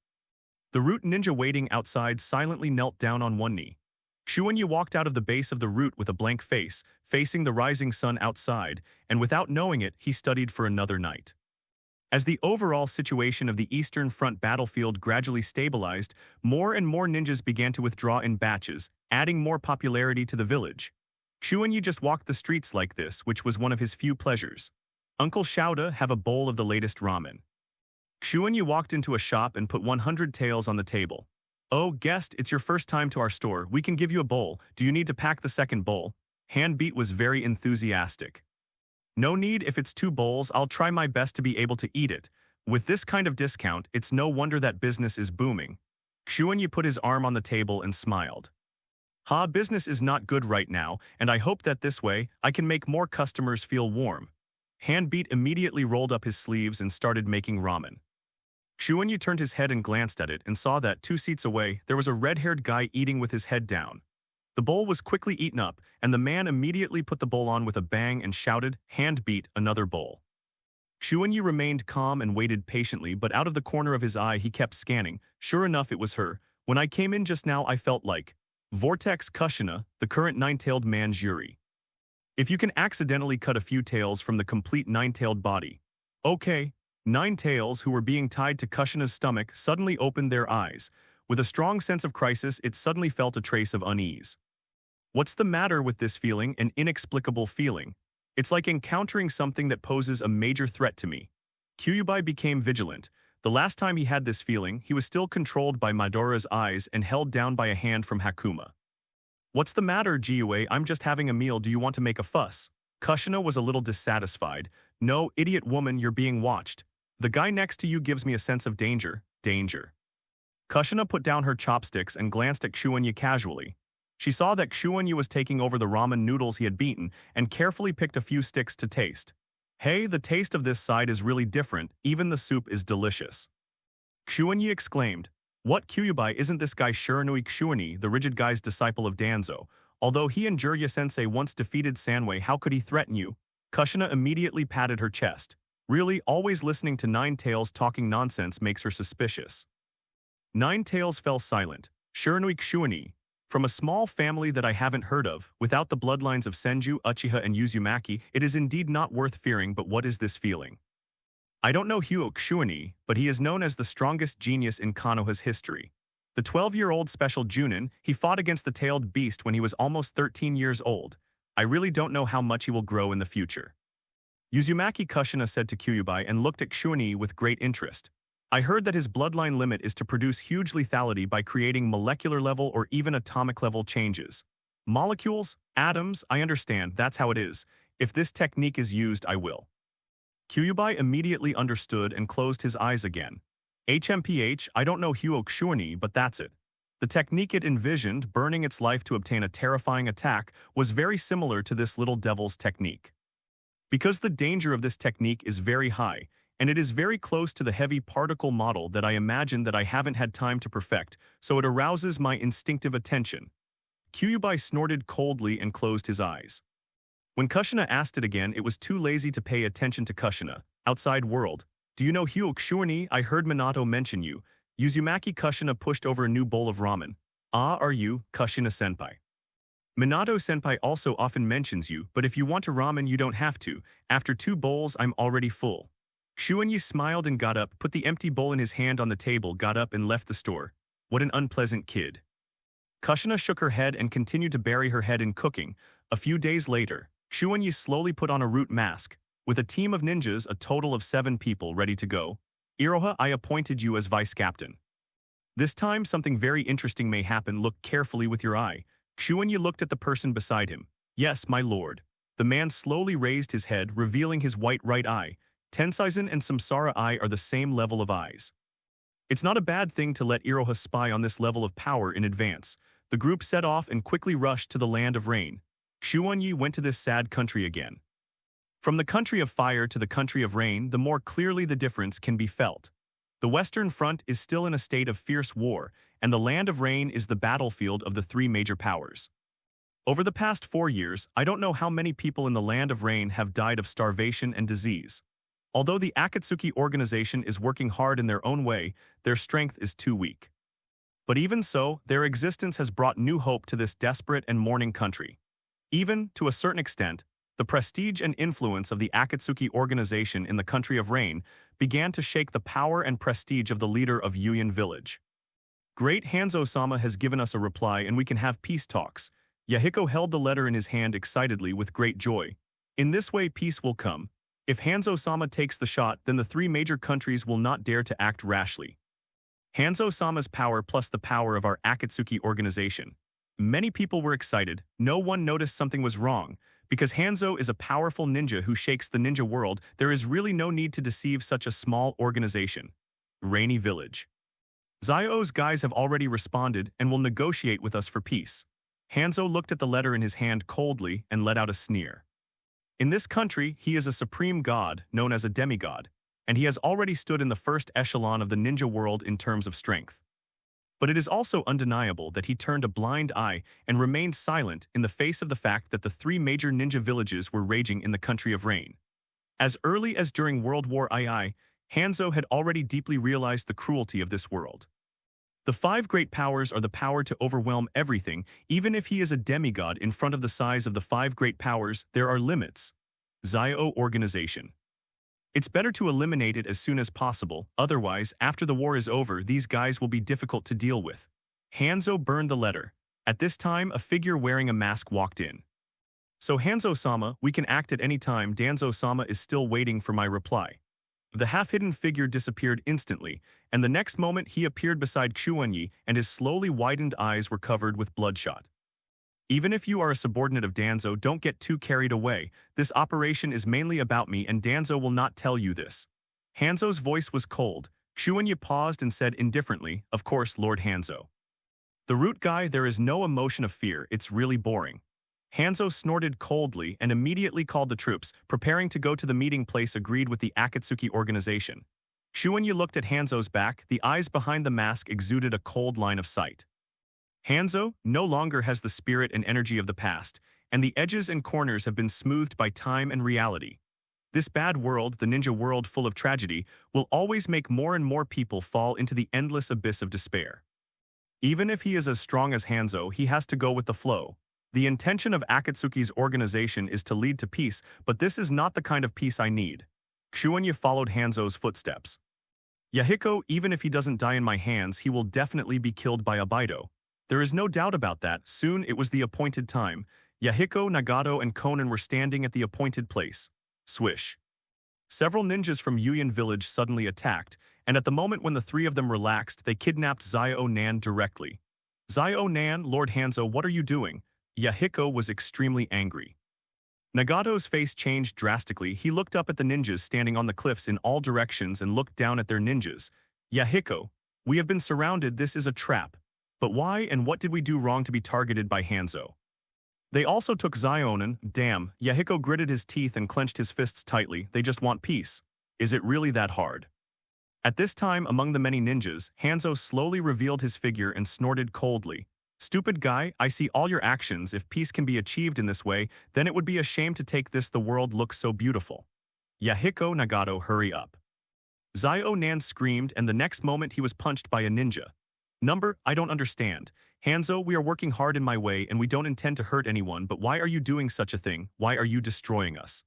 The root ninja waiting outside silently knelt down on one knee. Xuanyi walked out of the base of the root with a blank face, facing the rising sun outside, and without knowing it, he studied for another night. As the overall situation of the Eastern Front battlefield gradually stabilized, more and more ninjas began to withdraw in batches, adding more popularity to the village. Xuanyi just walked the streets like this, which was one of his few pleasures. Uncle Shouda, have a bowl of the latest ramen. Xuanyi walked into a shop and put 100 taels on the table. Oh, guest, it's your first time to our store. We can give you a bowl. Do you need to pack the second bowl? Handbeat was very enthusiastic. No need. If it's 2 bowls, I'll try my best to be able to eat it. With this kind of discount, it's no wonder that business is booming. Xuanyi put his arm on the table and smiled. Business is not good right now, and I hope that this way, I can make more customers feel warm. Handbeat immediately rolled up his sleeves and started making ramen. Xuanyi turned his head and glanced at it and saw that 2 seats away there was a red-haired guy eating with his head down. The bowl was quickly eaten up, and the man immediately put the bowl on with a bang and shouted, "Hand beat, another bowl." Xuanyi remained calm and waited patiently, but out of the corner of his eye he kept scanning. Sure enough, it was her. When I came in just now I felt like Vortex Kushina, the current nine-tailed man's Yuri. If you can accidentally cut a few tails from the complete nine-tailed body. Okay. 9 tails who were being tied to Kushina's stomach suddenly opened their eyes. With a strong sense of crisis, it suddenly felt a trace of unease. What's the matter with this feeling? An inexplicable feeling. It's like encountering something that poses a major threat to me. Kyuubi became vigilant. The last time he had this feeling, he was still controlled by Madara's eyes and held down by a hand from Hakuma. "What's the matter, Gyue? I'm just having a meal. Do you want to make a fuss?" Kushina was a little dissatisfied. "No, idiot woman, you're being watched. The guy next to you gives me a sense of danger. Danger." Kushina put down her chopsticks and glanced at Xuanyi casually. She saw that Xuanyi was taking over the ramen noodles he had beaten and carefully picked a few sticks to taste. "Hey, the taste of this side is really different. Even the soup is delicious." Xuanyi exclaimed. "What, Kyuubi, isn't this guy Shiranui Xuanyi, the rigid guy's disciple of Danzo? Although he and Jirya-sensei once defeated Sanwei, how could he threaten you?" Kushina immediately patted her chest. Really, always listening to Nine Tails talking nonsense makes her suspicious. Nine Tails fell silent. "Shiranui Xuanyi, from a small family that I haven't heard of, without the bloodlines of Senju, Uchiha, and Uzumaki, it is indeed not worth fearing, but what is this feeling? I don't know Hyo Xuanyi, but he is known as the strongest genius in Konoha's history. The 12-year-old special Junin, he fought against the tailed beast when he was almost 13 years old. I really don't know how much he will grow in the future." Uzumaki, Kushina said to Kyuubi and looked at Xuanyi with great interest. "I heard that his bloodline limit is to produce huge lethality by creating molecular-level or even atomic-level changes. Molecules? Atoms? I understand, that's how it is. If this technique is used, I will." Kyuubi immediately understood and closed his eyes again. "HMPH, I don't know Hyo Xuanyi, but that's it." The technique it envisioned, burning its life to obtain a terrifying attack, was very similar to this little devil's technique. Because the danger of this technique is very high, and it is very close to the heavy particle model that I imagine that I haven't had time to perfect, so it arouses my instinctive attention. Kyuubi snorted coldly and closed his eyes. When Kushina asked it again, it was too lazy to pay attention to Kushina. "Outside world. Do you know Hyo Xuanyi? I heard Minato mention you." Uzumaki Kushina pushed over a new bowl of ramen. "Ah, are you, Kushina-senpai? Minato-senpai also often mentions you, but if you want a ramen you don't have to. After 2 bowls I'm already full." Xuanyi smiled and got up, put the empty bowl in his hand on the table, got up and left the store. What an unpleasant kid. Kushina shook her head and continued to bury her head in cooking. A few days later, Xuanyi slowly put on a root mask. With a team of ninjas, a total of 7 people ready to go. "Iroha, I appointed you as vice captain. This time something very interesting may happen. Look carefully with your eye." Xuanyi looked at the person beside him. "Yes, my lord." The man slowly raised his head, revealing his white right eye. Tensaizen and Samsara Eye are the same level of eyes. It's not a bad thing to let Iroha spy on this level of power in advance. The group set off and quickly rushed to the land of rain. Xuanyi went to this sad country again. From the country of fire to the country of rain, the more clearly the difference can be felt. The Western Front is still in a state of fierce war, and the land of rain is the battlefield of the 3 major powers. Over the past 4 years, I don't know how many people in the land of rain have died of starvation and disease. Although the Akatsuki organization is working hard in their own way, their strength is too weak. But even so, their existence has brought new hope to this desperate and mourning country. Even, to a certain extent, the prestige and influence of the Akatsuki organization in the country of rain began to shake the power and prestige of the leader of Yuyan village. "Great Hanzo-sama has given us a reply and we can have peace talks." Yahiko held the letter in his hand excitedly with great joy. "In this way peace will come. If Hanzo-sama takes the shot, then the 3 major countries will not dare to act rashly. Hanzo-sama's power plus the power of our Akatsuki organization." Many people were excited. No one noticed something was wrong. Because Hanzo is a powerful ninja who shakes the ninja world, there is really no need to deceive such a small organization. Rainy Village. "Zio's guys have already responded and will negotiate with us for peace." Hanzo looked at the letter in his hand coldly and let out a sneer. "In this country, he is a supreme god, known as a demigod. and he has already stood in the first echelon of the ninja world in terms of strength. But it is also undeniable that he turned a blind eye and remained silent in the face of the fact that the three major ninja villages were raging in the country of rain. As early as during World War II, Hanzo had already deeply realized the cruelty of this world. The five great powers are the power to overwhelm everything. Even if he is a demigod in front of the size of the five great powers, there are limits. Zio organization. It's better to eliminate it as soon as possible, otherwise, after the war is over, these guys will be difficult to deal with. Hanzo burned the letter. At this time, a figure wearing a mask walked in. So Hanzo-sama, we can act at any time. Danzo-sama is still waiting for my reply. The half-hidden figure disappeared instantly, and the next moment he appeared beside Xuanyi, and his slowly widened eyes were covered with bloodshot. Even if you are a subordinate of Danzo, don't get too carried away. This operation is mainly about me, and Danzo will not tell you this. Hanzo's voice was cold. Xuanyi paused and said indifferently, "Of course, Lord Hanzo." The root guy, there is no emotion of fear, it's really boring. Hanzo snorted coldly and immediately called the troops, preparing to go to the meeting place agreed with the Akatsuki organization. Xuanyi looked at Hanzo's back, the eyes behind the mask exuded a cold line of sight. Hanzo no longer has the spirit and energy of the past, and the edges and corners have been smoothed by time and reality. This bad world, the ninja world full of tragedy, will always make more and more people fall into the endless abyss of despair. Even if he is as strong as Hanzo, he has to go with the flow. The intention of Akatsuki's organization is to lead to peace, but this is not the kind of peace I need. Xuanyi followed Hanzo's footsteps. Yahiko, even if he doesn't die in my hands, he will definitely be killed by Abido. There is no doubt about that. Soon it was the appointed time. Yahiko, Nagato, and Konan were standing at the appointed place. Swish. Several ninjas from Yuyan village suddenly attacked, and at the moment when the three of them relaxed, they kidnapped Zio Nan directly. Zio Nan, Lord Hanzo, what are you doing? Yahiko was extremely angry. Nagato's face changed drastically. He looked up at the ninjas standing on the cliffs in all directions and looked down at their ninjas. Yahiko, we have been surrounded, this is a trap. But why and what did we do wrong to be targeted by Hanzo? They also took Zionan, damn, Yahiko gritted his teeth and clenched his fists tightly, they just want peace. Is it really that hard? At this time, among the many ninjas, Hanzo slowly revealed his figure and snorted coldly. Stupid guy, I see all your actions. If peace can be achieved in this way, then it would be a shame to take this. The world looks so beautiful. Yahiko, Nagato, hurry up. Zio Nan screamed, and the next moment he was punched by a ninja. Number, I don't understand. Hanzo, we are working hard in my way and we don't intend to hurt anyone, but why are you doing such a thing? Why are you destroying us?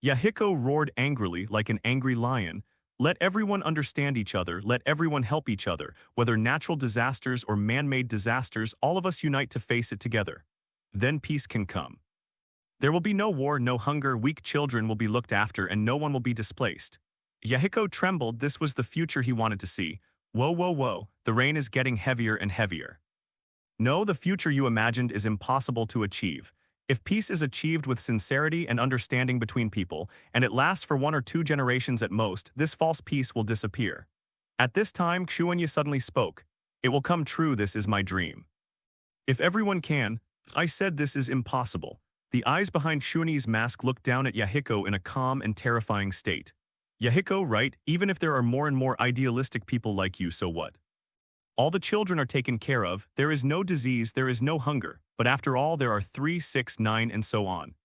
Yahiko roared angrily like an angry lion. Let everyone understand each other, let everyone help each other, whether natural disasters or man-made disasters, all of us unite to face it together. Then peace can come. There will be no war, no hunger, weak children will be looked after, and no one will be displaced. Yahiko trembled, this was the future he wanted to see. Whoa, whoa, whoa, the rain is getting heavier and heavier. No, the future you imagined is impossible to achieve. If peace is achieved with sincerity and understanding between people, and it lasts for 1 or 2 generations at most, this false peace will disappear. At this time, Xuanyi suddenly spoke. It will come true, this is my dream. If everyone can, I said this is impossible. The eyes behind Xuanyi's mask looked down at Yahiko in a calm and terrifying state. Yahiko, right, even if there are more and more idealistic people like you, so what? All the children are taken care of, there is no disease, there is no hunger, but after all there are 3, 6, 9 and so on.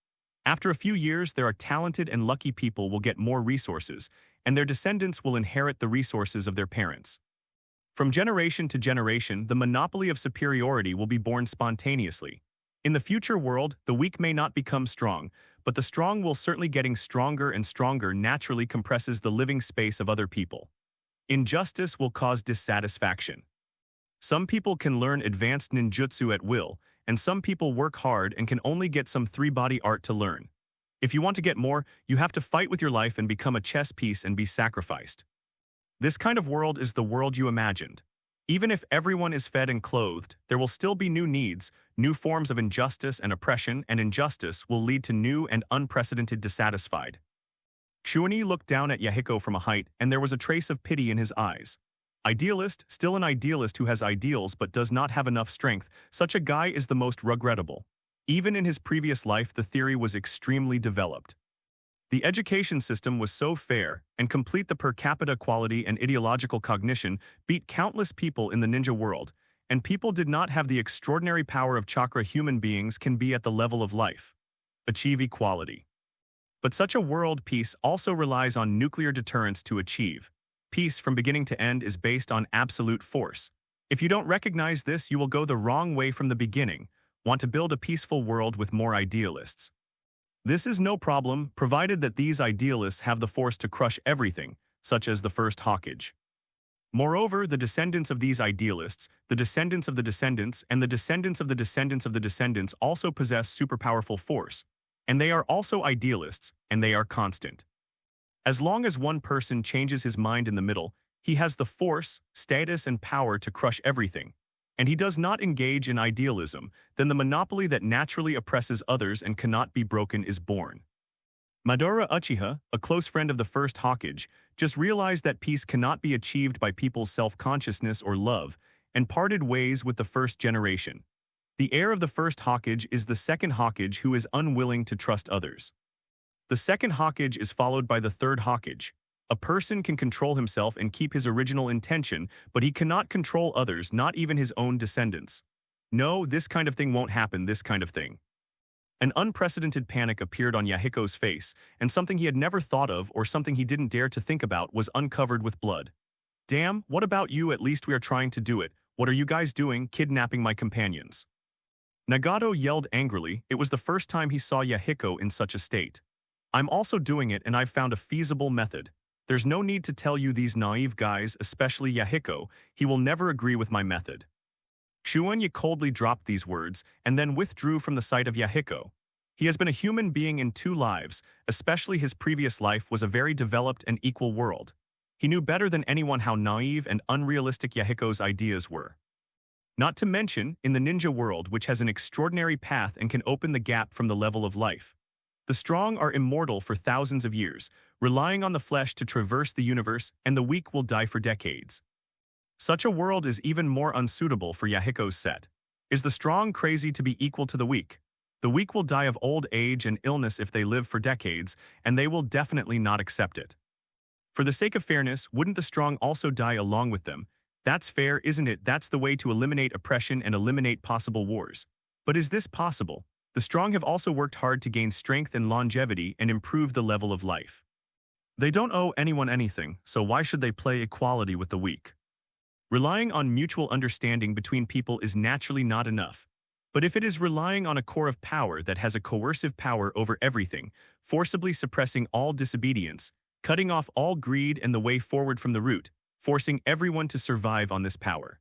After a few years there are talented and lucky people will get more resources, and their descendants will inherit the resources of their parents. From generation to generation, the monopoly of superiority will be born spontaneously. In the future world, the weak may not become strong, but the strong will certainly getting stronger and stronger naturally compresses the living space of other people. Injustice will cause dissatisfaction. Some people can learn advanced ninjutsu at will, and some people work hard and can only get some 3-body art to learn. If you want to get more, you have to fight with your life and become a chess piece and be sacrificed. This kind of world is the world you imagined. Even if everyone is fed and clothed, there will still be new needs, new forms of injustice and oppression, and injustice will lead to new and unprecedented dissatisfied. Xuanyi looked down at Yahiko from a height, and there was a trace of pity in his eyes. Idealist, still an idealist who has ideals but does not have enough strength, such a guy is the most regrettable. Even in his previous life, the theory was extremely developed. The education system was so fair, and complete the per capita quality and ideological cognition beat countless people in the ninja world, and people did not have the extraordinary power of chakra human beings can be at the level of life. Achieve equality. But such a world peace also relies on nuclear deterrence to achieve. Peace from beginning to end is based on absolute force. If you don't recognize this, you will go the wrong way from the beginning, want to build a peaceful world with more idealists. This is no problem, provided that these idealists have the force to crush everything, such as the first Hokage. Moreover, the descendants of these idealists, the descendants of the descendants, and the descendants of the descendants of the descendants also possess superpowerful force, and they are also idealists, and they are constant. As long as one person changes his mind in the middle, he has the force, status, and power to crush everything, and he does not engage in idealism, then the monopoly that naturally oppresses others and cannot be broken is born. Madara Uchiha, a close friend of the first Hokage, just realized that peace cannot be achieved by people's self-consciousness or love, and parted ways with the first generation. The heir of the first Hokage is the second Hokage who is unwilling to trust others. The second Hokage is followed by the third Hokage. A person can control himself and keep his original intention, but he cannot control others, not even his own descendants. No, this kind of thing won't happen, this kind of thing. An unprecedented panic appeared on Yahiko's face, and something he had never thought of or something he didn't dare to think about was uncovered with blood. Damn, what about you? At least we are trying to do it. What are you guys doing, kidnapping my companions? Nagato yelled angrily. It was the first time he saw Yahiko in such a state. I'm also doing it, and I've found a feasible method. There's no need to tell you these naive guys, especially Yahiko, he will never agree with my method. Xuanyi coldly dropped these words and then withdrew from the sight of Yahiko. He has been a human being in 2 lives, especially his previous life was a very developed and equal world. He knew better than anyone how naive and unrealistic Yahiko's ideas were. Not to mention, in the ninja world, which has an extraordinary path and can open the gap from the level of life. The strong are immortal for thousands of years, relying on the flesh to traverse the universe, and the weak will die for decades. Such a world is even more unsuitable for Yahiko's set. Is the strong crazy to be equal to the weak? The weak will die of old age and illness if they live for decades, and they will definitely not accept it. For the sake of fairness, wouldn't the strong also die along with them? That's fair, isn't it? That's the way to eliminate oppression and eliminate possible wars. But is this possible? The strong have also worked hard to gain strength and longevity and improve the level of life. They don't owe anyone anything, so why should they play equality with the weak? Relying on mutual understanding between people is naturally not enough. But if it is relying on a core of power that has a coercive power over everything, forcibly suppressing all disobedience, cutting off all greed and the way forward from the root, forcing everyone to survive on this power.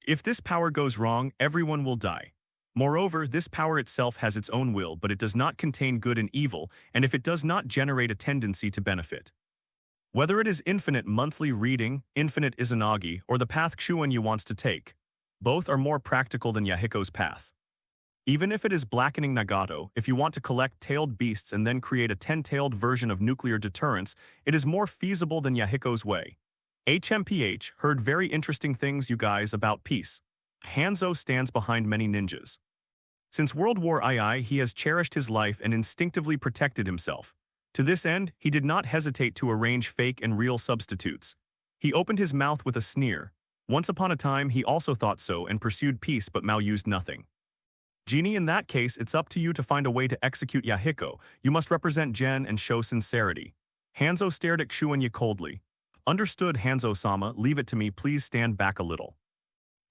If this power goes wrong, everyone will die. Moreover, this power itself has its own will, but it does not contain good and evil, and if it does not generate a tendency to benefit. Whether it is infinite monthly reading, infinite Izanagi, or the path Xuanyi wants to take, both are more practical than Yahiko's path. Even if it is blackening Nagato, if you want to collect tailed beasts and then create a 10-tailed version of nuclear deterrence, it is more feasible than Yahiko's way. HMPH heard very interesting things, you guys, about peace. Hanzo stands behind many ninjas. Since World War II, he has cherished his life and instinctively protected himself. To this end, he did not hesitate to arrange fake and real substitutes. He opened his mouth with a sneer. Once upon a time, he also thought so and pursued peace, but Mao used nothing. Genie, in that case, it's up to you to find a way to execute Yahiko. You must represent Gen and show sincerity. Hanzo stared at Xuanyi coldly. Understood, Hanzo-sama, leave it to me, please stand back a little.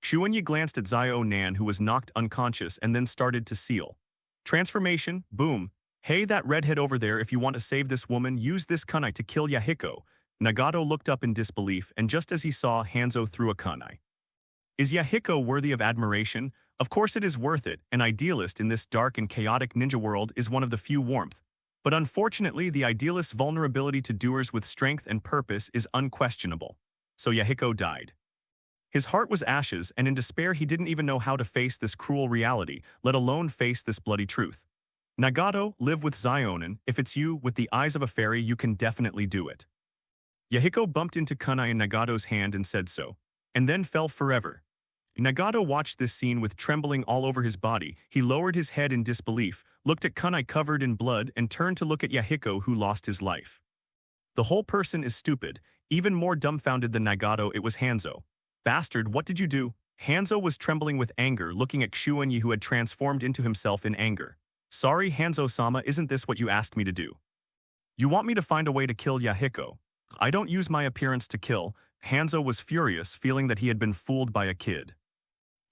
Xuanyi glanced at Xiao Nan, who was knocked unconscious, and then started to seal. Transformation, boom. Hey, that redhead over there, if you want to save this woman, use this kunai to kill Yahiko. Nagato looked up in disbelief, and just as he saw, Hanzo threw a kunai. Is Yahiko worthy of admiration? Of course it is worth it. An idealist in this dark and chaotic ninja world is one of the few warmth. But unfortunately, the idealist's vulnerability to doers with strength and purpose is unquestionable. So Yahiko died. His heart was ashes, and in despair he didn't even know how to face this cruel reality, let alone face this bloody truth. Nagato, live with Xionin. If it's you, with the eyes of a fairy, you can definitely do it. Yahiko bumped into kunai in Nagato's hand and said so, and then fell forever. Nagato watched this scene with trembling all over his body. He lowered his head in disbelief, looked at Kunai covered in blood, and turned to look at Yahiko, who lost his life. The whole person is stupid. Even more dumbfounded than Nagato, it was Hanzo. Bastard, what did you do? Hanzo was trembling with anger, looking at Xuanyi, who had transformed into himself in anger. Sorry, Hanzo-sama, isn't this what you asked me to do? You want me to find a way to kill Yahiko? I don't use my appearance to kill. Hanzo was furious, feeling that he had been fooled by a kid.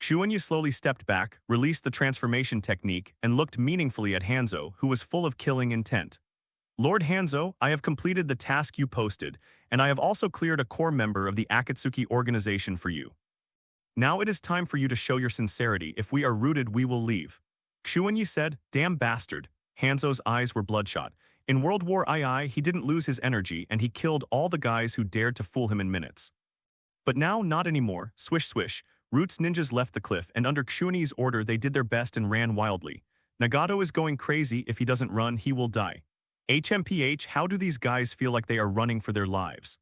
Xuanyi slowly stepped back, released the transformation technique, and looked meaningfully at Hanzo, who was full of killing intent. Lord Hanzo, I have completed the task you posted, and I have also cleared a core member of the Akatsuki organization for you. Now it is time for you to show your sincerity. If we are rooted, we will leave. Xuanyi said, damn bastard. Hanzo's eyes were bloodshot. In World War II, he didn't lose his energy, and he killed all the guys who dared to fool him in minutes. But now, not anymore. Swish swish. Roots ninjas left the cliff, and under Xuanyi's order, they did their best and ran wildly. Nagato is going crazy. If he doesn't run, he will die. HMPH, how do these guys feel like they are running for their lives?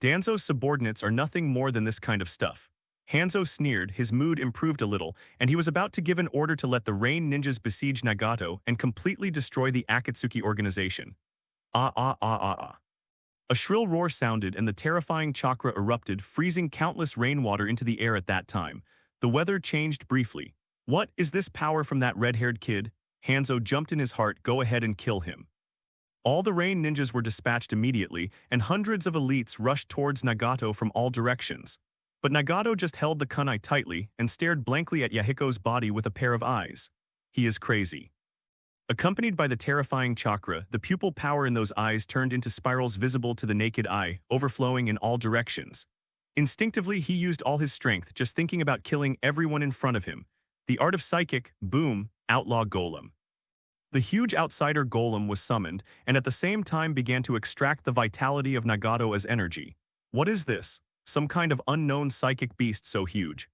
Danzo's subordinates are nothing more than this kind of stuff. Hanzo sneered, his mood improved a little, and he was about to give an order to let the Rain Ninjas besiege Nagato and completely destroy the Akatsuki organization. Ah ah ah ah ah. A shrill roar sounded and the terrifying chakra erupted, freezing countless rainwater into the air at that time. The weather changed briefly. What is this power from that red-haired kid? Hanzo jumped in his heart, go ahead and kill him. All the Rain Ninjas were dispatched immediately, and hundreds of elites rushed towards Nagato from all directions. But Nagato just held the kunai tightly and stared blankly at Yahiko's body with a pair of eyes. He is crazy. Accompanied by the terrifying chakra, the pupil power in those eyes turned into spirals visible to the naked eye, overflowing in all directions. Instinctively, he used all his strength, just thinking about killing everyone in front of him. The art of psychic, boom, outlaw golem. The huge outsider golem was summoned, and at the same time began to extract the vitality of Nagato as energy. What is this? Some kind of unknown psychic beast so huge.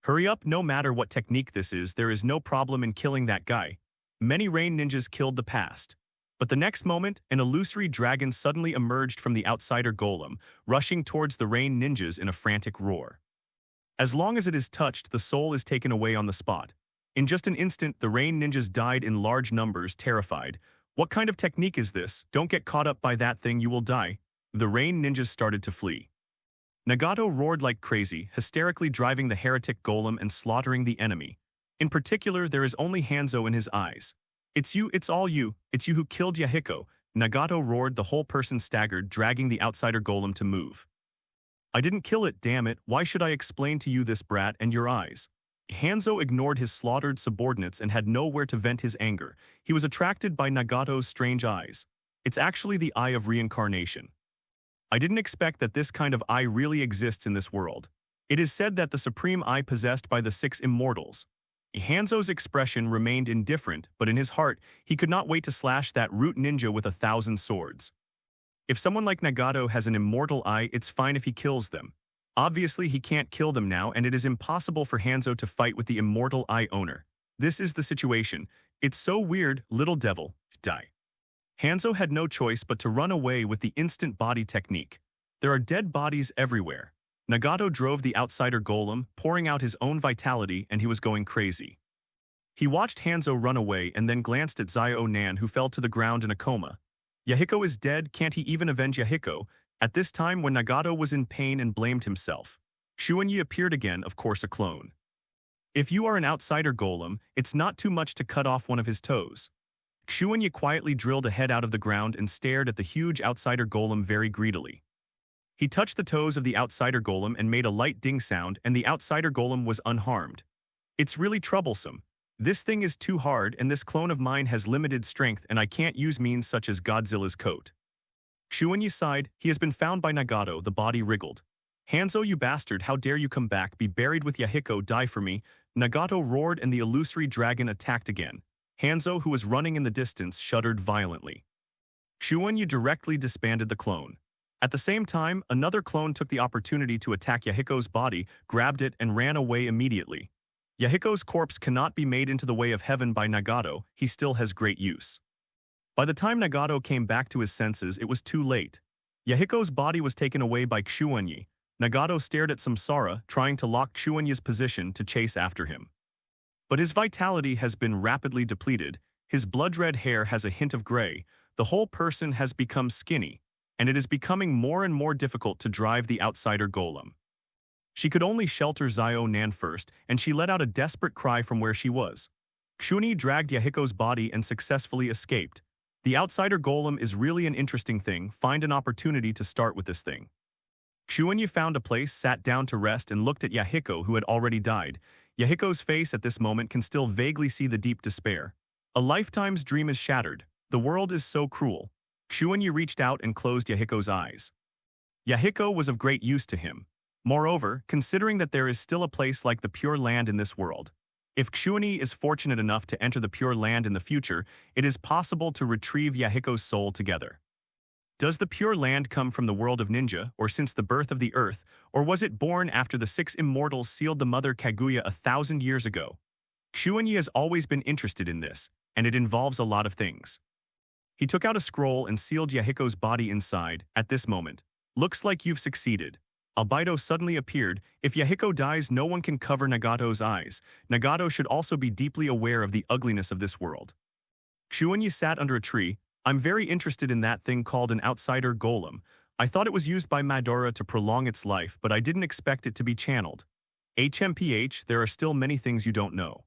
Hurry up, no matter what technique this is, there is no problem in killing that guy. Many Rain Ninjas killed the past. But the next moment, an illusory dragon suddenly emerged from the outsider golem, rushing towards the Rain Ninjas in a frantic roar. As long as it is touched, the soul is taken away on the spot. In just an instant, the Rain Ninjas died in large numbers, terrified. What kind of technique is this? Don't get caught up by that thing, you will die. The Rain Ninjas started to flee. Nagato roared like crazy, hysterically driving the heretic golem and slaughtering the enemy. In particular, there is only Hanzo in his eyes. It's you, it's all you, it's you who killed Yahiko. Nagato roared, the whole person staggered, dragging the outsider golem to move. I didn't kill it, damn it, why should I explain to you this brat and your eyes? Hanzo ignored his slaughtered subordinates and had nowhere to vent his anger. He was attracted by Nagato's strange eyes. It's actually the eye of reincarnation. I didn't expect that this kind of eye really exists in this world. It is said that the supreme eye possessed by the 6 immortals. Hanzo's expression remained indifferent, but in his heart, he could not wait to slash that root ninja with 1,000 swords. If someone like Nagato has an immortal eye, it's fine if he kills them. Obviously, he can't kill them now, and it is impossible for Hanzo to fight with the immortal eye owner. This is the situation. It's so weird, little devil, die. Hanzo had no choice but to run away with the instant body technique. There are dead bodies everywhere. Nagato drove the outsider golem, pouring out his own vitality, and he was going crazy. He watched Hanzo run away and then glanced at Zio Nan, who fell to the ground in a coma. Yahiko is dead, can't he even avenge Yahiko? At this time when Nagato was in pain and blamed himself. Xuanyi appeared again, of course a clone. If you are an outsider golem, it's not too much to cut off one of his toes. Xuanyi quietly drilled a head out of the ground and stared at the huge outsider golem very greedily. He touched the toes of the outsider golem and made a light ding sound, and the outsider golem was unharmed. It's really troublesome. This thing is too hard, and this clone of mine has limited strength, and I can't use means such as Godzilla's coat. Xuanyi sighed. He has been found by Nagato, the body wriggled. Hanzo, you bastard, how dare you come back, be buried with Yahiko, die for me. Nagato roared and the illusory dragon attacked again. Hanzo, who was running in the distance, shuddered violently. Xuanyi directly disbanded the clone. At the same time, another clone took the opportunity to attack Yahiko's body, grabbed it, and ran away immediately. Yahiko's corpse cannot be made into the way of heaven by Nagato, he still has great use. By the time Nagato came back to his senses, it was too late. Yahiko's body was taken away by Xuanyi. Nagato stared at Samsara, trying to lock Xuanyi's position to chase after him. But his vitality has been rapidly depleted, his blood-red hair has a hint of gray, the whole person has become skinny, and it is becoming more and more difficult to drive the outsider golem. She could only shelter Zio Nan first, and she let out a desperate cry from where she was. Xuanyi dragged Yahiko's body and successfully escaped. The outsider golem is really an interesting thing, find an opportunity to start with this thing. Xuanyi found a place, sat down to rest, and looked at Yahiko, who had already died. Yahiko's face at this moment can still vaguely see the deep despair. A lifetime's dream is shattered. The world is so cruel. Xuanyi reached out and closed Yahiko's eyes. Yahiko was of great use to him. Moreover, considering that there is still a place like the Pure Land in this world, if Xuanyi is fortunate enough to enter the Pure Land in the future, it is possible to retrieve Yahiko's soul together. Does the Pure Land come from the world of ninja, or since the birth of the earth, or was it born after the 6 immortals sealed the Mother Kaguya 1,000 years ago? Xuanyi has always been interested in this, and it involves a lot of things. He took out a scroll and sealed Yahiko's body inside. At this moment, looks like you've succeeded. Albedo suddenly appeared. If Yahiko dies, no one can cover Nagato's eyes. Nagato should also be deeply aware of the ugliness of this world. Xuanyi sat under a tree. I'm very interested in that thing called an outsider golem. I thought it was used by Madara to prolong its life, but I didn't expect it to be channeled. HMPH, there are still many things you don't know.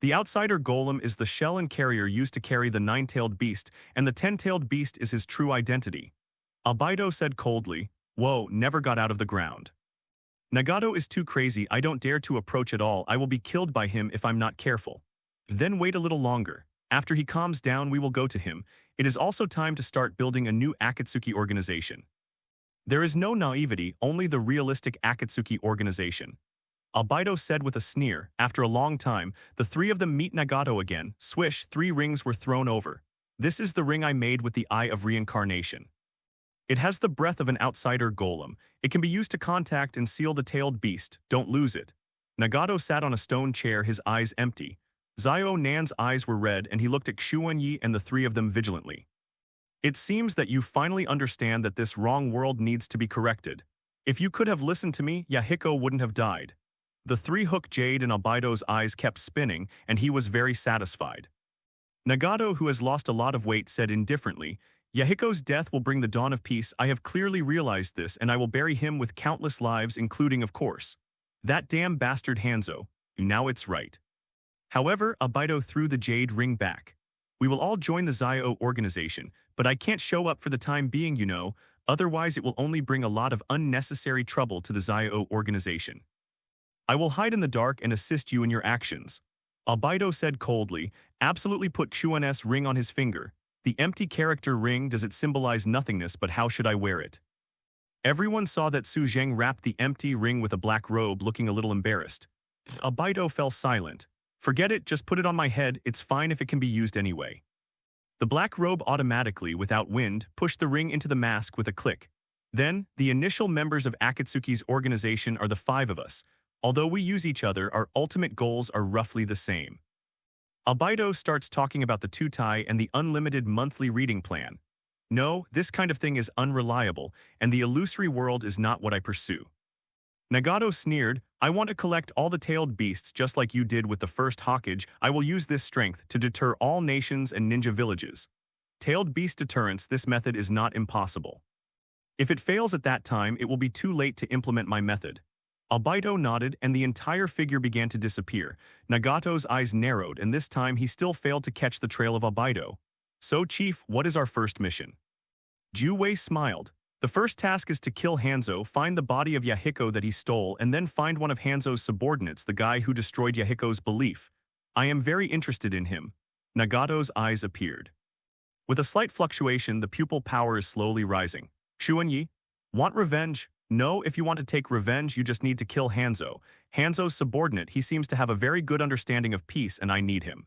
The outsider golem is the shell and carrier used to carry the 9-tailed beast, and the 10-tailed beast is his true identity. Albedo said coldly, "Whoa, never got out of the ground. Nagato is too crazy, I don't dare to approach at all, I will be killed by him if I'm not careful." Then wait a little longer. After he calms down, we will go to him. It is also time to start building a new Akatsuki organization. There is no naivety, only the realistic Akatsuki organization. Albedo said with a sneer. After a long time, the three of them meet Nagato again. Swish, 3 rings were thrown over. This is the ring I made with the Eye of Reincarnation. It has the breath of an outsider golem. It can be used to contact and seal the tailed beast. Don't lose it. Nagato sat on a stone chair, his eyes empty. Zio Nan's eyes were red, and he looked at Xuanyi and the three of them vigilantly. It seems that you finally understand that this wrong world needs to be corrected. If you could have listened to me, Yahiko wouldn't have died. The 3-hook jade in Albedo's eyes kept spinning, and he was very satisfied. Nagato, who has lost a lot of weight, said indifferently, Yahiko's death will bring the dawn of peace. I have clearly realized this, and I will bury him with countless lives, including, of course, that damn bastard Hanzo. Now it's right. However, Albedo threw the jade ring back. We will all join the Zio organization, but I can't show up for the time being, you know, otherwise it will only bring a lot of unnecessary trouble to the Zio organization. I will hide in the dark and assist you in your actions. Albedo said coldly, absolutely put Xuanyi's ring on his finger. The empty character ring, does it symbolize nothingness, but how should I wear it? Everyone saw that Su Zheng wrapped the empty ring with a black robe, looking a little embarrassed. Albedo fell silent. Forget it, just put it on my head, it's fine if it can be used anyway. The black robe automatically, without wind, pushed the ring into the mask with a click. Then, the initial members of Akatsuki's organization are the 5 of us. Although we use each other, our ultimate goals are roughly the same. Albedo starts talking about the Tutai and the unlimited monthly reading plan. No, this kind of thing is unreliable, and the illusory world is not what I pursue. Nagato sneered, I want to collect all the tailed beasts just like you did with the first Hokage. I will use this strength to deter all nations and ninja villages. Tailed beast deterrence, this method is not impossible. If it fails at that time, it will be too late to implement my method. Albedo nodded, and the entire figure began to disappear. Nagato's eyes narrowed, and this time he still failed to catch the trail of Albedo. So, Chief, what is our first mission? Ju-Wei smiled. The first task is to kill Hanzo, find the body of Yahiko that he stole, and then find one of Hanzo's subordinates, the guy who destroyed Yahiko's belief. I am very interested in him. Nagato's eyes appeared. With a slight fluctuation, the pupil power is slowly rising. Xuanyi, want revenge? No, if you want to take revenge, you just need to kill Hanzo. Hanzo's subordinate, he seems to have a very good understanding of peace, and I need him.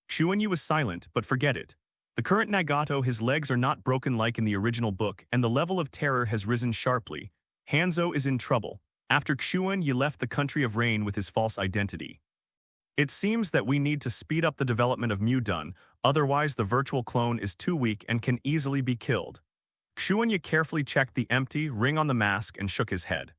Xuanyi was silent, but forget it. The current Nagato, his legs are not broken like in the original book, and the level of terror has risen sharply. Hanzo is in trouble. After Xuanyi left the country of rain with his false identity. It seems that we need to speed up the development of Mu Dun, otherwise the virtual clone is too weak and can easily be killed. Xuanyi carefully checked the empty ring on the mask and shook his head.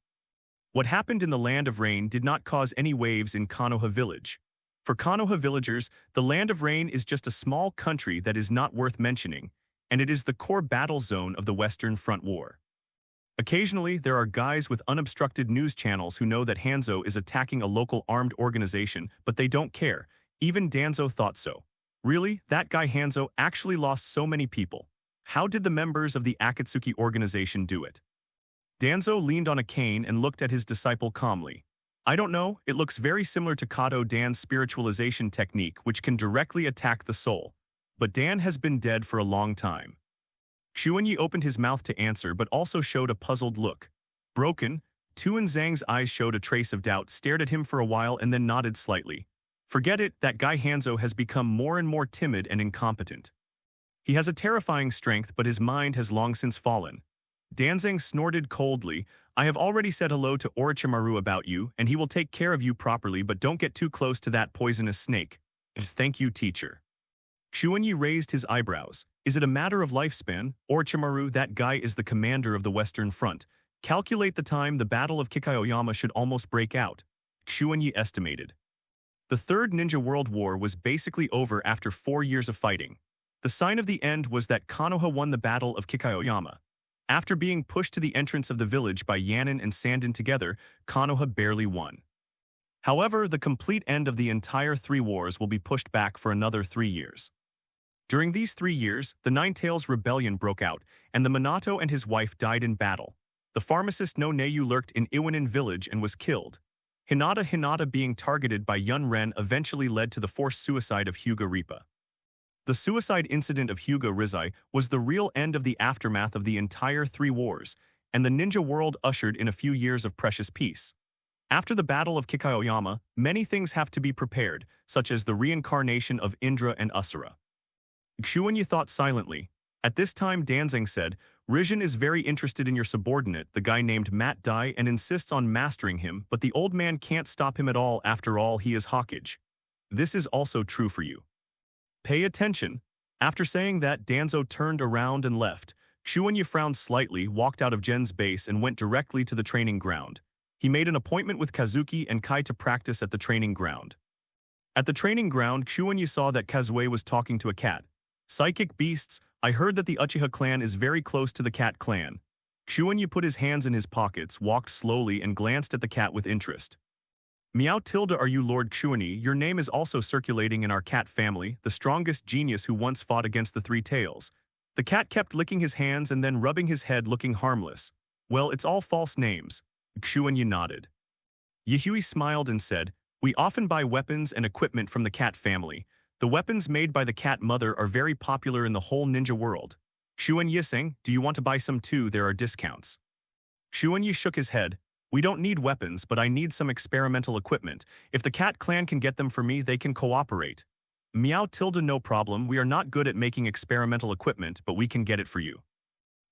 What happened in the Land of Rain did not cause any waves in Konoha village. For Konoha villagers, the Land of Rain is just a small country that is not worth mentioning, and it is the core battle zone of the Western Front War. Occasionally, there are guys with unobstructed news channels who know that Hanzo is attacking a local armed organization, but they don't care. Even Danzo thought so. Really, that guy Hanzo actually lost so many people. How did the members of the Akatsuki organization do it? Danzo leaned on a cane and looked at his disciple calmly. I don't know, it looks very similar to Kato Dan's spiritualization technique, which can directly attack the soul. But Dan has been dead for a long time. Xuanyi opened his mouth to answer but also showed a puzzled look. Broken, Tuan Zhang's eyes showed a trace of doubt, stared at him for a while and then nodded slightly. Forget it, that guy Hanzo has become more and more timid and incompetent. He has a terrifying strength, but his mind has long since fallen. Danzang snorted coldly. I have already said hello to Orochimaru about you, and he will take care of you properly, but don't get too close to that poisonous snake. Thank you, teacher. Xuanyi raised his eyebrows. Is it a matter of lifespan? Orochimaru, that guy is the commander of the Western Front. Calculate the time the Battle of Kikaoyama should almost break out. Xuanyi estimated. The Third Ninja World War was basically over after 4 years of fighting. The sign of the end was that Konoha won the Battle of Kikaoyama. After being pushed to the entrance of the village by Yanin and Sandin together, Konoha barely won. However, the complete end of the entire 3 wars will be pushed back for another 3 years. During these 3 years, the Nine-Tails Rebellion broke out, and the Minato and his wife died in battle. The pharmacist No Neyu lurked in Iwanin village and was killed. Hinata being targeted by Yun Ren eventually led to the forced suicide of Hyuga Rippa. The suicide incident of Hyuga Rizai was the real end of the aftermath of the entire 3 wars, and the ninja world ushered in a few years of precious peace. After the Battle of Kikaoyama, many things have to be prepared, such as the reincarnation of Indra and Asura. Xuanyi thought silently. At this time Danzang said, Rizhin is very interested in your subordinate, the guy named Matt Dai, and insists on mastering him, but the old man can't stop him at all. After all, he is Hokage. This is also true for you. Pay attention. After saying that, Danzo turned around and left. Xuanyi frowned slightly, walked out of Jen's base and went directly to the training ground. He made an appointment with Kazuki and Kai to practice at the training ground. At the training ground, Xuanyi saw that Kazue was talking to a cat. Psychic beasts, I heard that the Uchiha clan is very close to the cat clan. Xuanyi put his hands in his pockets, walked slowly and glanced at the cat with interest. Meow tilde, are you Lord Xuanyi? Your name is also circulating in our cat family, the strongest genius who once fought against the 3 tails. The cat kept licking his hands and then rubbing his head, looking harmless. Well, it's all false names. Xuanyi nodded. Yihui smiled and said, we often buy weapons and equipment from the cat family. The weapons made by the cat mother are very popular in the whole ninja world. Xuanyi sang, do you want to buy some too? There are discounts. Xuanyi shook his head. We don't need weapons, but I need some experimental equipment. If the cat clan can get them for me, they can cooperate. Meow tilde, no problem. We are not good at making experimental equipment, but we can get it for you.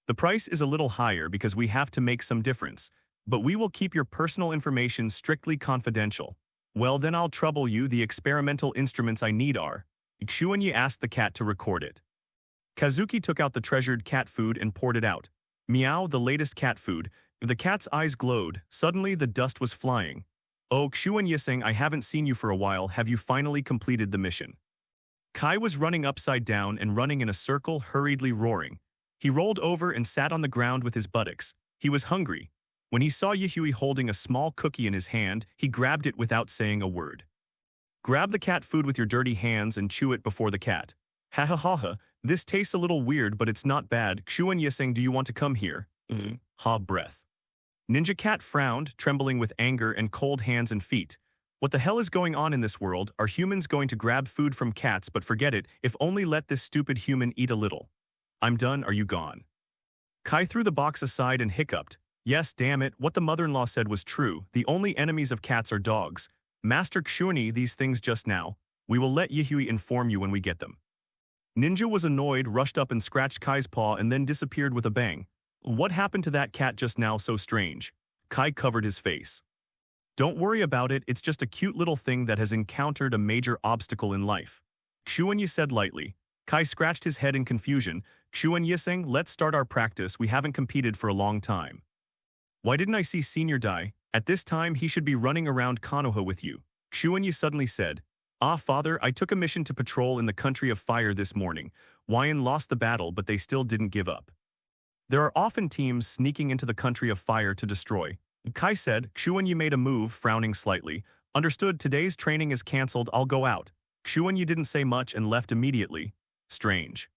The price is a little higher because we have to make some difference, but we will keep your personal information strictly confidential. Well, then I'll trouble you. The experimental instruments I need are. Xuanyi asked the cat to record it. Kazuki took out the treasured cat food and poured it out. Meow, the latest cat food. The cat's eyes glowed. Suddenly, the dust was flying. Oh, Xuanyi sang, I haven't seen you for a while. Have you finally completed the mission? Kai was running upside down and running in a circle, hurriedly roaring. He rolled over and sat on the ground with his buttocks. He was hungry. When he saw Yihui holding a small cookie in his hand, he grabbed it without saying a word. Grab the cat food with your dirty hands and chew it before the cat. Ha ha ha ha, this tastes a little weird, but it's not bad. Xuanyi sang, do you want to come here? Ha breath. Ninja Cat frowned, trembling with anger and cold hands and feet. What the hell is going on in this world? Are humans going to grab food from cats? But forget it, if only let this stupid human eat a little. I'm done, are you gone? Kai threw the box aside and hiccuped. Yes, damn it, what the mother-in-law said was true. The only enemies of cats are dogs. Master Xuanyi these things just now. We will let Yihui inform you when we get them. Ninja was annoyed, rushed up and scratched Kai's paw and then disappeared with a bang. What happened to that cat just now? So strange. Kai covered his face. Don't worry about it, it's just a cute little thing that has encountered a major obstacle in life. Xuanyi said lightly. Kai scratched his head in confusion. Xuanyi, let's start our practice, we haven't competed for a long time. Why didn't I see Senior die? At this time he should be running around Konoha with you. Xuanyi suddenly said, Ah father, I took a mission to patrol in the country of fire this morning. Wyan lost the battle but they still didn't give up. There are often teams sneaking into the country of fire to destroy. Kai said. Xuanyi made a move, frowning slightly. Understood, today's training is cancelled, I'll go out. Xuanyi didn't say much and left immediately. Strange.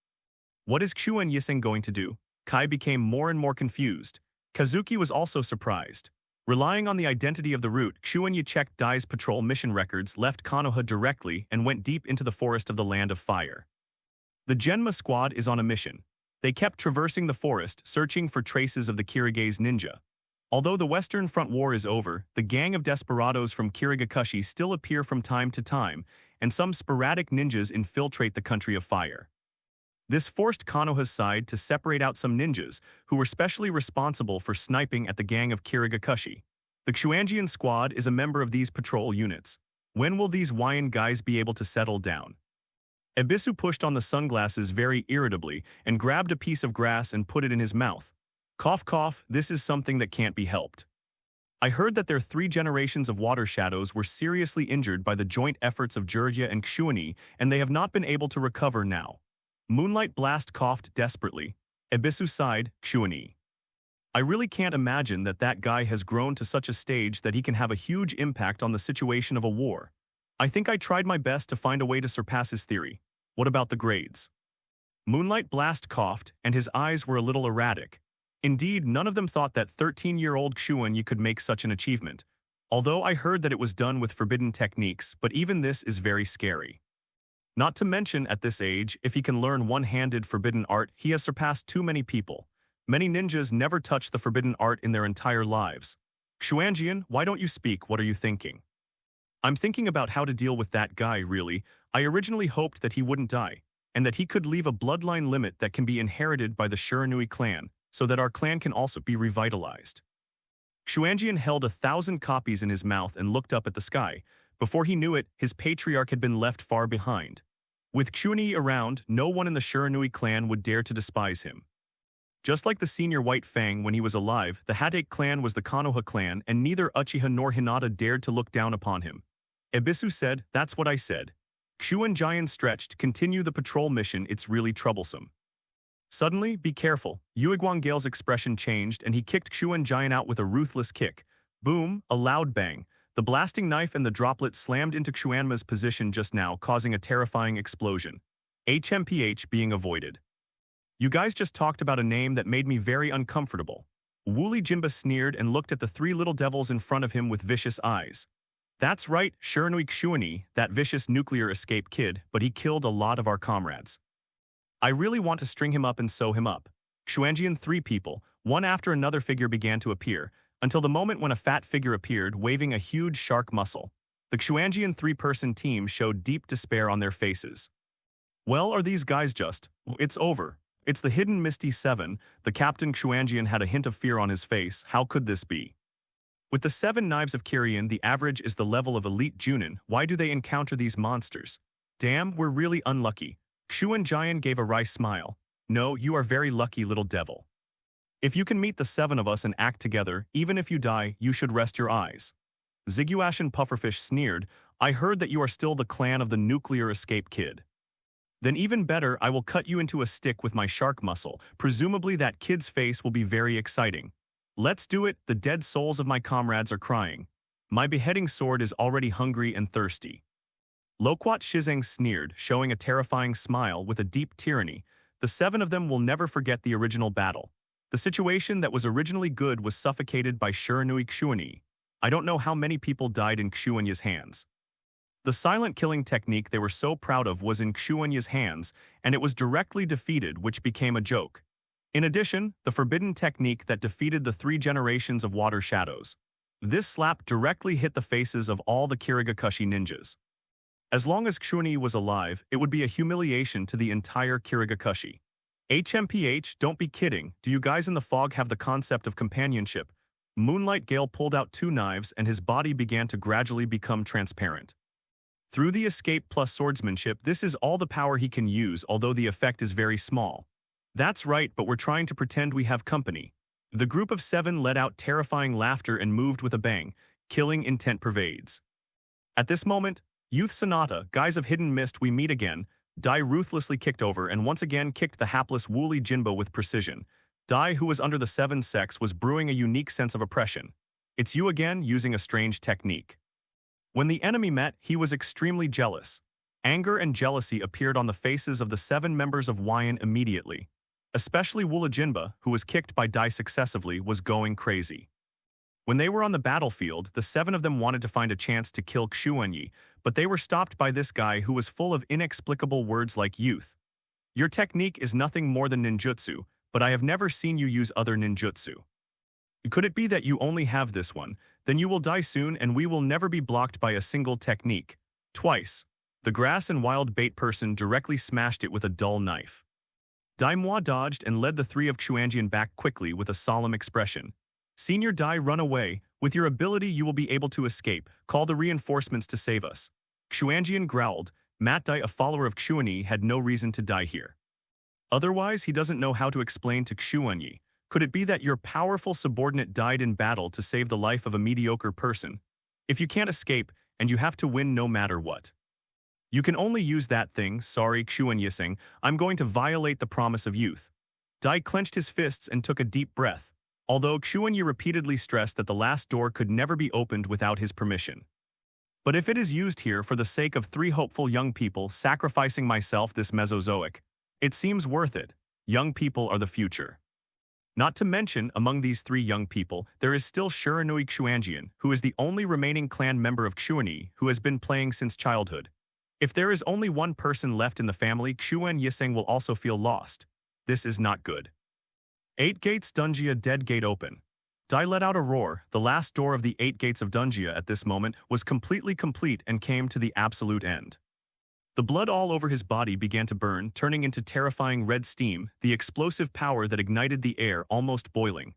What is Xuanyi going to do? Kai became more and more confused. Kazuki was also surprised. Relying on the identity of the route, Xuanyi checked Dai's patrol mission records, left Konoha directly, and went deep into the forest of the Land of Fire. The Genma squad is on a mission. They kept traversing the forest, searching for traces of the Kirige's ninja. Although the Western Front War is over, the gang of desperados from Kirigakashi still appear from time to time, and some sporadic ninjas infiltrate the country of fire. This forced Konoha's side to separate out some ninjas who were specially responsible for sniping at the gang of Kirigakashi. The Xuanjian squad is a member of these patrol units. When will these Wyan guys be able to settle down? Ebisu pushed on the sunglasses very irritably and grabbed a piece of grass and put it in his mouth. Cough cough, this is something that can't be helped. I heard that their 3 generations of water shadows were seriously injured by the joint efforts of Jurgia and Xuanyi, and they have not been able to recover now. Moonlight Blast coughed desperately. Ebisu sighed. Xuanyi. I really can't imagine that guy has grown to such a stage that he can have a huge impact on the situation of a war. I think I tried my best to find a way to surpass his theory. What about the grades? Moonlight Blast coughed, and his eyes were a little erratic. Indeed, none of them thought that 13-year-old Xuanyi could make such an achievement. Although I heard that it was done with forbidden techniques, but even this is very scary. Not to mention, at this age, if he can learn one-handed forbidden art, he has surpassed too many people. Many ninjas never touch the forbidden art in their entire lives. Xuanjian, why don't you speak? What are you thinking? I'm thinking about how to deal with that guy, really. I originally hoped that he wouldn't die, and that he could leave a bloodline limit that can be inherited by the Shiranui clan, so that our clan can also be revitalized. Xuanjian held 1,000 copies in his mouth and looked up at the sky. Before he knew it, his patriarch had been left far behind. With Xuanyi around, no one in the Shiranui clan would dare to despise him. Just like the senior White Fang when he was alive, the Hatake clan was the Konoha clan, and neither Uchiha nor Hinata dared to look down upon him. Ebisu said, That's what I said. Xuanjian stretched, Continue the patrol mission, it's really troublesome. Suddenly, be careful. Uiguangale's expression changed and he kicked Xuanjian out with a ruthless kick. Boom, a loud bang. The blasting knife and the droplet slammed into Xuanma's position just now, causing a terrifying explosion. HMPH being avoided. You guys just talked about a name that made me very uncomfortable. Wooly Jimba sneered and looked at the 3 little devils in front of him with vicious eyes. That's right, Shiranui Xuanyi, that vicious nuclear escape kid, but he killed a lot of our comrades. I really want to string him up and sew him up. Xuanjian 3 people, one after another figure began to appear, until the moment when a fat figure appeared waving a huge shark muscle. The Xuanjian 3-person team showed deep despair on their faces. Well, are these guys just? It's over. It's the hidden Misty 7. The Captain Xuanjian had a hint of fear on his face. How could this be? With the 7 knives of Kiryan, the average is the level of elite Junin. Why do they encounter these monsters? Damn, we're really unlucky. Xuanjian gave a wry smile. No, you are very lucky, little devil. If you can meet the 7 of us and act together, even if you die, you should rest your eyes. Ziguashan Pufferfish sneered, I heard that you are still the clan of the nuclear escape kid. Then even better, I will cut you into a stick with my shark muscle. Presumably that kid's face will be very exciting. Let's do it, the dead souls of my comrades are crying. My beheading sword is already hungry and thirsty. Loquat Shizeng sneered, showing a terrifying smile with a deep tyranny. The 7 of them will never forget the original battle. The situation that was originally good was suffocated by Shiranui Xuanyi. I don't know how many people died in Xuanyi's hands. The silent killing technique they were so proud of was in Xuanyi's hands, and it was directly defeated, which became a joke. In addition, the forbidden technique that defeated the 3 generations of water shadows. This slap directly hit the faces of all the Kirigakashi ninjas. As long as Xuanyi was alive, it would be a humiliation to the entire Kirigakashi. HMPH, don't be kidding, do you guys in the fog have the concept of companionship? Moonlight Gale pulled out 2 knives and his body began to gradually become transparent. Through the escape plus swordsmanship, this is all the power he can use, although the effect is very small. That's right, but we're trying to pretend we have company. The group of 7 let out terrifying laughter and moved with a bang. Killing intent pervades. At this moment, Youth Sonata, guise of hidden mist, we meet again. Dai ruthlessly kicked over and once again kicked the hapless Wooly Jinbo with precision. Dai, who was under the 7 sex, was brewing a unique sense of oppression. It's you again, using a strange technique. When the enemy met, he was extremely jealous. Anger and jealousy appeared on the faces of the 7 members of Wyan immediately. Especially Wooly Jinba, who was kicked by Dai successively, was going crazy. When they were on the battlefield, the 7 of them wanted to find a chance to kill Xuanyi, but they were stopped by this guy who was full of inexplicable words like youth. Your technique is nothing more than ninjutsu, but I have never seen you use other ninjutsu. Could it be that you only have this one? Then you will die soon and we will never be blocked by a single technique. Twice. The grass and wild bait person directly smashed it with a dull knife. Daimwa dodged and led the 3 of Xuanjian back quickly with a solemn expression. Senior Dai, run away. With your ability you will be able to escape. Call the reinforcements to save us. Xuanjian growled. Matt Dai, a follower of Xuanyi, had no reason to die here. Otherwise, he doesn't know how to explain to Xuanyi. Could it be that your powerful subordinate died in battle to save the life of a mediocre person? If you can't escape, and you have to win no matter what. You can only use that thing, sorry Xuanyi, I'm going to violate the promise of youth. Dai clenched his fists and took a deep breath, although Xuanyi repeatedly stressed that the last door could never be opened without his permission. But if it is used here for the sake of 3 hopeful young people sacrificing myself this Mesozoic, it seems worth it. Young people are the future. Not to mention, among these 3 young people, there is still Shiranui Xuanyi, who is the only remaining clan member of Xuanyi who has been playing since childhood. If there is only one person left in the family, Xuanyi will also feel lost. This is not good. 8 gates Dungia, dead gate open. Dai let out a roar. The last door of the 8 gates of Dungia at this moment was completely complete and came to the absolute end. The blood all over his body began to burn, turning into terrifying red steam, the explosive power that ignited the air almost boiling.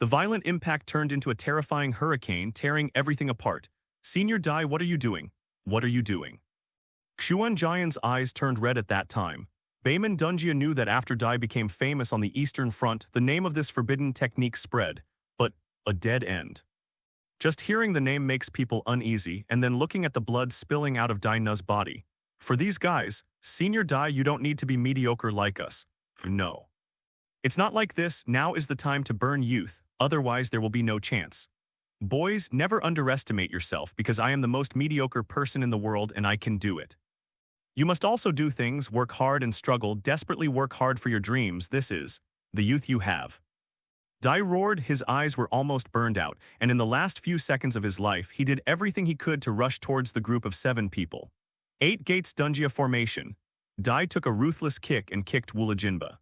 The violent impact turned into a terrifying hurricane, tearing everything apart. Senior Dai, what are you doing? What are you doing? Xuanjian's eyes turned red at that time. Bayman Dungia knew that after Dai became famous on the Eastern Front, the name of this forbidden technique spread, but a dead end. Just hearing the name makes people uneasy, and then looking at the blood spilling out of Dai Nu's body. For these guys, Senior Dai, you don't need to be mediocre like us. No. It's not like this. Now is the time to burn youth, otherwise there will be no chance. Boys, never underestimate yourself because I am the most mediocre person in the world and I can do it. You must also do things, work hard and struggle, desperately work hard for your dreams. This is the youth you have. Dai roared, his eyes were almost burned out, and in the last few seconds of his life, he did everything he could to rush towards the group of 7 people. 8 gates Dungia formation. Dai took a ruthless kick and kicked Wooly Jinba.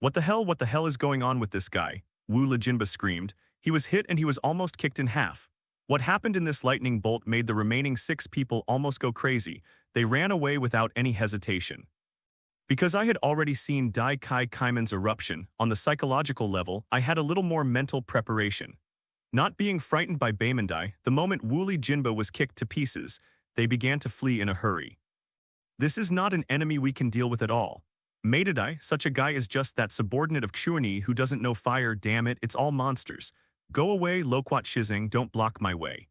What the hell is going on with this guy? Wooly Jinba screamed. He was hit and he was almost kicked in half. What happened in this lightning bolt made the remaining 6 people almost go crazy. They ran away without any hesitation. Because I had already seen Dai Kai Kaiman's eruption, on the psychological level, I had a little more mental preparation. Not being frightened by Baemondai, the moment Wooly Jinba was kicked to pieces, they began to flee in a hurry. This is not an enemy we can deal with at all. Maidadai, such a guy is just that subordinate of Xuanyi who doesn't know fire, damn it, it's all monsters. Go away, Loquat Shizing, don't block my way.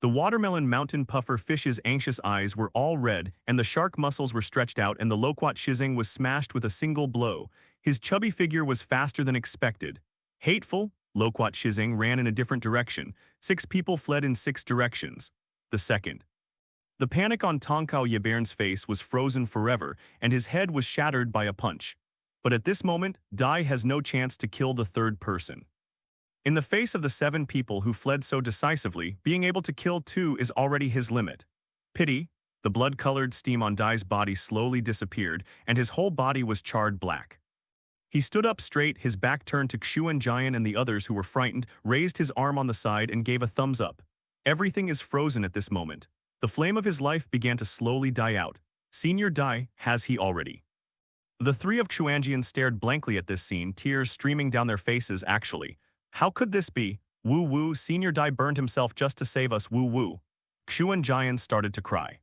The watermelon mountain puffer fish's anxious eyes were all red, and the shark muscles were stretched out, and the Loquat Shizing was smashed with a single blow. His chubby figure was faster than expected. Hateful, Loquat Shizing ran in a different direction. 6 people fled in 6 directions. The second. The panic on Tonkao Yebern's face was frozen forever, and his head was shattered by a punch. But at this moment, Dai has no chance to kill the 3rd person. In the face of the 7 people who fled so decisively, being able to kill 2 is already his limit. Pity, the blood-colored steam on Dai's body slowly disappeared, and his whole body was charred black. He stood up straight, his back turned to Xuanjian, and the others who were frightened raised his arm on the side and gave a thumbs up. Everything is frozen at this moment. The flame of his life began to slowly die out. Senior Dai, has he already? The 3 of Xuanjian stared blankly at this scene, tears streaming down their faces actually. How could this be? Woo-woo, Senior Dai burned himself just to save us, woo-woo. Xuanjian started to cry.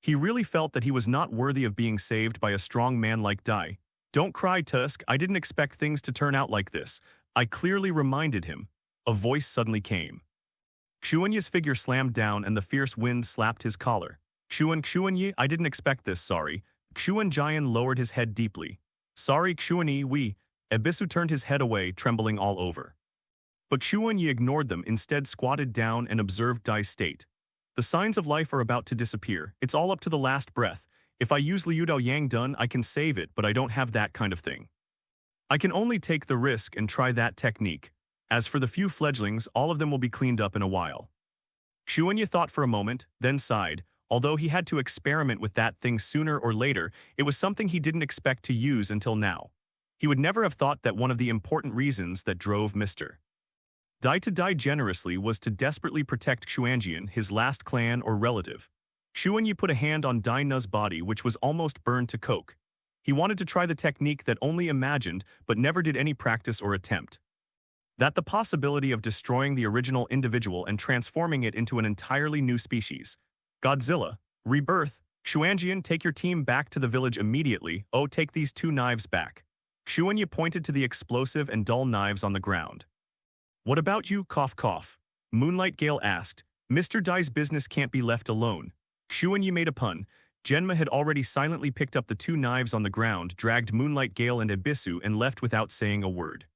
He really felt that he was not worthy of being saved by a strong man like Dai. "Don't cry, Tusk, I didn't expect things to turn out like this," I clearly reminded him. A voice suddenly came. Xuanyi's figure slammed down and the fierce wind slapped his collar. Xuanyi, I didn't expect this, sorry." Xuanjian lowered his head deeply. "Sorry, Xuanyi, we." Ebisu turned his head away, trembling all over. But Xuanyi ignored them, instead squatted down and observed Dai's state. "The signs of life are about to disappear. It's all up to the last breath. If I use Liu Dao Yang Dun, I can save it, but I don't have that kind of thing. I can only take the risk and try that technique. As for the few fledglings, all of them will be cleaned up in a while." Xuanyi thought for a moment, then sighed. Although he had to experiment with that thing sooner or later, it was something he didn't expect to use until now. He would never have thought that one of the important reasons that drove Mr. Dai to die generously was to desperately protect Xuanjian, his last clan or relative. Xuanyi put a hand on Dai Nu's body, which was almost burned to coke. He wanted to try the technique that only imagined but never did any practice or attempt. That the possibility of destroying the original individual and transforming it into an entirely new species. Godzilla, rebirth. Xuanjian, take your team back to the village immediately. Oh, take these 2 knives back. Xuanyi pointed to the explosive and dull knives on the ground. "What about you, cough cough?" Moonlight Gale asked. "Mr. Dai's business can't be left alone." Xuanyi made a pun. Genma had already silently picked up the 2 knives on the ground, dragged Moonlight Gale and Ebisu, and left without saying a word.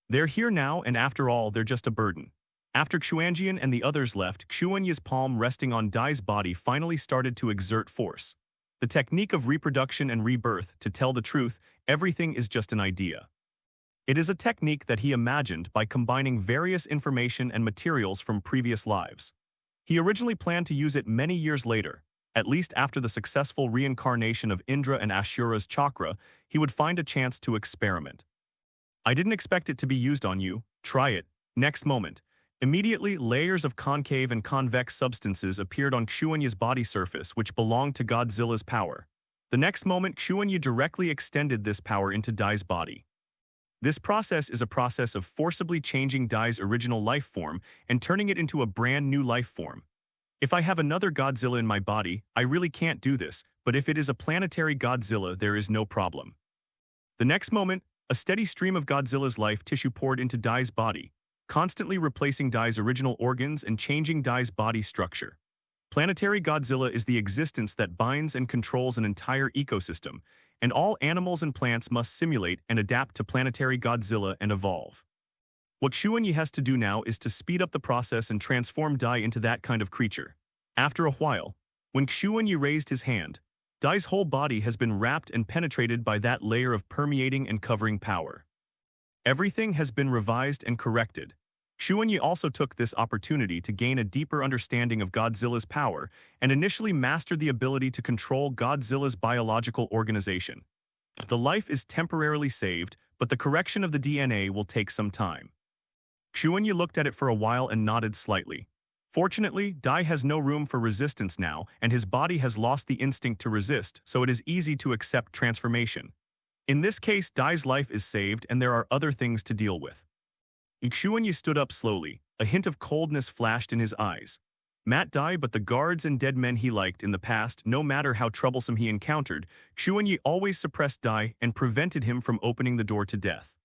They're here now, and after all, they're just a burden. After Xuanjian and the others left, Xuanyi's palm resting on Dai's body finally started to exert force. The technique of reproduction and rebirth, to tell the truth, everything is just an idea. It is a technique that he imagined by combining various information and materials from previous lives. He originally planned to use it many years later. At least after the successful reincarnation of Indra and Ashura's chakra, he would find a chance to experiment. "I didn't expect it to be used on you. Try it." Next moment, immediately layers of concave and convex substances appeared on Xuanyi's body surface, which belonged to Godzilla's power. The next moment, Xuanyi directly extended this power into Dai's body. This process is a process of forcibly changing Dai's original life form and turning it into a brand new life form. If I have another Godzilla in my body, I really can't do this, but if it is a planetary Godzilla, there is no problem. The next moment, a steady stream of Godzilla's life tissue poured into Dai's body, constantly replacing Dai's original organs and changing Dai's body structure. Planetary Godzilla is the existence that binds and controls an entire ecosystem, and all animals and plants must simulate and adapt to planetary Godzilla and evolve. What Xuanyi has to do now is to speed up the process and transform Dai into that kind of creature. After a while, when Xuanyi raised his hand, Dai's whole body has been wrapped and penetrated by that layer of permeating and covering power. Everything has been revised and corrected. Xuanyi also took this opportunity to gain a deeper understanding of Godzilla's power and initially mastered the ability to control Godzilla's biological organization. The life is temporarily saved, but the correction of the DNA will take some time. Xuanyi looked at it for a while and nodded slightly. Fortunately, Dai has no room for resistance now, and his body has lost the instinct to resist, so it is easy to accept transformation. In this case, Dai's life is saved and there are other things to deal with. Xuanyi stood up slowly. A hint of coldness flashed in his eyes. Matt Dai, but the guards and dead men he liked in the past, no matter how troublesome he encountered, Xuanyi always suppressed Dai and prevented him from opening the door to death.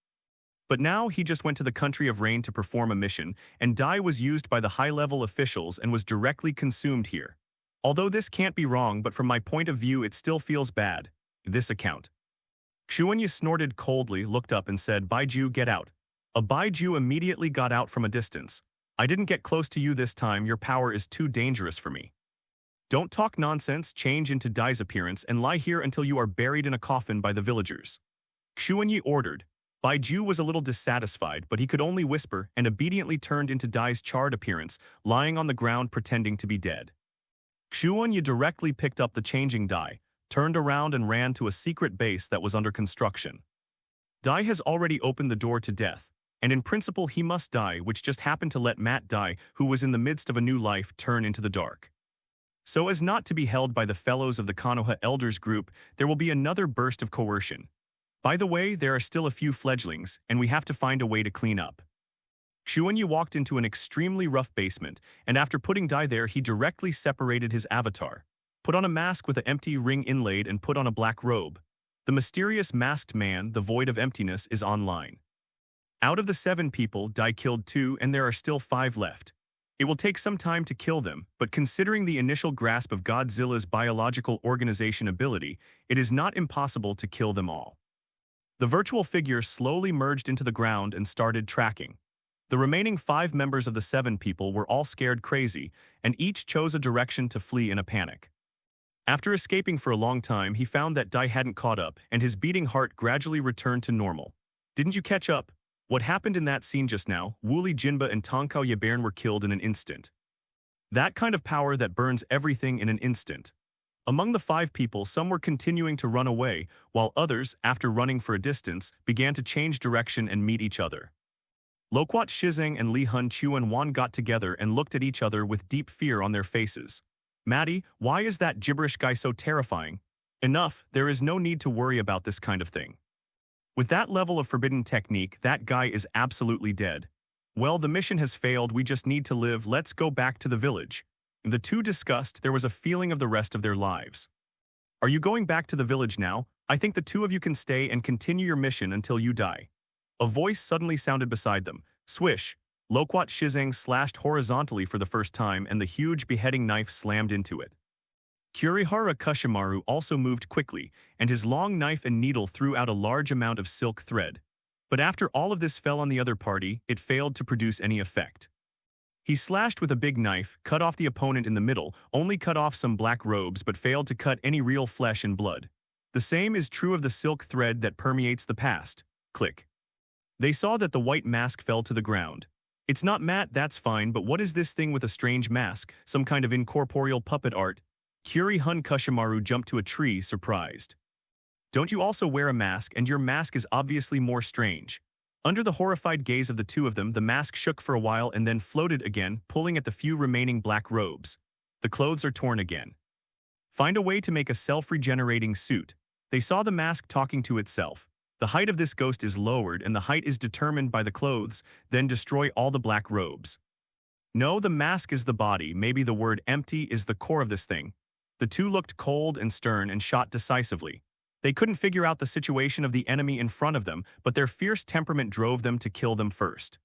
But now he just went to the country of rain to perform a mission, and Dai was used by the high-level officials and was directly consumed here. Although this can't be wrong, but from my point of view it still feels bad. This account. Xuanyi snorted coldly, looked up and said, "Baiju, get out." A Baiju immediately got out from a distance. "I didn't get close to you this time, your power is too dangerous for me. Don't talk nonsense, change into Dai's appearance and lie here until you are buried in a coffin by the villagers." Xuanyi ordered. Baiju was a little dissatisfied, but he could only whisper and obediently turned into Dai's charred appearance, lying on the ground pretending to be dead. Xuanyi directly picked up the changing Dai, turned around and ran to a secret base that was under construction. Dai has already opened the door to death, and in principle he must die, which just happened to let Matt Dai, who was in the midst of a new life, turn into the dark. So as not to be held by the fellows of the Konoha Elders group, there will be another burst of coercion. By the way, there are still a few fledglings, and we have to find a way to clean up. Xuanyi walked into an extremely rough basement, and after putting Dai there, he directly separated his avatar. Put on a mask with an empty ring inlaid and put on a black robe. The mysterious masked man, the void of emptiness, is online. Out of the 7 people, Dai killed 2 and there are still 5 left. It will take some time to kill them, but considering the initial grasp of Godzilla's biological organization ability, it is not impossible to kill them all. The virtual figure slowly merged into the ground and started tracking. The remaining 5 members of the 7 people were all scared crazy, and each chose a direction to flee in a panic. After escaping for a long time, he found that Dai hadn't caught up, and his beating heart gradually returned to normal. Didn't you catch up? What happened in that scene just now? Wooly Jinba and Tonkao Yebern were killed in an instant. That kind of power that burns everything in an instant. Among the 5 people, some were continuing to run away, while others, after running for a distance, began to change direction and meet each other. Loquat Shizeng and Li Hun Chuan got together and looked at each other with deep fear on their faces. Maddie, why is that gibberish guy so terrifying? Enough, there is no need to worry about this kind of thing. With that level of forbidden technique, that guy is absolutely dead. Well, the mission has failed, we just need to live, let's go back to the village. The two discussed, there was a feeling of the rest of their lives. Are you going back to the village now? I think the 2 of you can stay and continue your mission until you die. A voice suddenly sounded beside them. Swish. Loquat Shizeng slashed horizontally for the first time and the huge beheading knife slammed into it. Kurihara Kushimaru also moved quickly, and his long knife and needle threw out a large amount of silk thread. But after all of this fell on the other party, it failed to produce any effect. He slashed with a big knife, cut off the opponent in the middle, only cut off some black robes but failed to cut any real flesh and blood. The same is true of the silk thread that permeates the past. Click. They saw that the white mask fell to the ground. It's not Matt, that's fine, but what is this thing with a strange mask, some kind of incorporeal puppet art? Kuri Hun Kushimaru jumped to a tree, surprised. Don't you also wear a mask, and your mask is obviously more strange? Under the horrified gaze of the 2 of them, the mask shook for a while and then floated again, pulling at the few remaining black robes. The clothes are torn again. Find a way to make a self-regenerating suit. They saw the mask talking to itself. The height of this ghost is lowered and the height is determined by the clothes, then destroy all the black robes. No, the mask is the body, maybe the word empty is the core of this thing. The 2 looked cold and stern and shot decisively. They couldn't figure out the situation of the enemy in front of them, but their fierce temperament drove them to kill them first.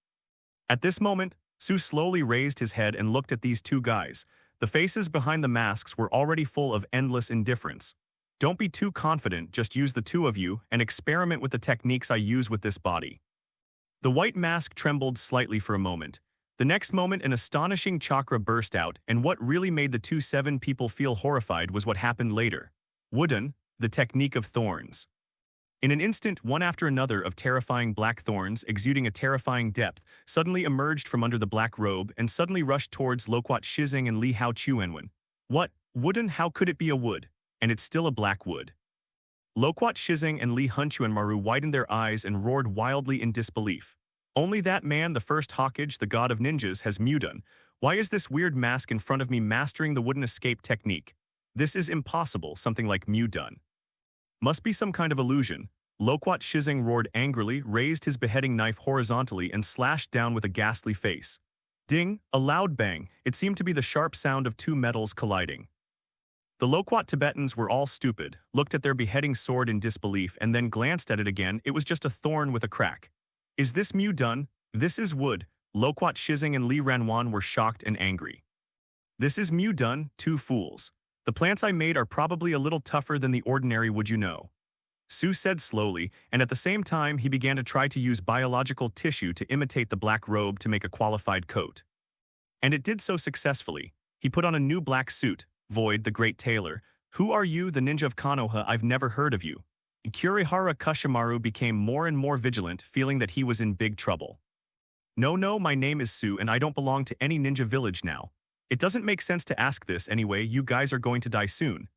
At this moment, Su slowly raised his head and looked at these 2 guys. The faces behind the masks were already full of endless indifference. Don't be too confident, just use the 2 of you and experiment with the techniques I use with this body. The white mask trembled slightly for a moment. The next moment, an astonishing chakra burst out, and what really made the 7 people feel horrified was what happened later. Wooden, the technique of thorns. In an instant, one after another of terrifying black thorns, exuding a terrifying depth, suddenly emerged from under the black robe and suddenly rushed towards Loquat Shizeng and Li Hao Chuanwen. What? Wooden? How could it be a wood? And it's still a black wood. Loquat Shizeng and Li Hunchuanmaru widened their eyes and roared wildly in disbelief. Only that man, the first Hokage, the god of ninjas, has Mudun. Why is this weird mask in front of me mastering the wooden escape technique? This is impossible, something like Mudun. Must be some kind of illusion. Loquat Shizeng roared angrily, raised his beheading knife horizontally and slashed down with a ghastly face. Ding, a loud bang, it seemed to be the sharp sound of 2 metals colliding. The Loquat Tibetans were all stupid, looked at their beheading sword in disbelief and then glanced at it again. It was just a thorn with a crack. Is this Mudun? This is wood. Loquat Shizeng and Li Ranwan were shocked and angry. This is Mudun, 2 fools. The plants I made are probably a little tougher than the ordinary, would you know? Su said slowly, and at the same time he began to try to use biological tissue to imitate the black robe to make a qualified coat. And it did so successfully. He put on a new black suit. Void, the great tailor. Who are you, the ninja of Konoha? I've never heard of you. Kurihara Kushimaru became more and more vigilant, feeling that he was in big trouble. No, my name is Su and I don't belong to any ninja village now. It doesn't make sense to ask this anyway, you guys are going to die soon.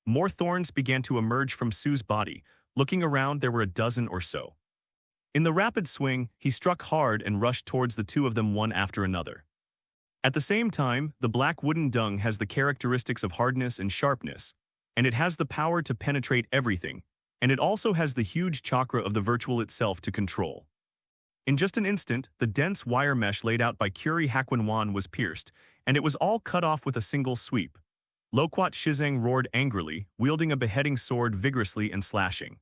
More thorns began to emerge from Su's body. Looking around, there were a dozen or so. In the rapid swing, he struck hard and rushed towards the 2 of them one after another. At the same time, the black wooden dung has the characteristics of hardness and sharpness, and it has the power to penetrate everything, and it also has the huge chakra of the virtual itself to control. In just an instant, the dense wire mesh laid out by Kuri Hakwinwan was pierced, and it was all cut off with a single sweep. Loquat Shizeng roared angrily, wielding a beheading sword vigorously and slashing.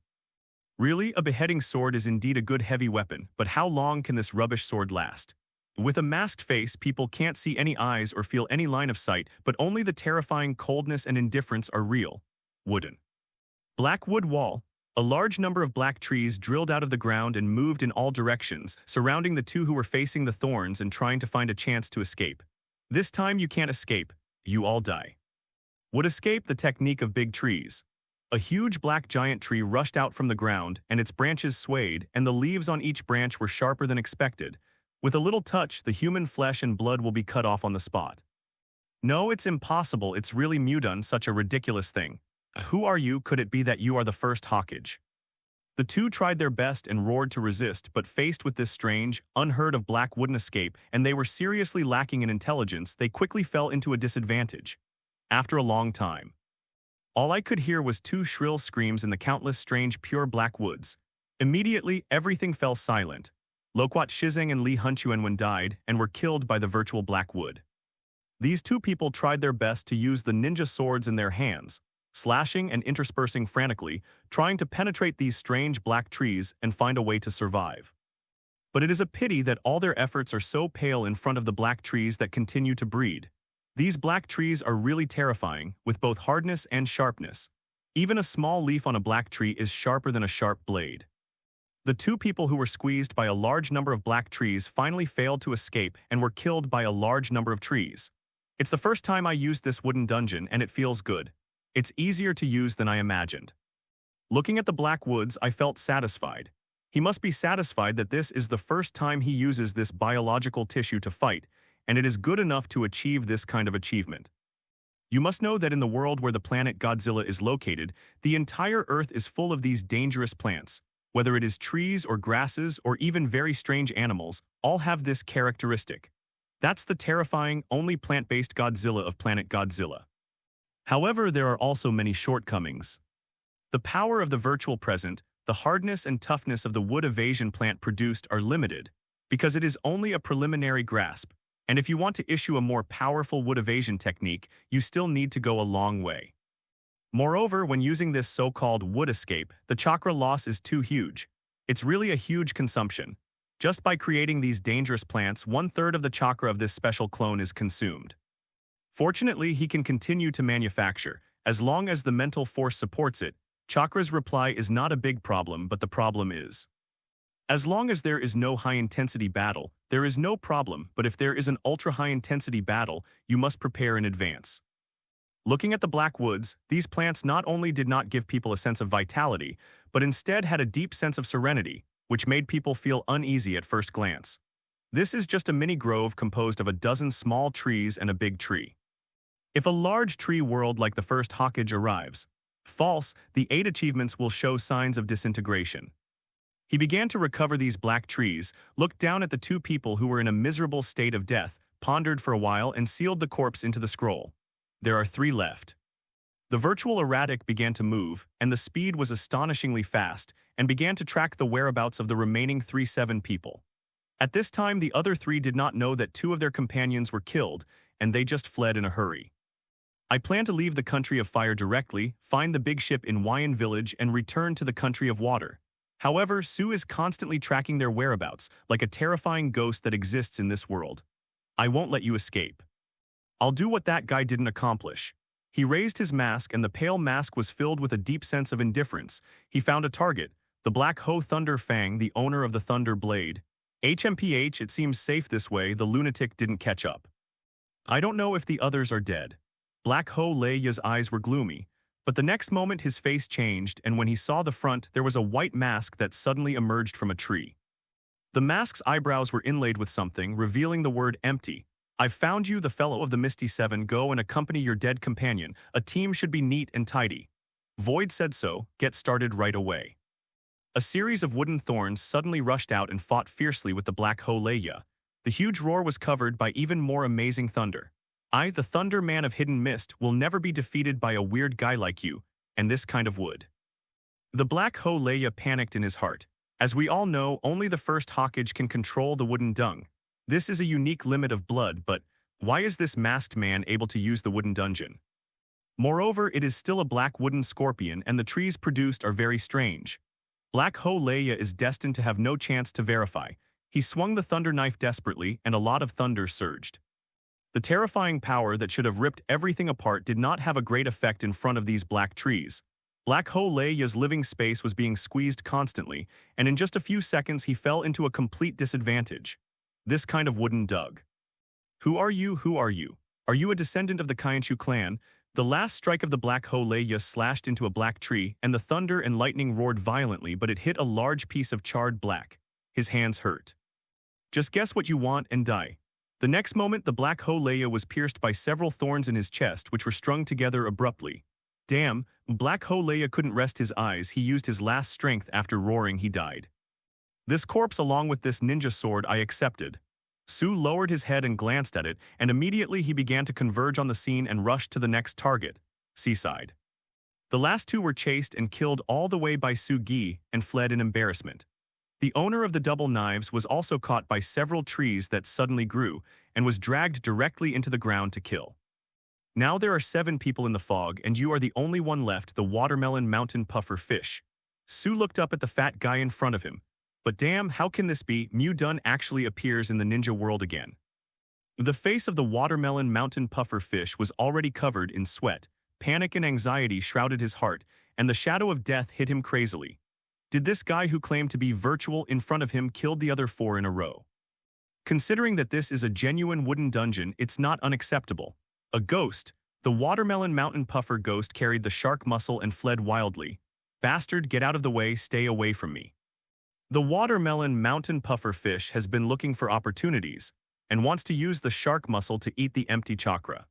Really, a beheading sword is indeed a good heavy weapon, but how long can this rubbish sword last? With a masked face, people can't see any eyes or feel any line of sight, but only the terrifying coldness and indifference are real. Wooden. Black wood wall. A large number of black trees drilled out of the ground and moved in all directions, surrounding the two who were facing the thorns and trying to find a chance to escape. This time you can't escape, you all die. Would escape the technique of big trees. A huge black giant tree rushed out from the ground, and its branches swayed, and the leaves on each branch were sharper than expected. With a little touch, the human flesh and blood will be cut off on the spot. No, it's impossible, it's really Mudun, such a ridiculous thing. Who are you? Could it be that you are the first Hokage? The two tried their best and roared to resist, but faced with this strange, unheard of black wooden escape, and they were seriously lacking in intelligence, they quickly fell into a disadvantage. After a long time. All I could hear was two shrill screams in the countless strange pure black woods. Immediately, everything fell silent. Loquat Shizeng and Li Hunchuanwen died and were killed by the virtual black wood. These two people tried their best to use the ninja swords in their hands, slashing and interspersing frantically, trying to penetrate these strange black trees and find a way to survive. But it is a pity that all their efforts are so pale in front of the black trees that continue to breed. These black trees are really terrifying, with both hardness and sharpness. Even a small leaf on a black tree is sharper than a sharp blade. The two people who were squeezed by a large number of black trees finally failed to escape and were killed by a large number of trees. It's the first time I used this wooden dungeon and it feels good. It's easier to use than I imagined. Looking at the black woods, I felt satisfied. He must be satisfied that this is the first time he uses this biological tissue to fight, and it is good enough to achieve this kind of achievement. You must know that in the world where the planet Godzilla is located, the entire Earth is full of these dangerous plants. Whether it is trees or grasses or even very strange animals, all have this characteristic. That's the terrifying, only plant-based Godzilla of planet Godzilla. However, there are also many shortcomings. The power of the virtual present, the hardness and toughness of the wood evasion plant produced are limited, because it is only a preliminary grasp, and if you want to issue a more powerful wood evasion technique, you still need to go a long way. Moreover, when using this so-called wood escape, the chakra loss is too huge. It's really a huge consumption. Just by creating these dangerous plants, 1/3 of the chakra of this special clone is consumed. Fortunately, he can continue to manufacture. As long as the mental force supports it, Chakra's reply is not a big problem, but the problem is. As long as there is no high-intensity battle, there is no problem, but if there is an ultra-high-intensity battle, you must prepare in advance. Looking at the black woods, these plants not only did not give people a sense of vitality, but instead had a deep sense of serenity, which made people feel uneasy at first glance. This is just a mini grove composed of a dozen small trees and a big tree. If a large tree world like the first Hokage arrives, false, the 8 achievements will show signs of disintegration. He began to recover these black trees, looked down at the two people who were in a miserable state of death, pondered for a while and sealed the corpse into the scroll. There are 3 left. The virtual erratic began to move, and the speed was astonishingly fast, and began to track the whereabouts of the remaining 7 people. At this time, the other 3 did not know that 2 of their companions were killed, and they just fled in a hurry. I plan to leave the country of fire directly, find the big ship in Wayan village, and return to the country of water. However, Sue is constantly tracking their whereabouts, like a terrifying ghost that exists in this world. I won't let you escape. I'll do what that guy didn't accomplish. He raised his mask, and the pale mask was filled with a deep sense of indifference. He found a target, the Black Ho Thunder Fang, the owner of the Thunder Blade. HMPH, it seems safe this way, the lunatic didn't catch up. I don't know if the others are dead. Black Ho Leia's eyes were gloomy, but the next moment his face changed, and when he saw the front, there was a white mask that suddenly emerged from a tree. The mask's eyebrows were inlaid with something, revealing the word empty. I've found you, the fellow of the Misty 7. Go and accompany your dead companion. A team should be neat and tidy. Void said so. Get started right away. A series of wooden thorns suddenly rushed out and fought fiercely with the Black Ho Leia. The huge roar was covered by even more amazing thunder. I, the Thunder Man of Hidden Mist, will never be defeated by a weird guy like you, and this kind of wood. The Black Ho Leia panicked in his heart. As we all know, only the first Hokage can control the wooden dung. This is a unique limit of blood, but why is this masked man able to use the wooden dungeon? Moreover, it is still a black wooden scorpion and the trees produced are very strange. Black Ho Leia is destined to have no chance to verify. He swung the thunder knife desperately and a lot of thunder surged. The terrifying power that should have ripped everything apart did not have a great effect in front of these black trees. Black Ho Leia's living space was being squeezed constantly, and in just a few seconds he fell into a complete disadvantage. This kind of wooden dug. Who are you? Who are you? Are you a descendant of the Kainshu clan? The last strike of the Black Ho Leia slashed into a black tree, and the thunder and lightning roared violently, but it hit a large piece of charred black. His hands hurt. Just guess what you want and die. The next moment, the Black Ho Leia was pierced by several thorns in his chest, which were strung together abruptly. Damn, Black Ho Leia couldn't rest his eyes. He used his last strength. After roaring, he died. This corpse along with this ninja sword I accepted. Su lowered his head and glanced at it, and immediately he began to converge on the scene and rushed to the next target, Seaside. The last two were chased and killed all the way by Su Gi and fled in embarrassment. The owner of the double knives was also caught by several trees that suddenly grew and was dragged directly into the ground to kill. Now there are 7 people in the fog and you are the only one left, the watermelon mountain puffer fish. Su looked up at the fat guy in front of him. But damn, how can this be? Mu Dun actually appears in the ninja world again. The face of the watermelon mountain puffer fish was already covered in sweat. Panic and anxiety shrouded his heart, and the shadow of death hit him crazily. Did this guy who claimed to be virtual in front of him killed the other 4 in a row? Considering that this is a genuine wooden dungeon, it's not unacceptable. A ghost. The watermelon mountain puffer ghost carried the shark muscle and fled wildly. Bastard, get out of the way, stay away from me. The watermelon mountain puffer fish has been looking for opportunities and wants to use the shark muscle to eat the empty chakra.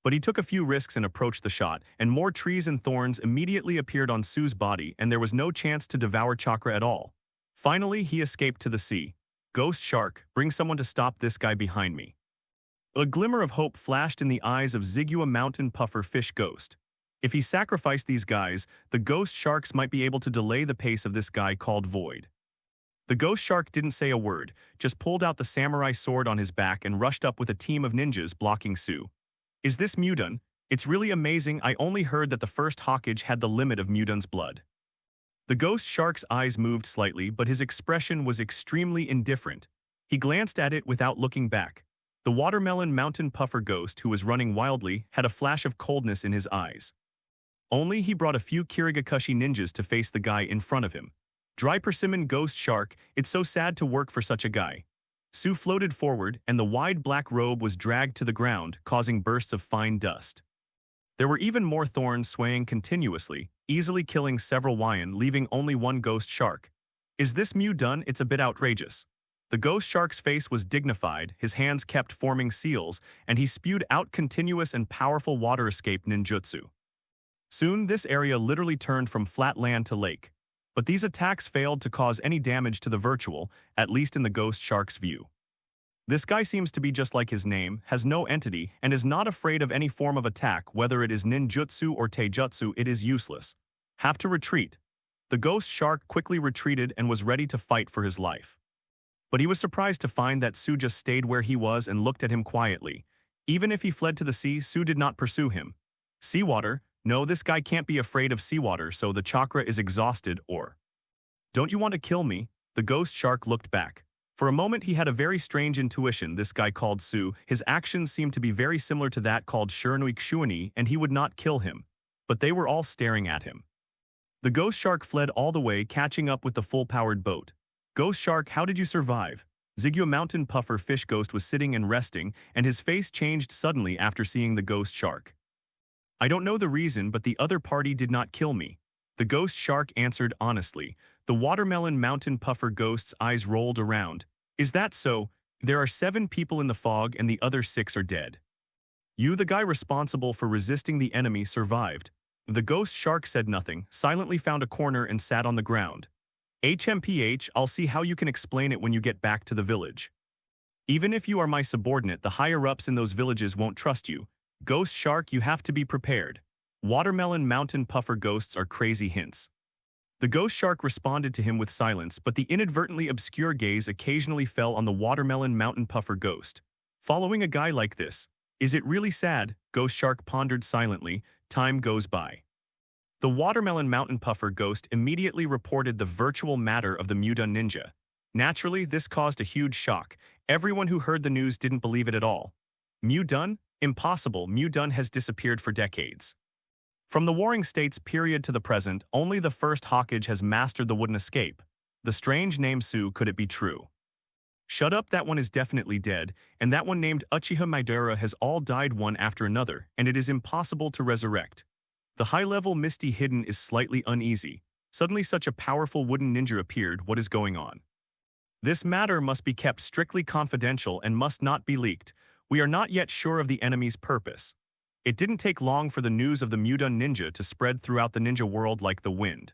But he took a few risks and approached the shot, and more trees and thorns immediately appeared on Su's body, and there was no chance to devour chakra at all. Finally, he escaped to the sea. Ghost shark, bring someone to stop this guy behind me. A glimmer of hope flashed in the eyes of Zigua mountain puffer fish ghost. If he sacrificed these guys, the ghost sharks might be able to delay the pace of this guy called Void. The ghost shark didn't say a word, just pulled out the samurai sword on his back and rushed up with a team of ninjas blocking Su. Is this Mu Dun? It's really amazing. I only heard that the first Hokage had the limit of Mu Dun's blood. The ghost shark's eyes moved slightly, but his expression was extremely indifferent. He glanced at it without looking back. The watermelon mountain puffer ghost, who was running wildly, had a flash of coldness in his eyes. Only he brought a few Kirigakashi ninjas to face the guy in front of him. Dry persimmon ghost shark, it's so sad to work for such a guy. Su floated forward, and the wide black robe was dragged to the ground, causing bursts of fine dust. There were even more thorns swaying continuously, easily killing several Wyan, leaving only one ghost shark. Is this Mu Dun? It's a bit outrageous. The ghost shark's face was dignified, his hands kept forming seals, and he spewed out continuous and powerful water escape ninjutsu. Soon, this area literally turned from flat land to lake. But these attacks failed to cause any damage to the virtual, at least in the ghost shark's view. This guy seems to be just like his name, has no entity, and is not afraid of any form of attack, whether it is ninjutsu or taijutsu, it is useless. Have to retreat. The ghost shark quickly retreated and was ready to fight for his life. But he was surprised to find that Su just stayed where he was and looked at him quietly. Even if he fled to the sea, Su did not pursue him. Seawater? No, this guy can't be afraid of seawater, so the chakra is exhausted, or... Don't you want to kill me? The ghost shark looked back. For a moment he had a very strange intuition, this guy called Su. His actions seemed to be very similar to that called Shiranui Xuanyi, and he would not kill him. But they were all staring at him. The ghost shark fled all the way, catching up with the full-powered boat. Ghost shark, how did you survive? Zigua mountain puffer fish ghost was sitting and resting, and his face changed suddenly after seeing the ghost shark. I don't know the reason, but the other party did not kill me. The ghost shark answered honestly. The watermelon mountain puffer ghost's eyes rolled around. Is that so? There are 7 people in the fog and the other 6 are dead. You, the guy responsible for resisting the enemy, survived. The ghost shark said nothing, silently found a corner and sat on the ground. HMPH, I'll see how you can explain it when you get back to the village. Even if you are my subordinate, the higher-ups in those villages won't trust you. Ghost shark, you have to be prepared. Watermelon mountain puffer ghosts are crazy hints. The ghost shark responded to him with silence, but the inadvertently obscure gaze occasionally fell on the watermelon mountain puffer ghost. Following a guy like this, is it really sad? Ghost shark pondered silently. Time goes by. The Watermelon Mountain Puffer ghost immediately reported the virtual matter of the Mudun ninja. Naturally, this caused a huge shock. Everyone who heard the news didn't believe it at all. Mudun? Impossible, Mudun has disappeared for decades. From the Warring States period to the present, only the first Hokage has mastered the wooden escape. The strange name Su, could it be true? Shut up, that one is definitely dead, and that one named Uchiha Madara has all died one after another, and it is impossible to resurrect. The high-level Misty Hidden is slightly uneasy. Suddenly such a powerful wooden ninja appeared, what is going on? This matter must be kept strictly confidential and must not be leaked. We are not yet sure of the enemy's purpose. It didn't take long for the news of the Mudun ninja to spread throughout the ninja world like the wind.